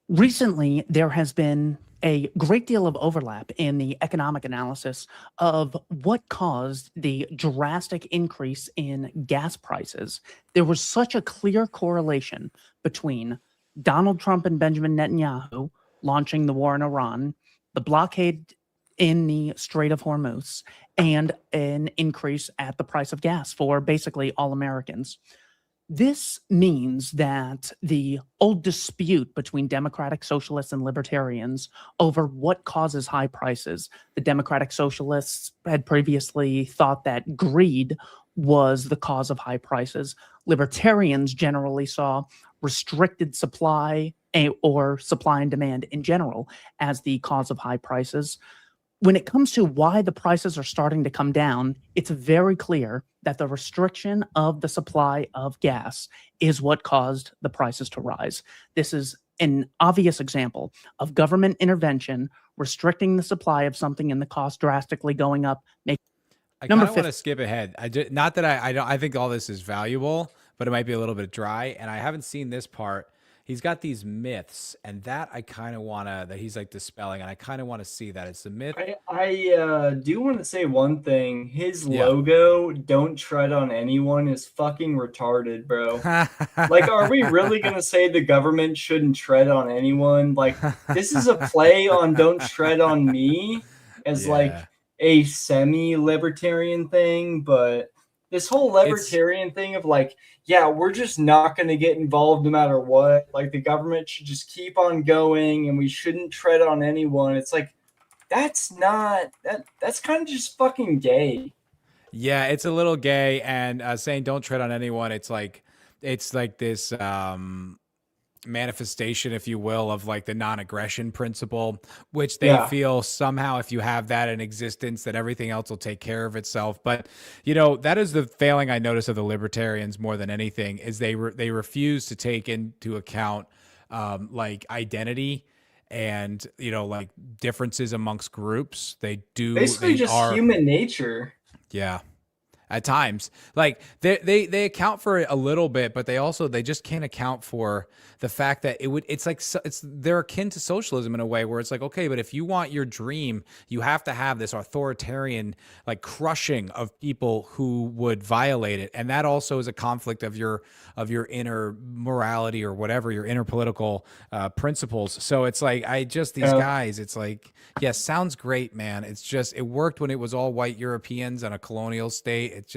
Recently, there has been a great deal of overlap in the economic analysis of what caused the drastic increase in gas prices. There was such a clear correlation between Donald Trump and Benjamin Netanyahu launching the war in Iran, the blockade in the Strait of Hormuz, and an increase at the price of gas for basically all Americans. This means that the old dispute between democratic socialists and libertarians over what causes high prices, the democratic socialists had previously thought that greed was the cause of high prices. Libertarians generally saw restricted supply or supply and demand in general as the cause of high prices. When it comes to why the prices are starting to come down, it's very clear that the restriction of the supply of gas is what caused the prices to rise. This is an obvious example of government intervention restricting the supply of something and the cost drastically going up. I kind of want to skip ahead. Not that I think all this is valuable, but it might be a little bit dry. And I haven't seen this part. He's got these myths, and that I kind of want to, that he's like dispelling, and I kind of want to see that. It's a myth. I do want to say one thing. His logo, "Don't Tread on Anyone," is fucking retarded, bro. Like, are we really going to say the government shouldn't tread on anyone? Like, this is a play on "Don't Tread on Me" as like a semi-libertarian thing, but this whole libertarian thing of like, yeah, we're just not going to get involved no matter what. Like, the government should just keep on going and we shouldn't tread on anyone. It's like, that's kind of just fucking gay. Yeah, it's a little gay. And saying don't tread on anyone, it's like this manifestation, if you will, of like the non-aggression principle, which they feel somehow if you have that in existence, that everything else will take care of itself. But, you know, that is the failing I notice of the libertarians more than anything, is they refuse to take into account like identity and, you know, like differences amongst groups. They do basically just human nature. Yeah. at times. Like they account for it a little bit, but they just can't account for the fact that they're akin to socialism in a way where it's like, okay, but if you want your dream, you have to have this authoritarian like crushing of people who would violate it. And that also is a conflict of your inner morality or whatever, your inner political principles. So it's like, these guys, it's like, yes, sounds great, man. It's just, it worked when it was all white Europeans and a colonial state. It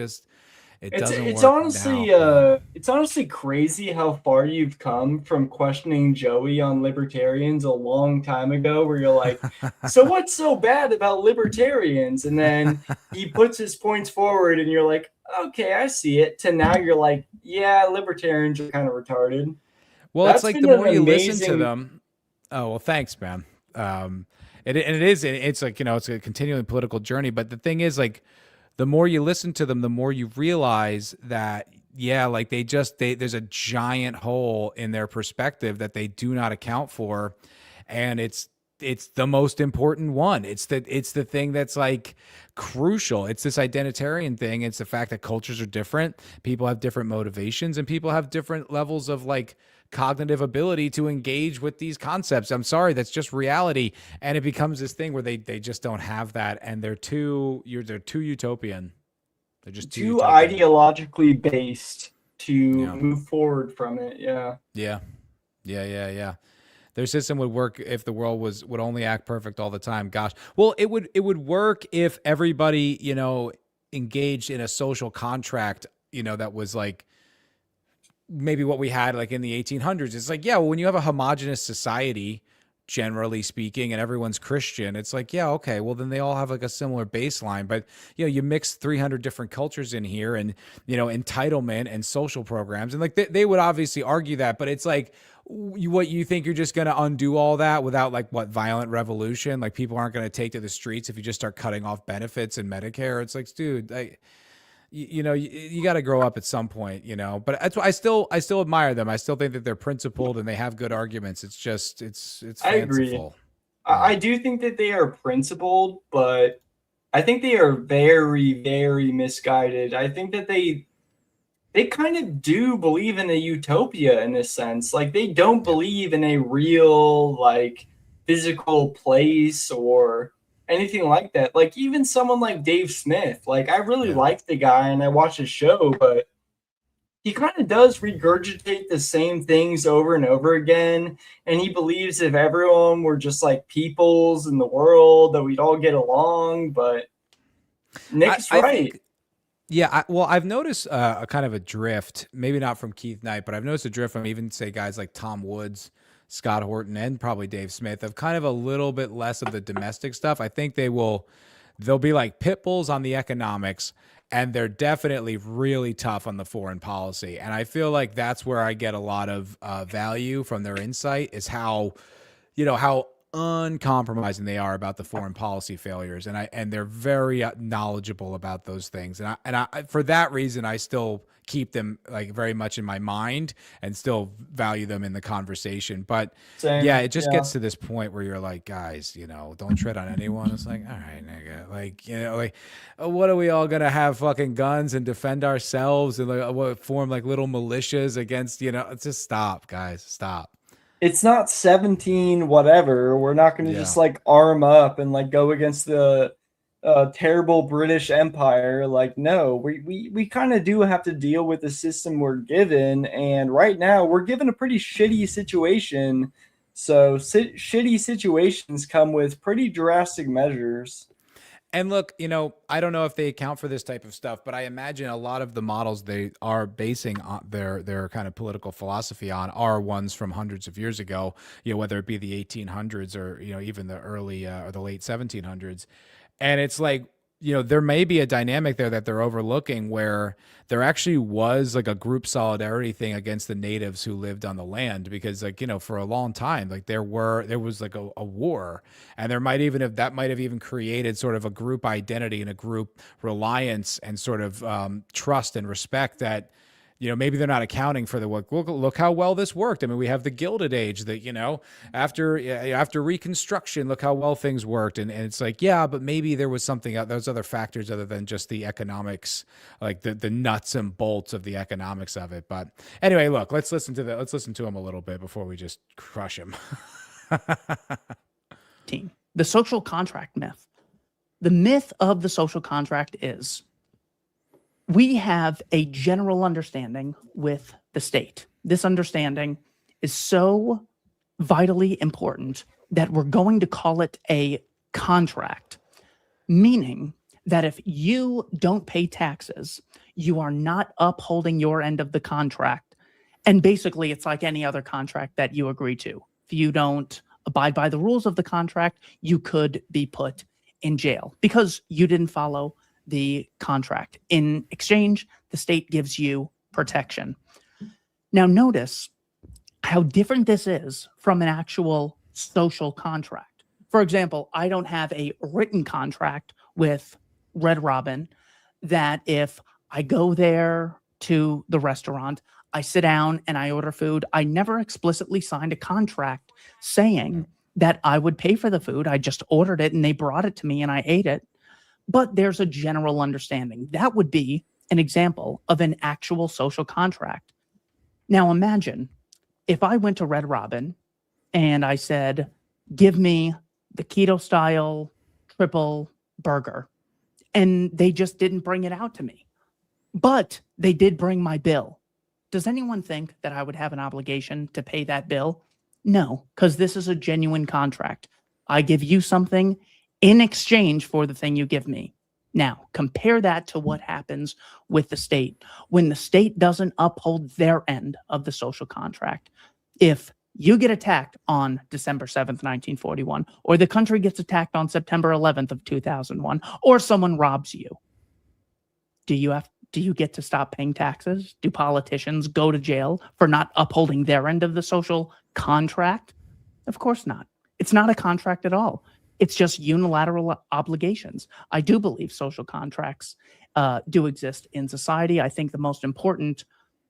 doesn't it's work honestly now. it's honestly crazy how far you've come from questioning Joey on libertarians a long time ago, where you're like, so what's so bad about libertarians? And then he puts his points forward and you're like, okay, I see it, to now you're like, yeah, libertarians are kind of retarded. Well, That's it's like been the an more you listen to amazing- them. Oh, well, thanks, man. It's like, it's a continuing political journey. But the thing is, like, the more you listen to them, the more you realize that, yeah, like there's a giant hole in their perspective that they do not account for. And it's the most important one. It's the thing that's like crucial. It's this identitarian thing. It's the fact that cultures are different. People have different motivations and people have different levels of like cognitive ability to engage with these concepts. I'm sorry, that's just reality. And it becomes this thing where they just don't have that. And they're too utopian. They're just too ideologically based to move forward from it. Yeah. Their system would work if the world would only act perfect all the time. Gosh. Well, it would work if everybody, engaged in a social contract, that was like maybe what we had like in the 1800s. It's like, yeah, well, when you have a homogenous society, generally speaking, and everyone's Christian, it's like, yeah, okay, well, then they all have like a similar baseline. But, you mix 300 different cultures in here and, entitlement and social programs. And like, they would obviously argue that, but it's like, what you think you're just going to undo all that without like violent revolution? Like people aren't going to take to the streets if you just start cutting off benefits and Medicare. It's like, dude, you got to grow up at some point, but that's why I still admire them. I still think that they're principled and they have good arguments. It's just, it's I agree. fanciful. I do think that they are principled, but I think they are very, very misguided. I think that they kind of do believe in a utopia in this sense. Like they don't believe in a real like physical place or anything like that. Like even someone like Dave Smith, like I really like the guy and I watch his show, but he kind of does regurgitate the same things over and over again. And he believes if everyone were just like peoples in the world, that we'd all get along. But Nick's right. I've noticed a kind of a drift, maybe not from Keith Knight, but I've noticed a drift from even say guys like Tom Woods, Scott Horton, and probably Dave Smith of kind of a little bit less of the domestic stuff. I think they'll be like pit bulls on the economics, and they're definitely really tough on the foreign policy. And I feel like that's where I get a lot of value from their insight, is how uncompromising they are about the foreign policy failures, and they're very knowledgeable about those things. And I for that reason, I still keep them like very much in my mind and still value them in the conversation. But it just gets to this point where you're like, guys, don't tread on anyone. It's like, all right, nigga, like, what are we all gonna have fucking guns and defend ourselves and like form like little militias against, just stop, guys, stop. It's not 17 whatever. We're not going to just like arm up and like go against the terrible British Empire. Like, no, we kind of do have to deal with the system we're given. And right now we're given a pretty shitty situation. So shitty situations come with pretty drastic measures. And look, I don't know if they account for this type of stuff, but I imagine a lot of the models they are basing on their kind of political philosophy on are ones from hundreds of years ago, whether it be the 1800s or, even the early or the late 1700s. And it's like, there may be a dynamic there that they're overlooking where there actually was like a group solidarity thing against the natives who lived on the land, because like, for a long time, like there was like a war, and that might have even created sort of a group identity and a group reliance and sort of trust and respect that maybe they're not accounting for the look how well this worked. I mean, we have the Gilded Age that, after Reconstruction, look how well things worked. And it's like, yeah, but maybe there was something, those other factors other than just the economics, like the nuts and bolts of the economics of it. But anyway, look, let's listen to him a little bit before we just crush him. The social contract myth. The myth of the social contract is we have a general understanding with the state. This understanding is so vitally important that we're going to call it a contract, meaning that if you don't pay taxes, you are not upholding your end of the contract. And basically, it's like any other contract that you agree to. If you don't abide by the rules of the contract, you could be put in jail because you didn't follow the contract. In exchange, the state gives you protection. Now, notice how different this is from an actual social contract. For example, I don't have a written contract with Red Robin that if I go there to the restaurant, I sit down and I order food, I never explicitly signed a contract saying that I would pay for the food. I just ordered it and they brought it to me and I ate it. But there's a general understanding. That would be an example of an actual social contract. Now imagine if I went to Red Robin and I said, give me the keto style triple burger, and they just didn't bring it out to me. But they did bring my bill. Does anyone think that I would have an obligation to pay that bill? No, because this is a genuine contract. I give you something in exchange for the thing you give me. Now, compare that to what happens with the state. When the state doesn't uphold their end of the social contract, if you get attacked on December 7th, 1941, or the country gets attacked on September 11th of 2001, or someone robs you, do you get to stop paying taxes? Do politicians go to jail for not upholding their end of the social contract? Of course not. It's not a contract at all. It's just unilateral obligations. I do believe social contracts do exist in society. I think the most important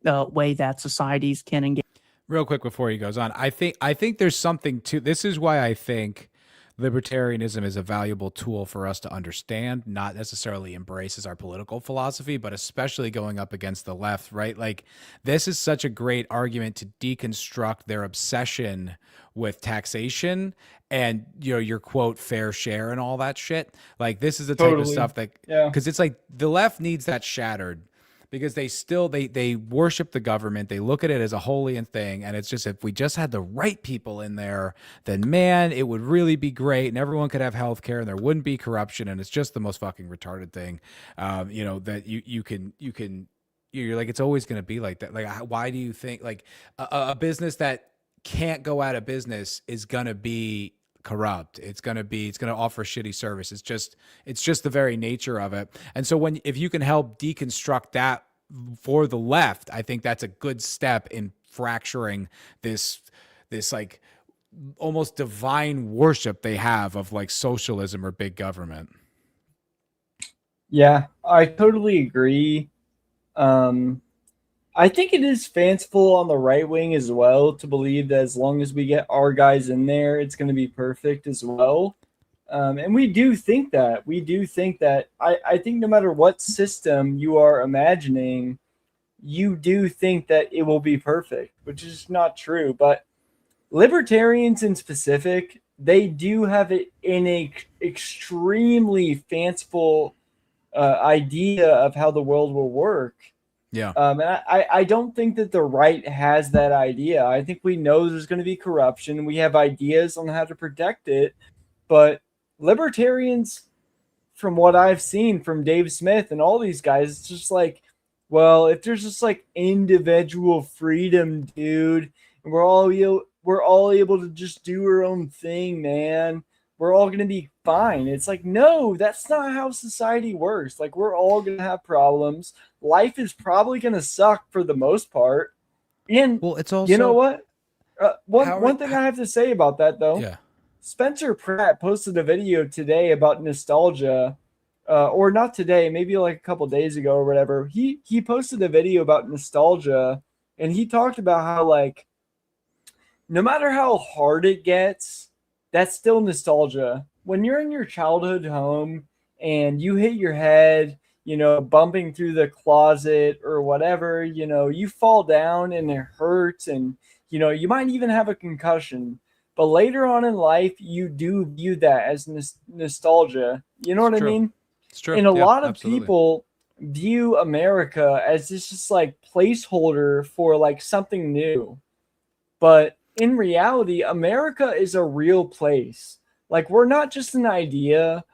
way that societies can engage. Real quick before he goes on, I think there's something to this. Is why I think libertarianism is a valuable tool for us to understand, not necessarily embrace as our political philosophy, but especially going up against the left, right? Like, this is such a great argument to deconstruct their obsession with taxation and, your quote, fair share and all that shit. Like, this is the type of stuff that, because it's like the left needs that shattered. Because they worship the government. They look at it as a holy thing. And it's just, if we just had the right people in there, then man, it would really be great. And everyone could have health care and there wouldn't be corruption. And it's just the most fucking retarded thing, that you're like, it's always going to be like that. Like, why do you think like a business that can't go out of business is going to be corrupt? It's going to offer shitty service. It's just the very nature of it. And so if you can help deconstruct that for the left, I think that's a good step in fracturing this like almost divine worship they have of like socialism or big government. Yeah, I totally agree. I think it is fanciful on the right wing as well to believe that as long as we get our guys in there, it's going to be perfect as well. And we do think that. I think no matter what system you are imagining, you do think that it will be perfect, which is not true. But libertarians in specific, they do have an extremely fanciful idea of how the world will work. Yeah. And I don't think that the right has that idea. I think we know there's going to be corruption. We have ideas on how to protect it. But libertarians, from what I've seen from Dave Smith and all these guys, it's just like, well, if there's just like individual freedom, dude, and we're all able to just do our own thing, man, we're all going to be fine. It's like, no, that's not how society works. Like, we're all going to have problems. Life is probably going to suck for the most part. And well, it's also, you know what? One thing I have to say about that, though. Yeah. Spencer Pratt posted a video today about nostalgia or not today, maybe like a couple days ago or whatever. He posted a video about nostalgia, and he talked about how like no matter how hard it gets, that's still nostalgia. When you're in your childhood home and you hit your head, bumping through the closet or whatever, you fall down and it hurts, and you might even have a concussion. But later on in life, you do view that as nostalgia. You know what I mean? It's true. And a Yeah, lot of absolutely. people view America as this just like placeholder for like something new. But in reality, America is a real place. Like, we're not just an idea.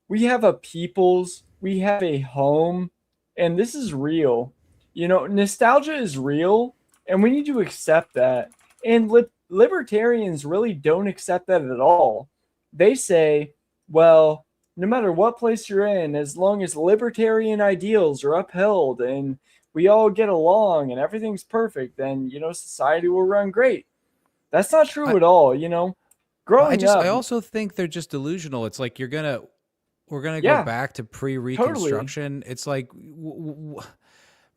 We have a peoples, we have a home, and this is real. Nostalgia is real, and we need to accept that. And libertarians really don't accept that at all. They say, well, no matter what place you're in, as long as libertarian ideals are upheld and we all get along and everything's perfect, then, society will run great. That's not true at all, Growing up. I also think they're just delusional. It's like we're gonna Yeah, go back to pre-Reconstruction. It's like,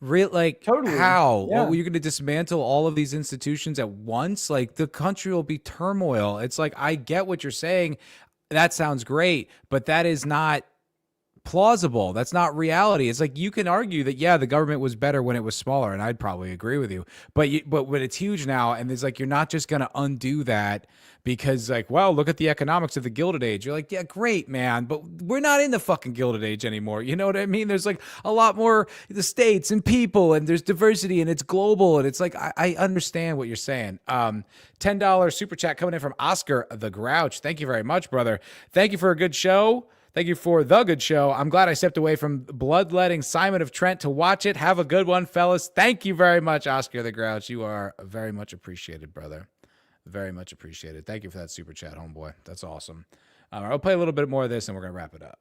Totally. how? Yeah. You're going to dismantle all of these institutions at once? Like, the country will be turmoil. It's like, I get what you're saying. That sounds great, but that is not plausible. That's not reality. It's like, you can argue that, yeah, the government was better when it was smaller, and I'd probably agree with you. But when it's huge now, and it's like, you're not just going to undo that because, like, well, look at the economics of the Gilded Age. You're like, yeah, great, man, but we're not in the fucking Gilded Age anymore. You know what I mean? There's like a lot more the states and people, and there's diversity, and it's global, and it's like, I understand what you're saying. $10 super chat coming in from Oscar the Grouch. Thank you very much, brother. Thank you for a good show. Thank you for the good show. I'm glad I stepped away from bloodletting Simon of Trent to watch it. Have a good one, fellas. Thank you very much, Oscar the Grouch. You are very much appreciated, brother. Very much appreciated. Thank you for that super chat, homeboy. That's awesome. I'll play a little bit more of this, and we're going to wrap it up.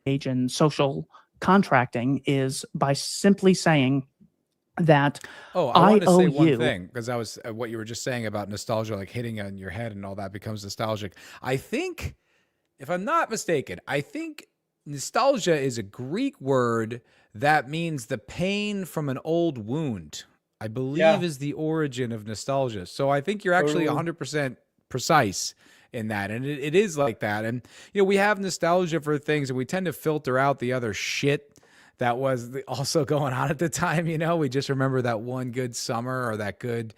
Age in social contracting is by simply saying that I I wanted to owe say one you. thing, because that was what you were just saying about nostalgia, like hitting on your head and all that becomes nostalgic. I think, if I'm not mistaken, I think nostalgia is a Greek word that means the pain from an old wound, I believe, is the origin of nostalgia. So I think you're actually 100% precise in that. And it is like that. And, we have nostalgia for things, and we tend to filter out the other shit that was also going on at the time. We just remember that one good summer, or that good,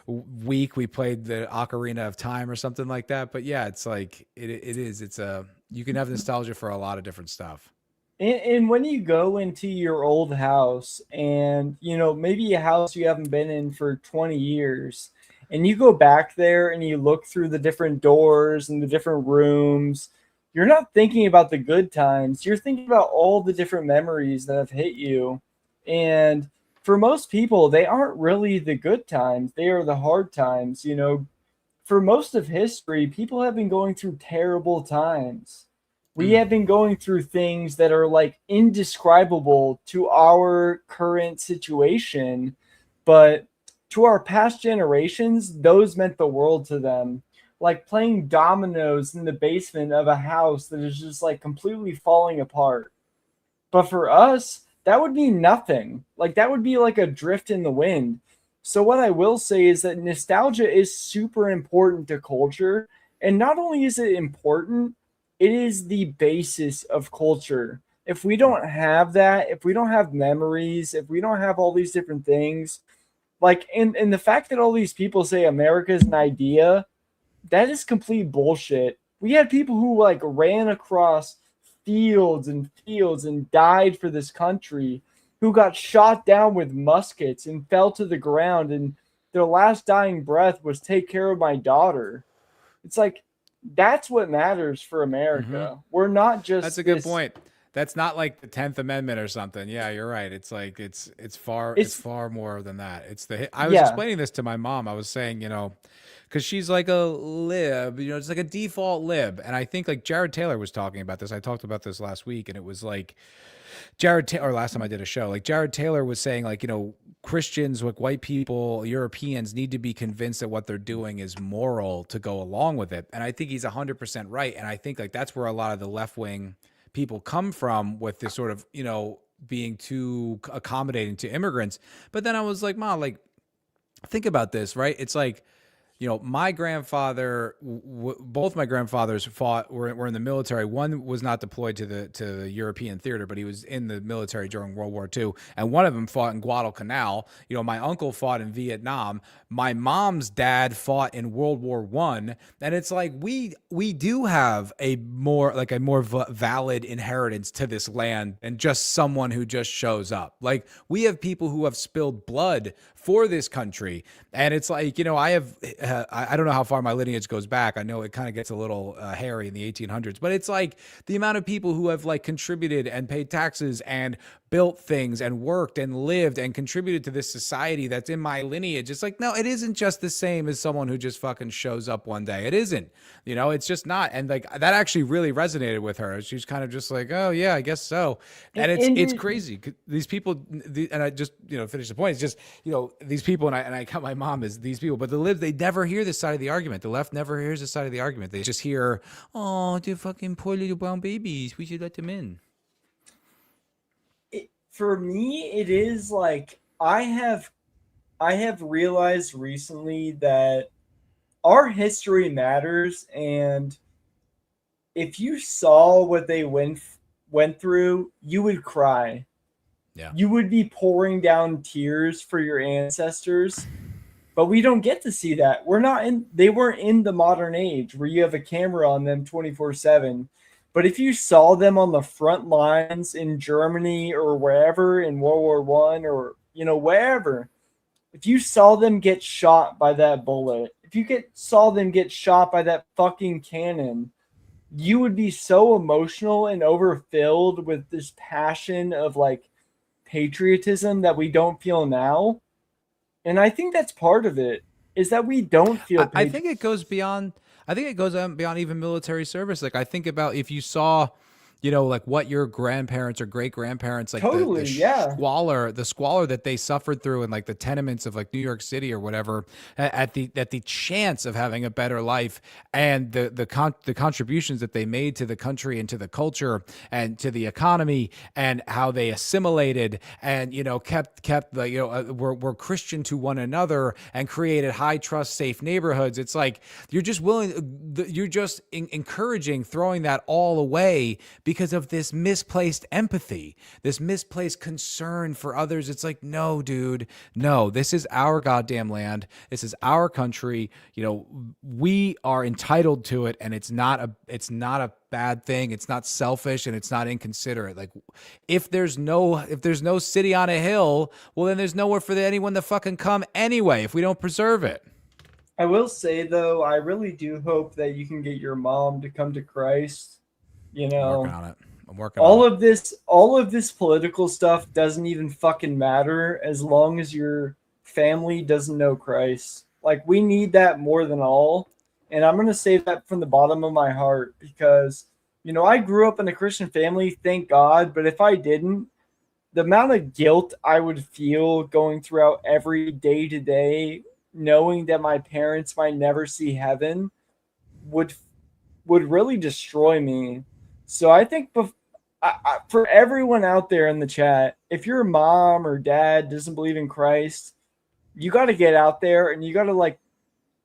week we played the Ocarina of Time or something like that. But yeah, it's like, you can have nostalgia for a lot of different stuff. And when you go into your old house and, maybe a house you haven't been in for 20 years, and you go back there and you look through the different doors and the different rooms, you're not thinking about the good times. You're thinking about all the different memories that have hit you. And for most people, they aren't really the good times. They are the hard times. For most of history, people have been going through terrible times. We have been going through things that are like indescribable to our current situation, but to our past generations, those meant the world to them. Like playing dominoes in the basement of a house that is just like completely falling apart. But for us, that would mean nothing. Like that would be like a drift in the wind. So what I will say is that nostalgia is super important to culture. And not only is it important, it is the basis of culture. If we don't have that, if we don't have memories, if we don't have all these different things, like, and the fact that all these people say America is an idea, that is complete bullshit. We had people who like ran across fields and died for this country, who got shot down with muskets and fell to the ground, and their last dying breath was "take care of my daughter." It's like, that's what matters for America. We're not just. That's a good point. That's not like the 10th Amendment or something. Yeah, you're right. It's like it's far more than that. It's the I was explaining this to my mom. I was saying, because she's like a lib, you know, it's like a default lib. And I think like Jared Taylor was talking about this. I talked about this last week, and it was like or last time I did a show, like Jared Taylor was saying, like, you know, Christians, like white people, Europeans need to be convinced that what they're doing is moral to go along with it. And I think he's 100% right. And I think like that's where a lot of the left wing people come from with this sort of, you know, being too accommodating to immigrants. But then I was like, Mom, like, think about this, right? It's like, you know, my grandfather, both my grandfathers were in the military. One was not deployed to the European theater, but he was in the military during World War II. And one of them fought in Guadalcanal. You know, my uncle fought in Vietnam. My mom's dad fought in World War I. And it's like, we do have a more valid inheritance to this land than just someone who just shows up. Like, we have people who have spilled blood for this country. And it's like, you know, I don't know how far my lineage goes back. I know it kind of gets a little hairy in the 1800s, but it's like the amount of people who have like contributed and paid taxes and built things and worked and lived and contributed to this society that's in my lineage. It's like, no, it isn't just the same as someone who just fucking shows up one day. It isn't, you know, it's just not. And like, that actually really resonated with her. She's kind of just like, oh yeah, I guess so. And it's crazy. These people, and I just, you know, finish the point. It's just, you know, these people, and I count my mom as these people, but the libs, they never hear this side of the argument. The left never hears this side of the argument. They just hear, oh, they're fucking poor little brown babies, we should let them in. For me, it is like, I have realized recently that our history matters, and if you saw what they went through, you would cry. Yeah. You would be pouring down tears for your ancestors, but we don't get to see that. They weren't in the modern age where you have a camera on them 24/7. But if you saw them on the front lines in Germany or wherever in World War I, or, you know, wherever, if you saw them get shot by that bullet, if you saw them get shot by that fucking cannon, you would be so emotional and overfilled with this passion of like patriotism that we don't feel now. And I think that's part of it, is that we don't feel I think it goes beyond even military service. Like, I think about if you saw, you know, like what your grandparents or great grandparents, like totally, the squalor that they suffered through in like the tenements of like New York City or whatever, at the chance of having a better life, and the contributions that they made to the country and to the culture and to the economy, and how they assimilated and, you know, kept the, you know, were Christian to one another and created high trust, safe neighborhoods. It's like you're just encouraging throwing that all away because of this misplaced empathy, this misplaced concern for others. It's like, no, dude, no, this is our goddamn land. This is our country. You know, we are entitled to it, and it's not a bad thing. It's not selfish, and it's not inconsiderate. Like, if there's no city on a hill, well, then there's nowhere for anyone to fucking come anyway if we don't preserve it. I will say, though, I really do hope that you can get your mom to come to Christ. You know, I'm working on it. All of this political stuff doesn't even fucking matter as long as your family doesn't know Christ. Like, we need that more than all. And I'm going to say that from the bottom of my heart, because, you know, I grew up in a Christian family, thank God. But if I didn't, the amount of guilt I would feel going throughout every day to day, knowing that my parents might never see heaven, would really destroy me. So I think for everyone out there in the chat, if your mom or dad doesn't believe in Christ, you got to get out there, and you got to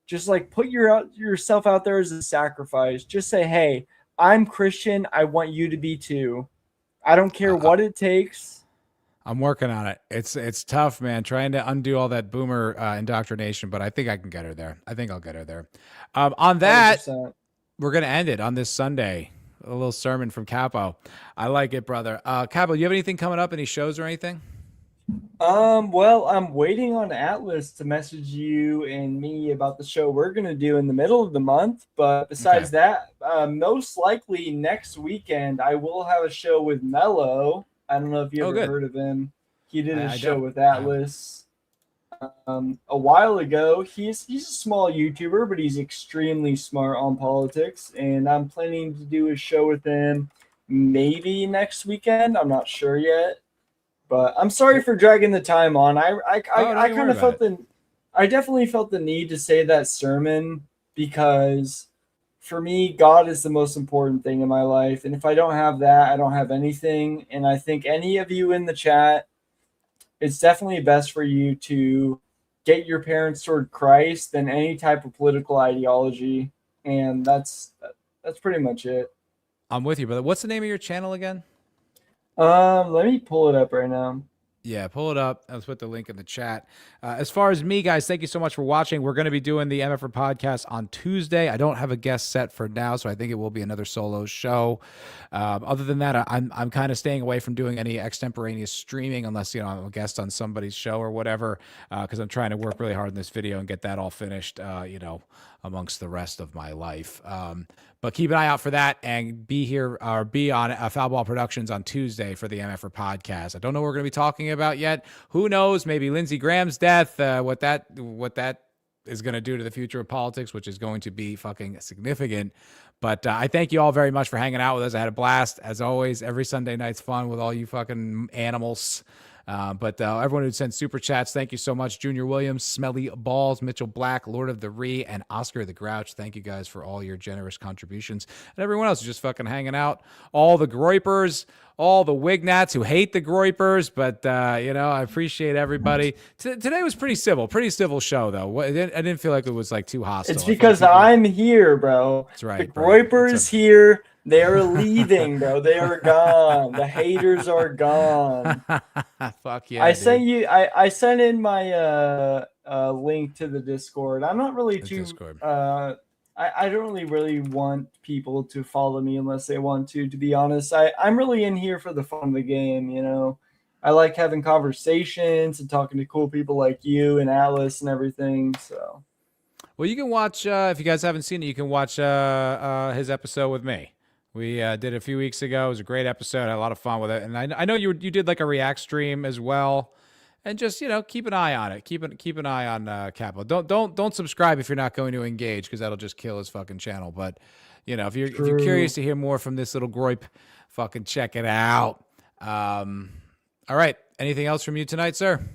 just put yourself out there as a sacrifice. Just say, hey, I'm Christian. I want you to be too. I don't care what it takes. I'm working on it. It's tough, man, trying to undo all that boomer indoctrination, but I think I can get her there. I think I'll get her there. On that, 100%. We're going to end it on this Sunday. A little sermon from Capo. I like it, brother. Capo, do you have anything coming up? Any shows or anything? Well, I'm waiting on Atlas to message you and me about the show we're going to do in the middle of the month. But besides that, most likely next weekend, I will have a show with Mello. I don't know if you ever heard of him. He did a show with Atlas. a while ago. He's a small YouTuber, but he's extremely smart on politics, and I'm planning to do a show with him maybe next weekend. I'm not sure yet, but I'm sorry for dragging the time on. I kind of felt I definitely felt the need to say that sermon because for me, God is the most important thing in my life. And if I don't have that, I don't have anything. And I think any of you in the chat, it's definitely best for you to get your parents toward Christ than any type of political ideology. And that's pretty much it. I'm with you, brother. What's the name of your channel again? Let me pull it up right now. Yeah, pull it up. Let's put the link in the chat. As far as me, guys, thank you so much for watching. We're going to be doing the MFR podcast on Tuesday. I don't have a guest set for now, so I think it will be another solo show. Other than that, I'm kind of staying away from doing any extemporaneous streaming unless, I'm a guest on somebody's show or whatever, because I'm trying to work really hard in this video and get that all finished, amongst the rest of my life. But keep an eye out for that and be on Foul Ball Productions on Tuesday for the MFR podcast. I don't know what we're going to be talking about yet. Who knows? Maybe Lindsey Graham's death, what that is going to do to the future of politics, which is going to be fucking significant. But I thank you all very much for hanging out with us. I had a blast. As always, every Sunday night's fun with all you fucking animals. But everyone who sent super chats, thank you so much. Junior Williams, Smelly Balls, Mitchell Black, Lord of the Ree, and Oscar the Grouch. Thank you guys for all your generous contributions. And everyone else who's just fucking hanging out. All the Groypers, all the Wignats who hate the Groypers, but I appreciate everybody. Today was pretty civil show though. I didn't feel like it was like too hostile. It's because I'm here, bro. That's right. The Groypers here. They are leaving, bro. They are gone. The haters are gone. Fuck yeah. I sent in my link to the Discord. I'm not really I don't really want people to follow me unless they want to be honest. I'm really in here for the fun of the game, I like having conversations and talking to cool people like you and Atlas and everything. So well, you can watch if you guys haven't seen it, you can watch his episode with me. We did it a few weeks ago. It was a great episode. I had a lot of fun with it. And I know you did like a react stream as well. And just, keep an eye on it. Keep an eye on Capital. Don't subscribe if you're not going to engage, because that'll just kill his fucking channel. But, if you're curious to hear more from this little Groyp, fucking check it out. All right. Anything else from you tonight, sir?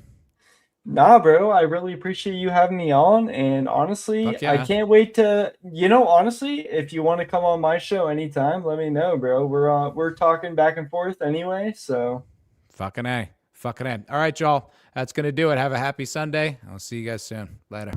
Nah, bro, I really appreciate you having me on. And honestly, yeah. I can't wait to, honestly, if you want to come on my show anytime, let me know, bro. We're talking back and forth anyway, so. Fucking A. All right, y'all. That's going to do it. Have a happy Sunday. I'll see you guys soon. Later.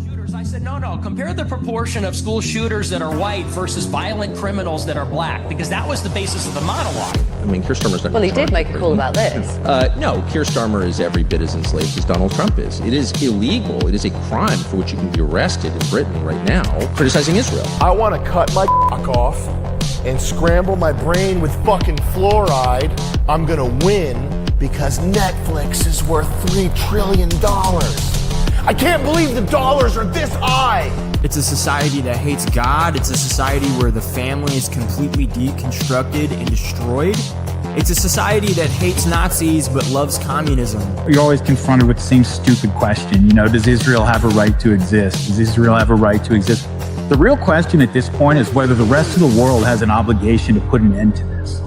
Shooters, I said, no. Compare the proportion of school shooters that are white versus violent criminals that are black, because that was the basis of the monologue. I mean, Keir Starmer's not. Well, he did make a call about this. No, Keir Starmer is every bit as enslaved as Donald Trump is. It is illegal. It is a crime for which you can be arrested in Britain right now, criticizing Israel. I want to cut my off and scramble my brain with fucking fluoride. I'm going to win because Netflix is worth $3 trillion. I can't believe the dollars are this high. It's a society that hates God. It's a society where the family is completely deconstructed and destroyed. It's a society that hates Nazis but loves communism. You're always confronted with the same stupid question. Does Israel have a right to exist? Does Israel have a right to exist? The real question at this point is whether the rest of the world has an obligation to put an end to this.